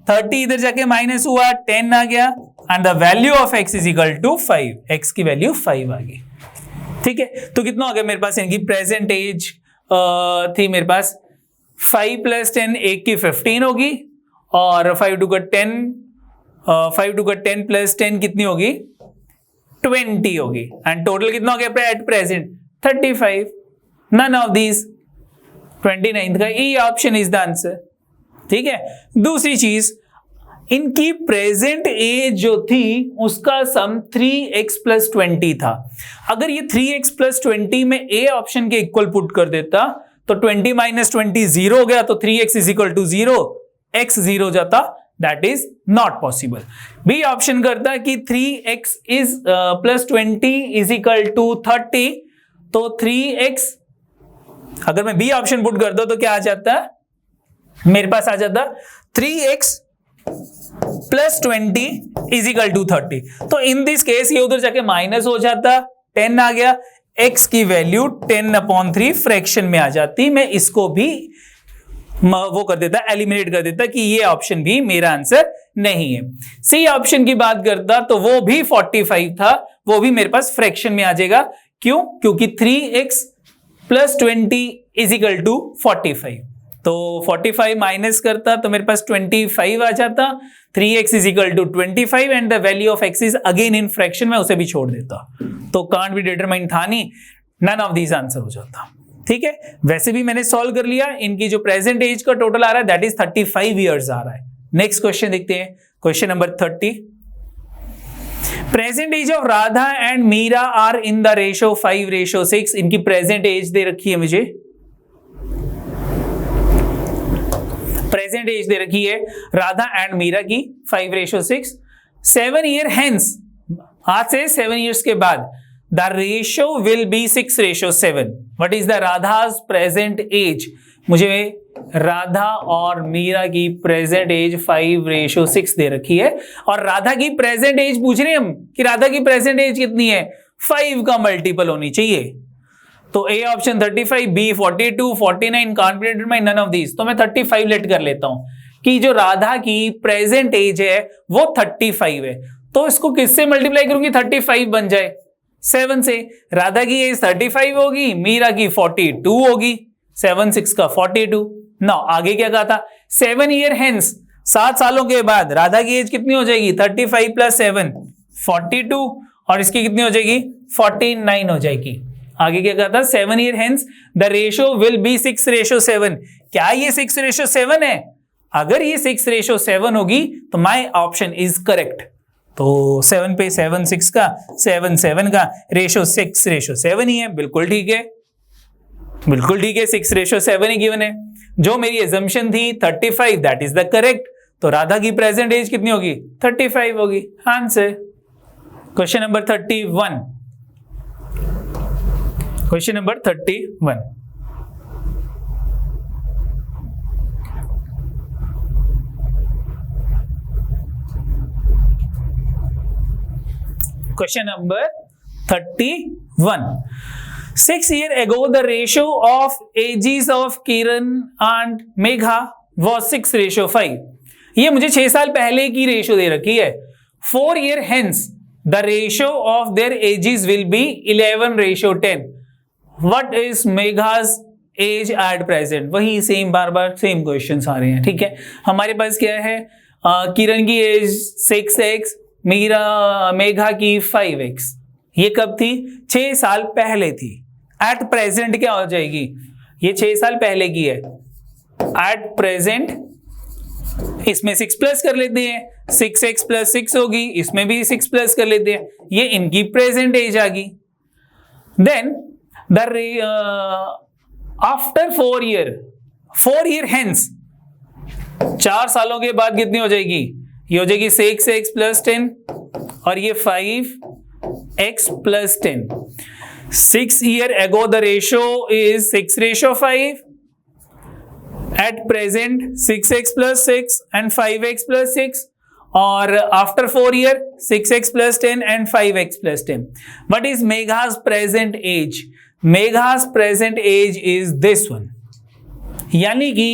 30 इधर जाके माइनस हुआ, 10 आ गया, and the value of x is equal to 5। x की वैल्यू 5 आ गई। ठीक है, तो कितना हो गया मेरे पास, इनकी प्रेजेंट एज थी मेरे पास 5 प्लस 10, 1 की 15 होगी, और 5 टू का 10 प्लस 10 कितनी होगी, 20 होगी, एंड टोटल कितना हो गया at present 35। None of these, 29 का E option is the answer. ठीक है, दूसरी चीज, इनकी प्रेजेंट एज जो थी उसका सम 3x प्लस 20 था। अगर ये 3x प्लस 20 में ए ऑप्शन के इक्वल पुट कर देता तो 20 माइनस 20 0 हो गया, तो 3x is equal to 0, x 0 जाता, that is not possible. B option करता कि 3x is plus 20 is equal to 30, तो 3x अगर मैं बी ऑप्शन पुट कर दो तो क्या आ जाता है, मेरे पास आ जाता 3x plus 20 is equal to 30। तो इन दिस केस ये उधर जाके माइनस हो जाता, 10 आ गया, x की वैल्यू 10/3 फ्रैक्शन में आ जाती। मैं इसको भी वो कर देता, एलिमिनेट कर देता कि ये ऑप्शन भी मेरा आंसर नहीं है। सी ऑप्शन की बात करता तो वो भी 45 था, वो भी मेरे पास फ्रैक्शन में आ जाएगा। क्यों? क्योंकि 3x plus 20 is equal to 45, तो 45 माइनस करता तो मेरे पास 25 आ जाता, 3x is equal to 25 and the value of x is again in fraction में, उसे भी छोड़ देता, तो कांट बी डिटरमाइन था नहीं, नन ऑफ दीज आंसर हो जाता। ठीक है, वैसे भी मैंने सॉल्व कर लिया। इनकी जो प्रेजेंट एज का टोटल आ रहा है दैट इज 35 ईयर्स आ रहा है। नेक्स्ट क्वेश्चन देखते हैं, question number 30। Present age of Radha and Meera are in the ratio 5:6। इनकी प्रेजेंट एज दे रखी है मुझे, प्रेजेंट एज दे रखी है राधा एंड मीरा की 5:6। 7 ईयर हेंस, आज से 7 ईयर्स के बाद the ratio will be 6:7। What is the Radha's present age? मुझे राधा और मीरा की प्रेजेंट एज 5:6 दे रखी है, और राधा की प्रेजेंट एज पूछ रहे हैं हम कि राधा की प्रेजेंट एज कितनी है, 5 का मल्टीपल होनी चाहिए। तो A option 35, B 42, 49, can't be determined, none of these. तो मैं 35 लेट कर लेता हूं कि जो राधा की प्रेजेंट एज है वो 35 है, तो इसको किससे मल्टीप्लाई करूंगी 35 बन जाए 7 से। राधा की एज 35 होगी, मीरा की 42 होगी, 7 6 का 42। ना आगे क्या कहा था, 7 ईयर हेंस, 7 सालों के बाद राधा की एज कितनी हो जाएगी, 35 प्लस 7 42, और इसकी कितनी हो जाएगी 49 हो जाएगी। आगे क्या कहा था, 7 year hence the ratio will be 6:7। क्या ये 6:7 है? अगर ये 6:7 होगी तो माय ऑप्शन इज करेक्ट। तो 7 पे 7 6 का 7 7 का रेशियो 6:7 ही है, बिल्कुल ठीक है, बिल्कुल ठीक है, 6:7 ही गिवन है। जो मेरी एजम्पशन थी 35, दैट इज द करेक्ट। तो राधा की प्रेजेंट एज कितनी होगी, 35 होगी, answer. Question number 31, question number 31। Question number 31. 6 years ago, the ratio of ages of Kiran and Megha was 6:5. ये मुझे 6 साल पहले की रेशियो दे रखी है। 4 years hence, the ratio of their ages will be 11:10. What is Megha's age at present? वही same, बार बार same questions आ रहे हैं। ठीक है, हमारे पास क्या है, किरण की एज 6x, मेघा की 5x। ये कब थी, 6 साल पहले थी। एट प्रेजेंट क्या हो जाएगी, ये 6 साल पहले की है, एट प्रेजेंट इसमें 6 प्लस कर लेते हैं, 6x प्लस 6 होगी, इसमें भी 6 प्लस कर लेते हैं, ये इनकी प्रेजेंट एज आ गई। देन आफ्टर 4 ईयर हेंस, 4 सालों के बाद कितनी हो जाएगी, ये हो जाएगी 6x प्लस 10, और ये 5x plus 10। 6 years ago the ratio is 6:5, at present 6x plus 6 and 5x plus 6, और after 4 year 6x plus 10 and 5x plus 10. What is Megha's present age? Megha's present age is this one. यानी कि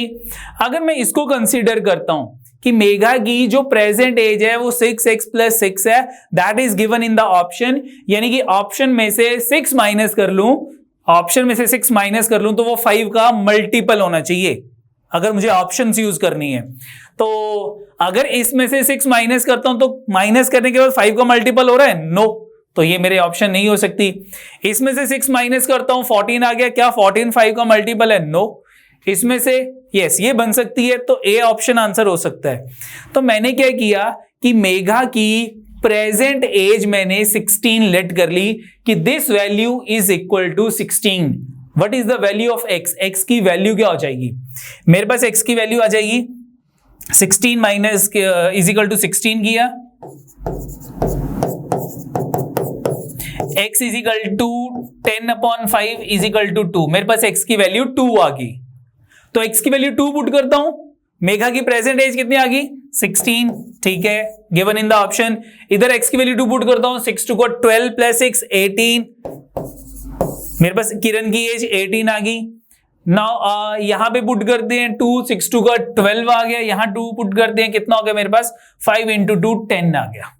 अगर मैं इसको consider करता हूं कि मेघा की जो प्रेजेंट एज है वो 6x plus 6 है, that is given in the option, यानी कि ऑप्शन में से 6 माइनस कर लूं, ऑप्शन में से 6 माइनस कर लूं तो वो 5 का मल्टीपल होना चाहिए अगर मुझे ऑप्शंस यूज करनी है। तो अगर इसमें से 6 माइनस करता हूं तो माइनस करने के बाद 5 का मल्टीपल हो रहा है, नो, तो ये मेरे ऑप्शन नहीं हो सकती। इसमें से 6 माइनस करता हूं 14 आ गया, क्या 14 5 का मल्टीपल है? नो। इसमें से यस ये बन सकती है, तो ए ऑप्शन आंसर हो सकता है। तो मैंने क्या किया कि मेघा की प्रेजेंट एज मैंने 16 लेट कर ली कि this value is equal to 16। What is the value of x? X की वैल्यू क्या हो जाएगी? मेरे पास एक्स की वैल्यू आ जाएगी 16 माइनस इज इक्वल टू 16 किया, x is equal to 10/5 is equal to 2। मेरे पास x की वैल्यू 2 आ गई, तो x की वैल्यू 2 पुट करता हूं। मेघा की प्रेजेंट एज कितनी आ गई? 16, ठीक है, गिवन इन द ऑप्शन। इधर x की वैल्यू 2 पुट करता हूं, 6 2 को 12 प्लस 6 18। मेरे पास किरण की एज 18 आ गई। नाउ यहां पे पुट करते हैं 2, 6 2 का 12 आ गया, यहां 2 पुट करते हैं, कितना हो गया मेरे पास? 5 × 2 10 आ गया,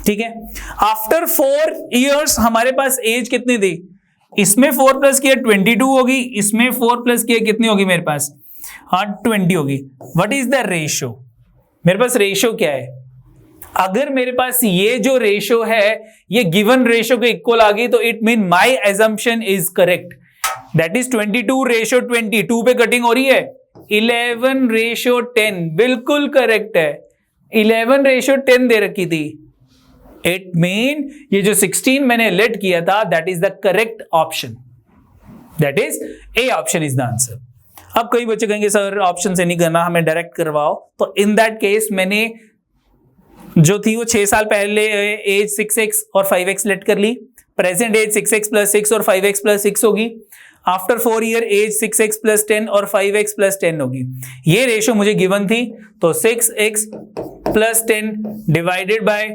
ठीक है। आफ्टर 4 इयर्स हमारे पास एज कितनी थी? इसमें 4 प्लस किया 22 होगी, इसमें 4 प्लस किया कितनी होगी मेरे पास? हाँ 20 होगी। What is the ratio? मेरे पास रेशो क्या है? अगर मेरे पास ये जो रेशो है ये गिवन रेशो के इक्वल आ गई तो it mean my assumption is correct, that is 22:20। 2 पे कटिंग हो रही है, 11:10 बिल्कुल करेक्ट है। 11:10 दे रखी थी, इट मीन ये जो 16 मैंने लेट किया था that is the correct option, that is a option is the answer. अब कई बच्चे कहेंगे सर ऑप्शन से नहीं करना, हमें डायरेक्ट करवाओ। तो इन दैट केस मैंने जो थी वो 6 साल पहले एज 6x और 5x लेट कर ली, प्रेजेंट एज 6x plus 6 और 5x plus 6 होगी। After 4 year as 6x plus 10 और 5x plus 10 होगी। ये रेशो मुझे गिवन थी, तो 6x plus 10 divided bye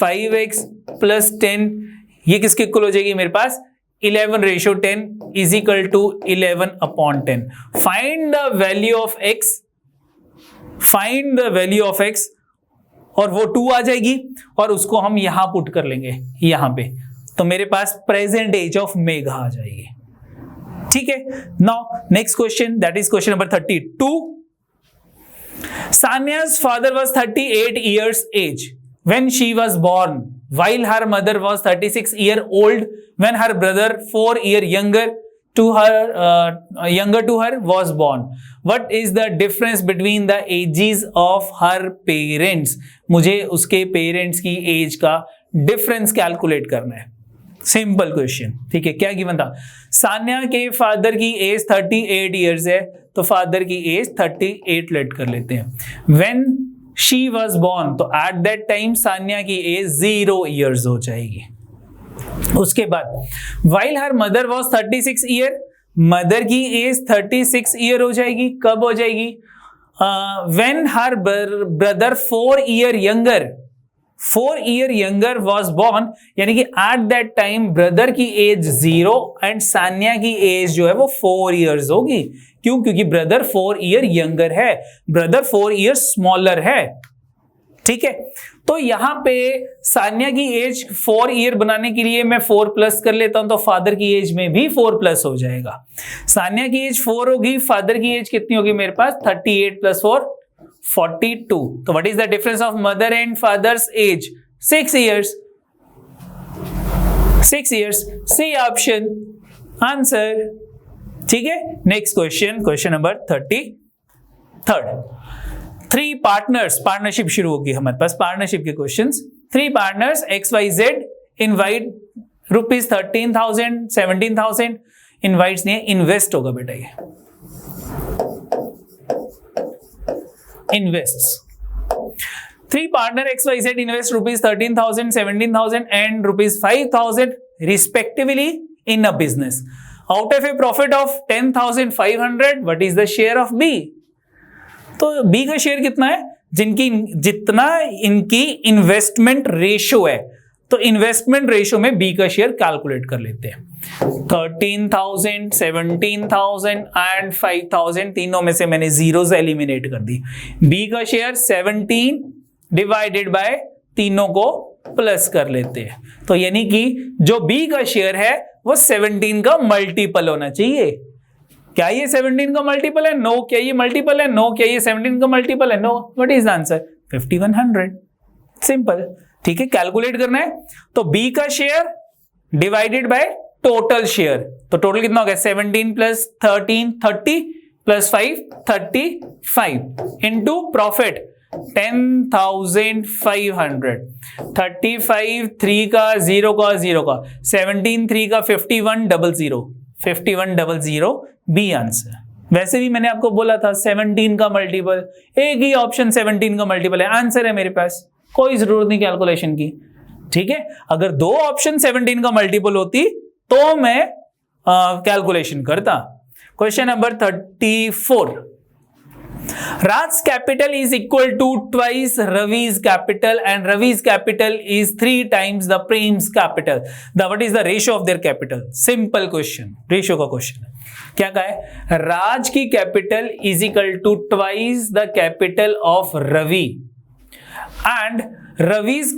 5x plus 10 ये किसके इक्वल हो जाएगी मेरे पास? 11:10 is equal to 11/10। Find the value of x, find the value of x, और वो 2 आ जाएगी और उसको हम यहां पुट कर लेंगे यहां पे, तो मेरे पास प्रेजेंट एज ऑफ मेघा आ जाएगी, ठीक है। Now next question, that is question number 32। Sanya's father was 38 years age when she was born, while her mother was 36 year old when her brother 4 year younger to her was born. What is the difference between the ages of her parents? मुझे उसके parents की as का difference calculate करना है। Simple question, ठीक है। क्या given था? सान्या के फादर की एज 38 इयर्स है, तो फादर की एज 38 लेट कर लेते हैं। व्हेन शी वाज बोर्न, तो एट दैट टाइम सान्या की एज 0 इयर्स हो जाएगी। उसके बाद while her mother was 36 year, mother की एज 36 ईयर हो जाएगी। कब हो जाएगी? When her brother 4 year younger was born, यानी कि एट दैट टाइम ब्रदर की एज 0 एंड सान्या की एज जो है वो 4 इयर्स होगी। क्यों? क्योंकि ब्रदर 4 ईयर यंगर है, ब्रदर 4 ईयर स्मॉलर है, ठीक है। तो यहां पे सान्या की एज 4 ईयर बनाने के लिए मैं 4 प्लस कर लेता हूं, तो फादर की एज में भी 4 प्लस हो जाएगा। सान्या की एज 4 होगी, फादर की एज कितनी होगी मेरे पास? 38 + 4 42। तो what is the difference of mother and father's age? 6 years. 6 years, C option answer, ठीक है। Next question, question number 33। 3 partners, partnership शुरू होगी हमारे पास, पार्टनरशिप के questions. 3 partners XYZ invite ₹13,000 17,000 invites नहीं है, इन्वेस्ट होगा बेटा, ये invests. 3 partner XYZ invest ₹13,000 17,000 and ₹5,000 respectively in a business. Out of a profit of 10,500, what is the share of B? तो B का शेयर कितना है? जिनकी जितना इनकी इन्वेस्टमेंट रेशो है, तो इन्वेस्टमेंट रेशो में बी का शेयर कैलकुलेट कर लेते हैं। 13,000, 17,000 एंड 5,000, तीनों में से मैंने जीरोस एलिमिनेट कर दी। बी का शेयर 17 डिवाइडेड बाय तीनों को प्लस कर लेते हैं, तो यानी कि जो बी का शेयर है वो 17 का मल्टीपल होना चाहिए। क्या ये 17 का मल्टीपल है? नो। क्या ये मल्टीपल है? नो। क्या ये 17 का मल्टीपल है? No. What is the answer? 5100। Simple. ठीक है, कैलकुलेट करना है। तो बी का share divided by total share, तो टोटल कितना हो गया? 17 प्लस 13 30 प्लस 5 35 इंटू प्रॉफिट 10,500। 35 3 का 0 का 0 का 17 3 का 5100 5100 बी आंसर। वैसे भी मैंने आपको बोला था 17 का मल्टीपल, एक ही ऑप्शन 17 का मल्टीपल है, आंसर है मेरे पास, कोई जरूरत नहीं कैलकुलेशन की। ठीक है, अगर दो ऑप्शन 17 का मल्टीपल होती तो मैं कैलकुलेशन करता। Question number 34। Raj's capital is equal to twice Ravi's capital and Ravi's capital is 3 times the Prem's capital. What is the ratio of their capital? Simple question, ratio का question है। क्या कहा है? राज की capital is equal to twice the capital of Ravi and Ravi's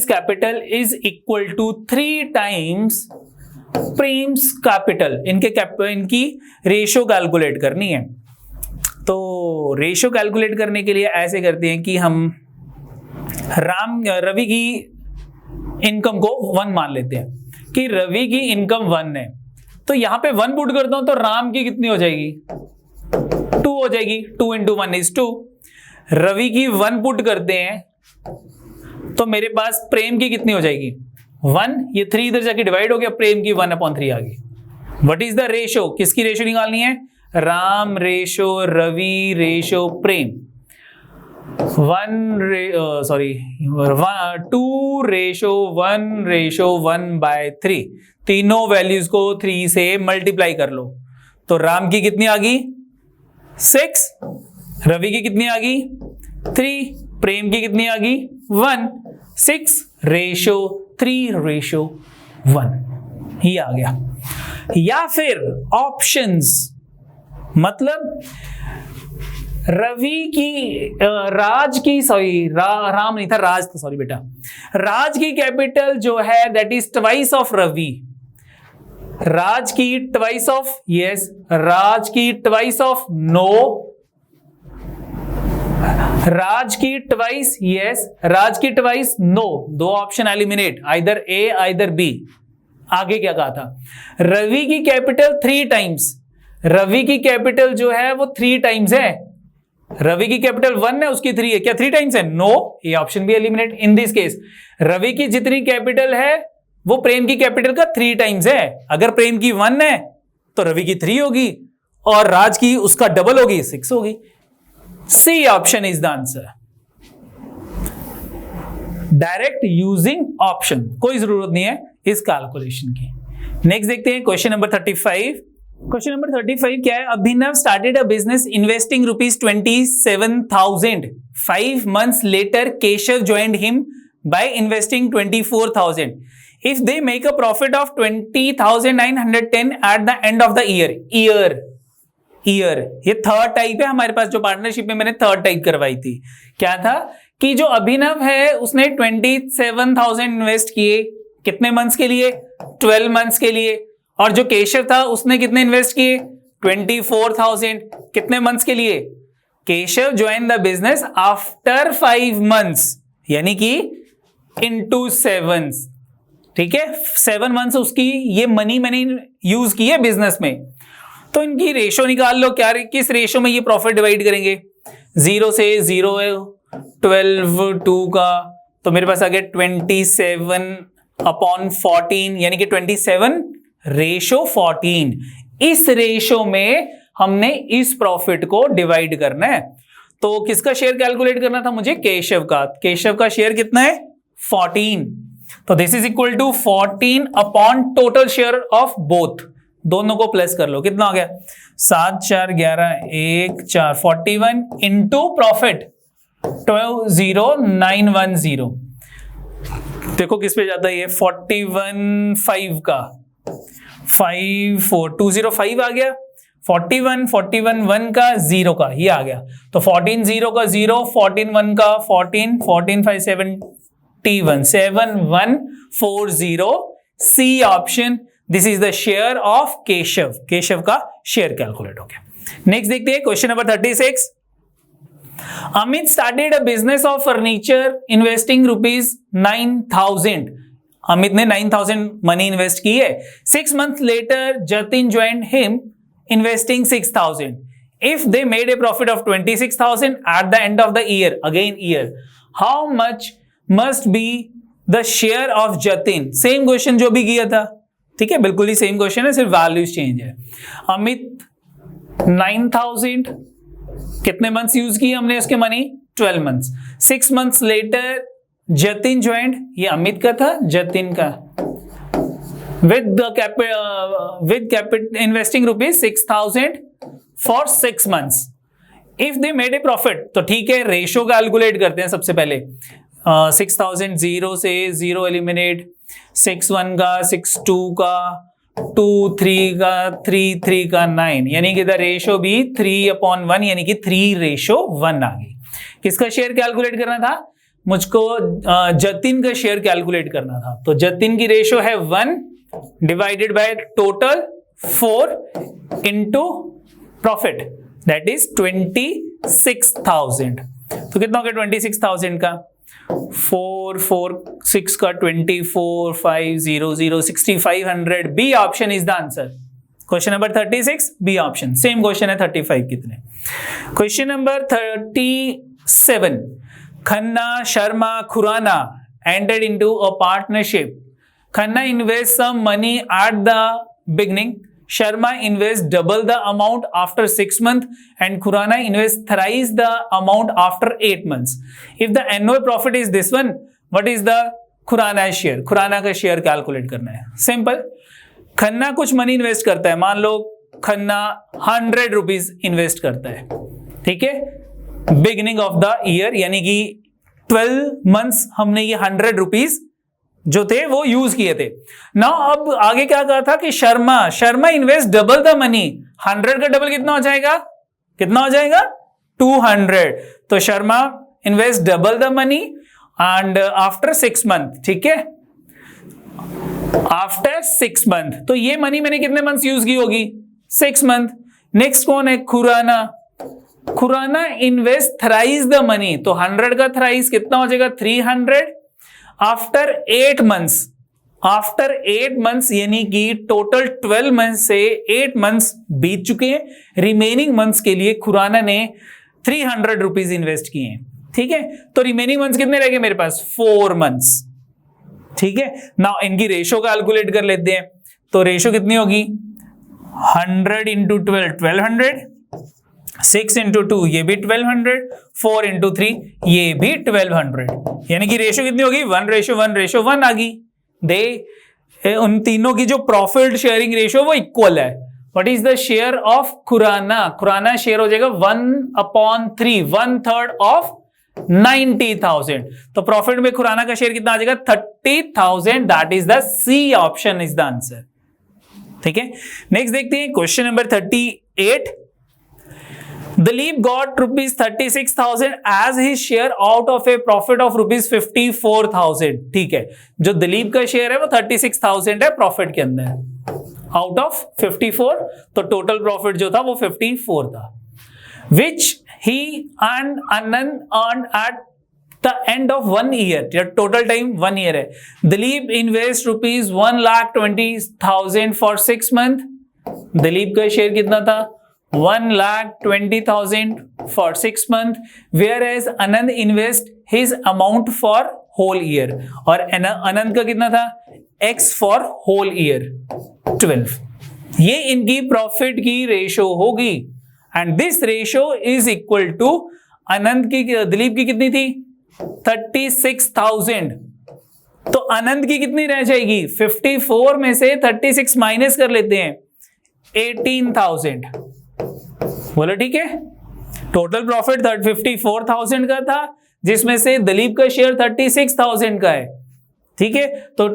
capital is equal to 3 times Prem's capital. इनकी ratio calculate करनी है। तो रेशियो कैलकुलेट करने के लिए ऐसे करते हैं कि हम रवि की इनकम को 1 मान लेते हैं कि रवि की इनकम 1 है, तो यहां पे 1 पुट करता हूं तो राम की कितनी हो जाएगी? 2 हो जाएगी। 2 into 1 is 2। रवि की 1 पुट करते हैं तो मेरे पास प्रेम की कितनी हो जाएगी? 1। ये 3 इधर जाके डिवाइड हो गया, प्रेम की 1/3 आ गई। What is the ratio? किसकी रेशो निकालनी है? राम रेशो रवि रेशो प्रेम। 2:1:1/3। तीनों वैल्यूज को 3 से मल्टीप्लाई कर लो, तो राम की कितनी आ गई? 6। रवि की कितनी आ गई? 3। प्रेम की कितनी आ गई? 1। 6:3:1 ही आ गया। या फिर ऑप्शंस, मतलब रवि की राज की राम नहीं था, राज था, सॉरी बेटा। राज की कैपिटल जो है that is twice of Ravi. Raj की ट्वाइस ऑफ, यस। राज की ट्वाइस ऑफ, नो। राज की ट्वाइस, यस। राज की twice, no. 2 option eliminate, either A either B. आगे क्या कहा था? रवि की कैपिटल 3 टाइम्स। रवि की कैपिटल जो है वो 3 टाइम्स है। रवि की कैपिटल 1 है, उसकी 3 है। क्या 3 टाइम्स है? नो। ये ऑप्शन भी eliminate. In this case Ravi की जितनी कैपिटल है वो प्रेम की कैपिटल का 3 टाइम्स है। अगर प्रेम की 1 है तो रवि की 3 होगी और राज की उसका डबल होगी, 6 होगी। C option is the answer. Direct using option, कोई जरूरत नहीं है इस कैलकुलेशन की। नेक्स्ट देखते हैं क्वेश्चन नंबर 35। क्वेश्चन नंबर 35 क्या है? Abhinav started a business investing ₹27,000। 5 months later Keshav joined him by investing 24,000। If they make a profit of 20,910 at the end of the year. ये थर्ड टाइप है हमारे पास, जो पार्टनरशिप में मैंने थर्ड टाइप करवाई थी। क्या था कि जो अभिनव है उसने 27,000 इन्वेस्ट किए, कितने मंथ्स के लिए? 12 मंथ्स के लिए। और जो केशव था उसने कितने इन्वेस्ट किए? 24,000। कितने मंथ्स के लिए? Keshav join the business after 5 months, यानी कि इनटू 7। ठीक है, 7 months उसकी ये मनी मैंने यूज की है बिजनेस में। तो इनकी रेशो निकाल लो, क्या किस रेशो में ये प्रॉफिट डिवाइड करेंगे? 0 से 0 है, 12 2 का, तो मेरे पास आ गया 27/14, यानी कि 27:14। इस रेशो में हमने इस प्रॉफिट को डिवाइड करना है। तो किसका शेयर कैलकुलेट करना था मुझे? केशव का। केशव का शेयर कितना है? 14। तो this is equal to 14 upon total share of both. दोनों को प्लस कर लो, कितना हो गया 7 4 11 1 4 41 इंटू प्रॉफिट 12910। देखो किस पे जाता है ये 41 5 का 54205 आ गया, 41 1 का 0 का ये आ गया, तो 14 0 का 0, 14 1 का 14, 14 5 71 7140 C option. This is the share of Keshav, Keshav का शेयर कैलकुलेट हो गया। नेक्स्ट देखते हैं question number 36। Amit started a business of furniture investing ₹9,000. Amit ने 9,000 मनी इन्वेस्ट की है। 6 months later, Jatin joined him investing 6,000. If they made a profit of 26,000 at the end of the year, again year, how much must be the share of Jatin? Same question जो भी किया था, ठीक है, बिल्कुल ही same question है, सिर्फ values change है। अमित 9,000 कितने मंथ्स यूज किए हमने उसके money 12 months. 6 months later Jatin joined, ये अमित का था, जतिन का, with capital investing ₹6,000 for 6 months। If they made a profit, तो ठीक है, रेशो कैलकुलेट करते हैं सबसे पहले। 6,000 0 से 0 एलिमिनेट, 6 1 का 6 2 का 2 3 का 3 3 का 9, यानी कि द रेशो भी 3/1, यानी कि 3:1 आ गई। किसका शेयर कैलकुलेट करना था मुझको? जतिन का शेयर कैलकुलेट करना था, तो जतिन की रेशो है 1 divided by total 4 into profit, that is 26,000। तो कितना हो गया 26,000 का 4 4 6 का 24 5 0 0 6,500। B option is the answer. Question number 36 B option. Same question है 35 कितने। Question number 37। Khanna Sharma Khurana entered into a partnership. Khanna invests some money at the beginning. Sharma invests double the amount after 6 months and Khurana invests thrice the amount after 8 months. If the annual profit is this one, what is the Khurana share? Khurana का share calculate करना है। Simple, Khanna कुछ money invest करता है, मान लो Khanna 100 rupees invest करता है, ठीक है, बिगिनिंग ऑफ द ईयर, यानी कि 12 मंथ्स हमने ये 100 रुपीज जो थे वो यूज किए थे ना। अब आगे क्या कहा था कि Sharma invest double the money, 100 का डबल कितना हो जाएगा, कितना हो जाएगा 200। तो Sharma invest double the money and after 6 month, ठीक है, आफ्टर 6 मंथ, तो ये मनी मैंने कितने मंथ्स यूज की होगी 6 मंथ। नेक्स्ट कौन है Khurana invest thrice the money, तो 100 का थ्राइस कितना हो जाएगा 300 आफ्टर 8 मंथ्स, आफ्टर 8 मंथ्स, यानी कि टोटल 12 मंथ्स से 8 मंथ्स बीत चुके हैं, रिमेनिंग मंथ्स के लिए खुराना ने 300 रुपीज इन्वेस्ट किए हैं, ठीक है। तो रिमेनिंग मंथ्स कितने रह गए मेरे पास 4 मंथ्स, ठीक है। नाउ इनकी रेशो कैलकुलेट कर लेते हैं, तो रेशो कितनी होगी 100 इंटू 12 1200, 6 इंटू 2 ये भी 1200, 4 इंटू 3 ये भी 1200, यानी कि रेशो कितनी होगी 1:1:1 आ गई। उन तीनों की जो प्रॉफिट शेयरिंग रेशो वो इक्वल है। What is the share of Khurana share हो जाएगा 1/3, 1/3 ऑफ 90,000। तो प्रॉफिट में खुराना का शेयर कितना आ जाएगा 30,000, that is the C option is the answer, ठीक है। नेक्स्ट देखते हैं question number 38। Dilip got ₹36,000 as his share out of a profit of ₹54,000, ठीक है। जो दिलीप का शेयर है वो 36,000 है प्रॉफिट के अंदर, आउट ऑफ 54, तो टोटल प्रॉफिट जो था वो 54 था। Which he and Anand earned at the end of 1 year, total time 1 year है। Dilip invest ₹1,20,000 for 6 month, Dilip का शेयर कितना था 1,20,000 for 6 months, whereas Anand invest his amount for whole year, और आनंद का कितना था X for whole year 12। ये इनकी प्रॉफिट की रेशो होगी and this ratio is equal to Anand की, दिलीप की कितनी थी 36,000, तो आनंद की कितनी रह जाएगी 54 में से 36 माइनस कर लेते हैं, 18,000, बोलो ठीक है। टोटल प्रॉफिट 54,000 का था, जिसमें से दिलीप का शेयर 36,000 का है, ठीक है। तो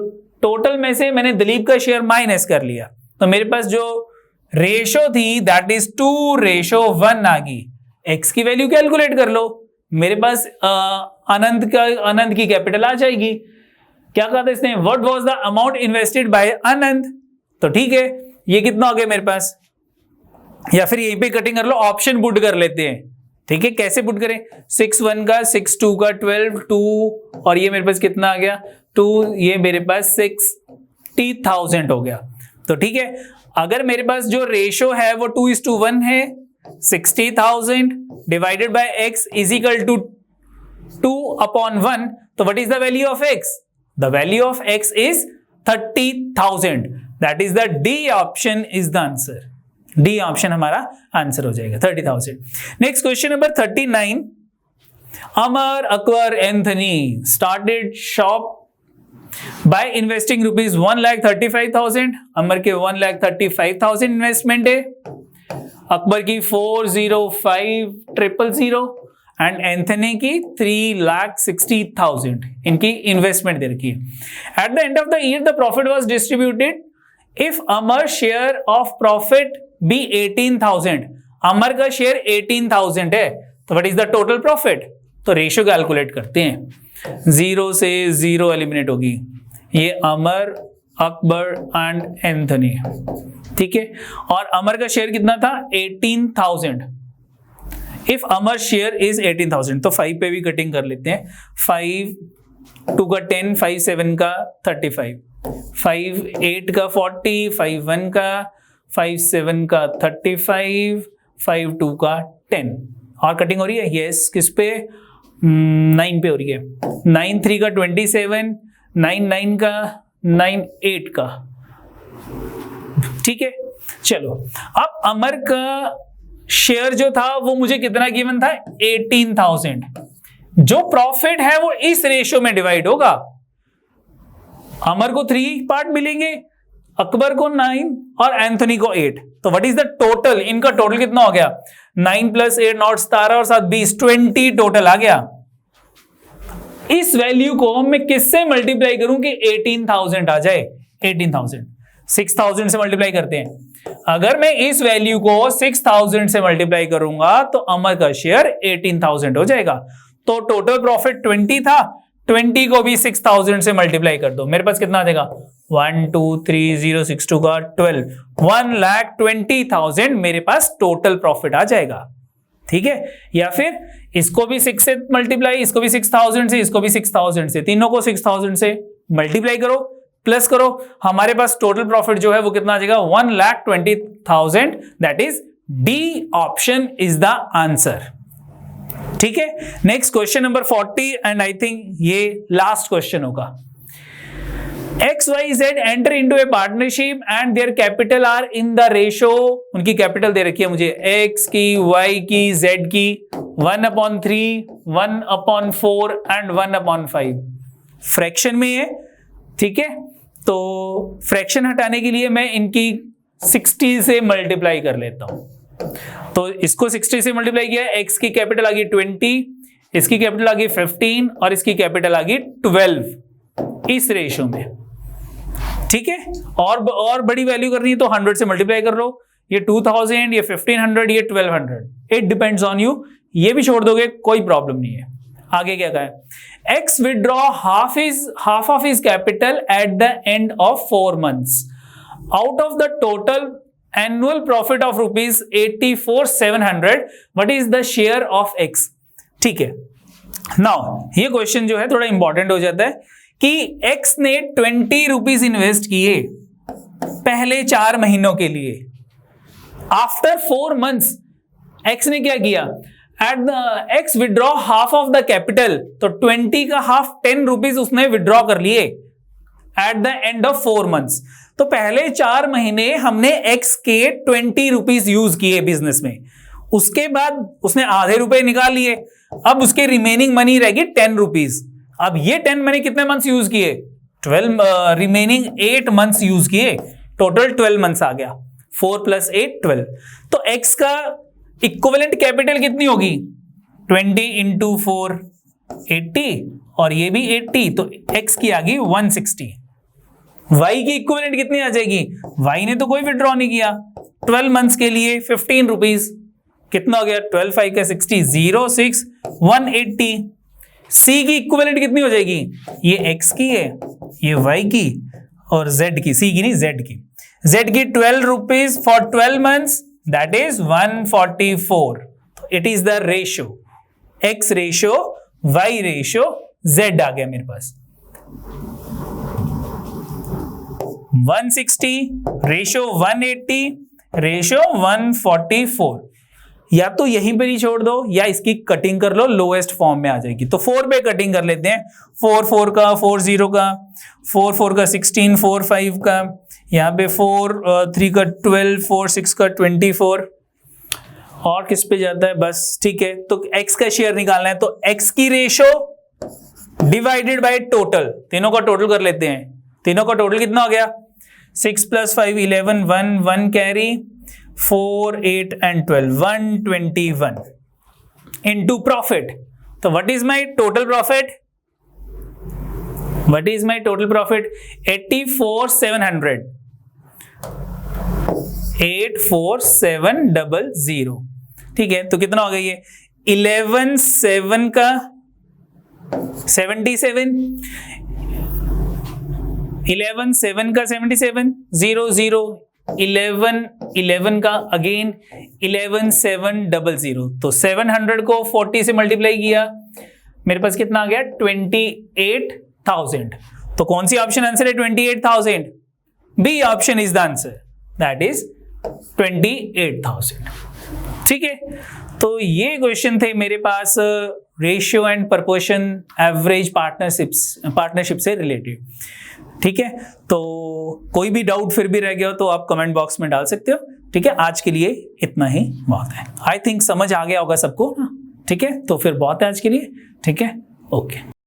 टोटल में से मैंने दिलीप का शेयर माइनस कर लिया, तो मेरे पास जो रेशो थी दैट इज 2:1 आ गई। एक्स की वैल्यू कैलकुलेट कर लो, मेरे पास अनंत की कैपिटल आ जाएगी। क्या कहा था इसने, what was the amount invested by Anant, तो ठीक है ये कितना हो गया मेरे पास, या फिर यहीं पे कटिंग कर लो, ऑप्शन पुट कर लेते हैं, ठीक है। कैसे पुट करें, 6:1 का 6:2 का 12 2 और ये मेरे पास कितना आ गया 2, ये मेरे पास 60,000 हो गया। तो ठीक है, अगर मेरे पास जो रेशो है वो 2:1 है, 60,000 divided by x is equal to 2/1, तो what is the value of x, the value of x is 30,000, that is the D option is the answer. D option हमारा आंसर हो जाएगा 30,000। Next question number 39, Amar Akbar Anthony started shop by investing rupees 1,35,000। Amar के 1,35,000 investment है, अकबर की 405,000 and Anthony की 3,60,000 इनकी investment दे रखी है। At the end of the year the profit was distributed if Amar share of profit be 18,000। Amar का शेयर 18,000 है, तो what is the total profit, तो रेशियो कैलकुलेट करते हैं, 0 से 0 एलिमिनेट होगी, ये अमर अकबर एंड एंथनी, ठीक है। और अमर का शेयर कितना था 18,000, इफ अमर शेयर इज 18,000, तो 5 पे भी कटिंग कर लेते हैं, 5 2 का 10, 5 7 का 35, 5 8 का 40, 5 1 का 5 7 का 35, 5 2 का 10, और कटिंग हो रही है, यस किस पे 9 पे हो रही है, 9 3 का 27, 9 9 का 9 8 का, ठीक है। चलो अब अमर का शेयर जो था वो मुझे कितना गिवन था 18,000, जो प्रॉफिट है वो इस रेशियो में डिवाइड होगा, अमर को 3 पार्ट मिलेंगे, अकबर को 9 और एंथनी को 8, तो व्हाट इज द टोटल, इनका टोटल कितना हो गया 9 + 8 9 17 और 7 20 20 टोटल आ गया। इस वैल्यू को मैं किससे मल्टीप्लाई करूं कि 18,000 आ जाए, 18,000 6,000 से मल्टीप्लाई करते हैं, अगर मैं इस वैल्यू को 6,000 से मल्टीप्लाई करूंगा तो अमर का शेयर 18,000 हो जाएगा। तो टोटल प्रॉफिट 20 था, 20 को भी 6,000 से मल्टीप्लाई कर दो, मेरे पास कितना आ जाएगा 1 2 3 0 6 2 का 12, 1,20,000 मेरे पास टोटल प्रॉफिट आ जाएगा, ठीक है। या फिर इसको भी 6 से मल्टीप्लाई, इसको भी 6,000 से, इसको भी 6,000 से, तीनों को 6,000 से मल्टीप्लाई करो प्लस करो, हमारे पास टोटल प्रॉफिट जो है वो कितना आ जाएगा 1,20,000, that is D option is the answer, ठीक है। Next question number 40 and I think ये लास्ट क्वेश्चन होगा। XYZ enter into a partnership and their capital are in the ratio, उनकी कैपिटल दे रखी है मुझे X की, Y की, Z की 1/3, 1/4 एंड 1/5, फ्रैक्शन में है, ठीक है। तो फ्रैक्शन हटाने के लिए मैं इनकी 60 से मल्टीप्लाई कर लेता हूं, तो इसको 60 से मल्टीप्लाई किया, X की कैपिटल आ गई 20, इसकी कैपिटल आ गई 15 और इसकी कैपिटल आ गई 12 इस रेशियो में, ठीक है। और बड़ी वैल्यू करनी है तो 100 से मल्टीप्लाई कर लो, ये 2000, ये 1500, ये 1200, इट डिपेंड्स ऑन यू, ये भी छोड़ दोगे कोई प्रॉब्लम नहीं है। आगे क्या कहा है, X withdraw half of his capital at the end of 4 months out of the total annual profit of rupees 84,700, what is the share of X, ठीक है। नाउ ये क्वेश्चन जो है थोड़ा इंपॉर्टेंट हो जाता है कि X ने 20 रुपीज इन्वेस्ट किए पहले 4 महीनों के लिए, आफ्टर 4 मंथ्स X ने क्या किया, at the X withdraw half of the capital, तो 20 का हाफ 10 रुपीज उसने विड्रॉ कर लिए eight the end of 4 months. तो पहले 4 महीने हमने X के 20 रुपीज यूज किए बिजनेस में, उसके बाद उसने आधे रुपए निकाल लिए, अब उसके रिमेनिंग मनी रहेगी 10 रुपीज। अब ये 10 मनी कितने मंथ्स यूज किए, 12, रिमेनिंग 8 मंथ्स यूज किए, टोटल 12 मंथ्स आ गया। 4 + 8 12। तो x का इक्विवेलेंट कैपिटल कितनी होगी? 20 × 4 80 और ये भी 80, तो x की आ गई 160। y की इक्विवेलेंट कितनी आ जाएगी? y ने तो कोई विड्रॉ नहीं किया, 12 मंथ्स के लिए 15 रुपीज, कितना हो गया? 12 5 का 60, 0 6 180। c की इक्विवेलेंट कितनी हो जाएगी? ये x की है, ये y की, और z की, c की नहीं z की, z की 12 rupees for 12 months, that is 144। It is the ratio, x ratio y ratio z आ गया मेरे पास। 160 रेशियो 180 रेशियो 144। या तो यहीं पर ही छोड़ दो या इसकी कटिंग कर लो, लोएस्ट फॉर्म में आ जाएगी। तो 4 पे कटिंग कर लेते हैं, 4 4 का, 4 0 का, 4 4 का 16, 4 5 का, यहाँ पे 4 3 का 12, 4 6 का 24, और किस पे जाता है? बस ठीक है। तो x का शेयर निकालना है, तो x की रेशियो डिवाइडेड बाय टोटल, तीनों का टोटल कर लेते हैं। तीनों का टोटल कितना हो गया? 6 + 5 11, 1 कैरी, 4 8 and 12 121 into profit। तो what is my total profit? What is my total profit? 84,700, 84700। ठीक है, तो कितना हो गया ये? 11 7 का 77, 11 7 का 77, 0 0, 11 11 का अगेन 11 700। तो 700 को 40 से मल्टीप्लाई किया, मेरे पास कितना आ गया? 28,000। तो कौन सी ऑप्शन आंसर है? 28,000। B option is the answer, that is 28,000। ठीक है, तो ये क्वेश्चन थे मेरे पास ratio and proportion average partnership से रिलेटेड। ठीक है, तो कोई भी डाउट फिर भी रह गया हो तो आप कमेंट बॉक्स में डाल सकते हो। ठीक है, आज के लिए इतना ही बहुत है। आई थिंक समझ आ गया होगा सबको। ठीक है, तो फिर बहुत है आज के लिए। ठीक है, ओके।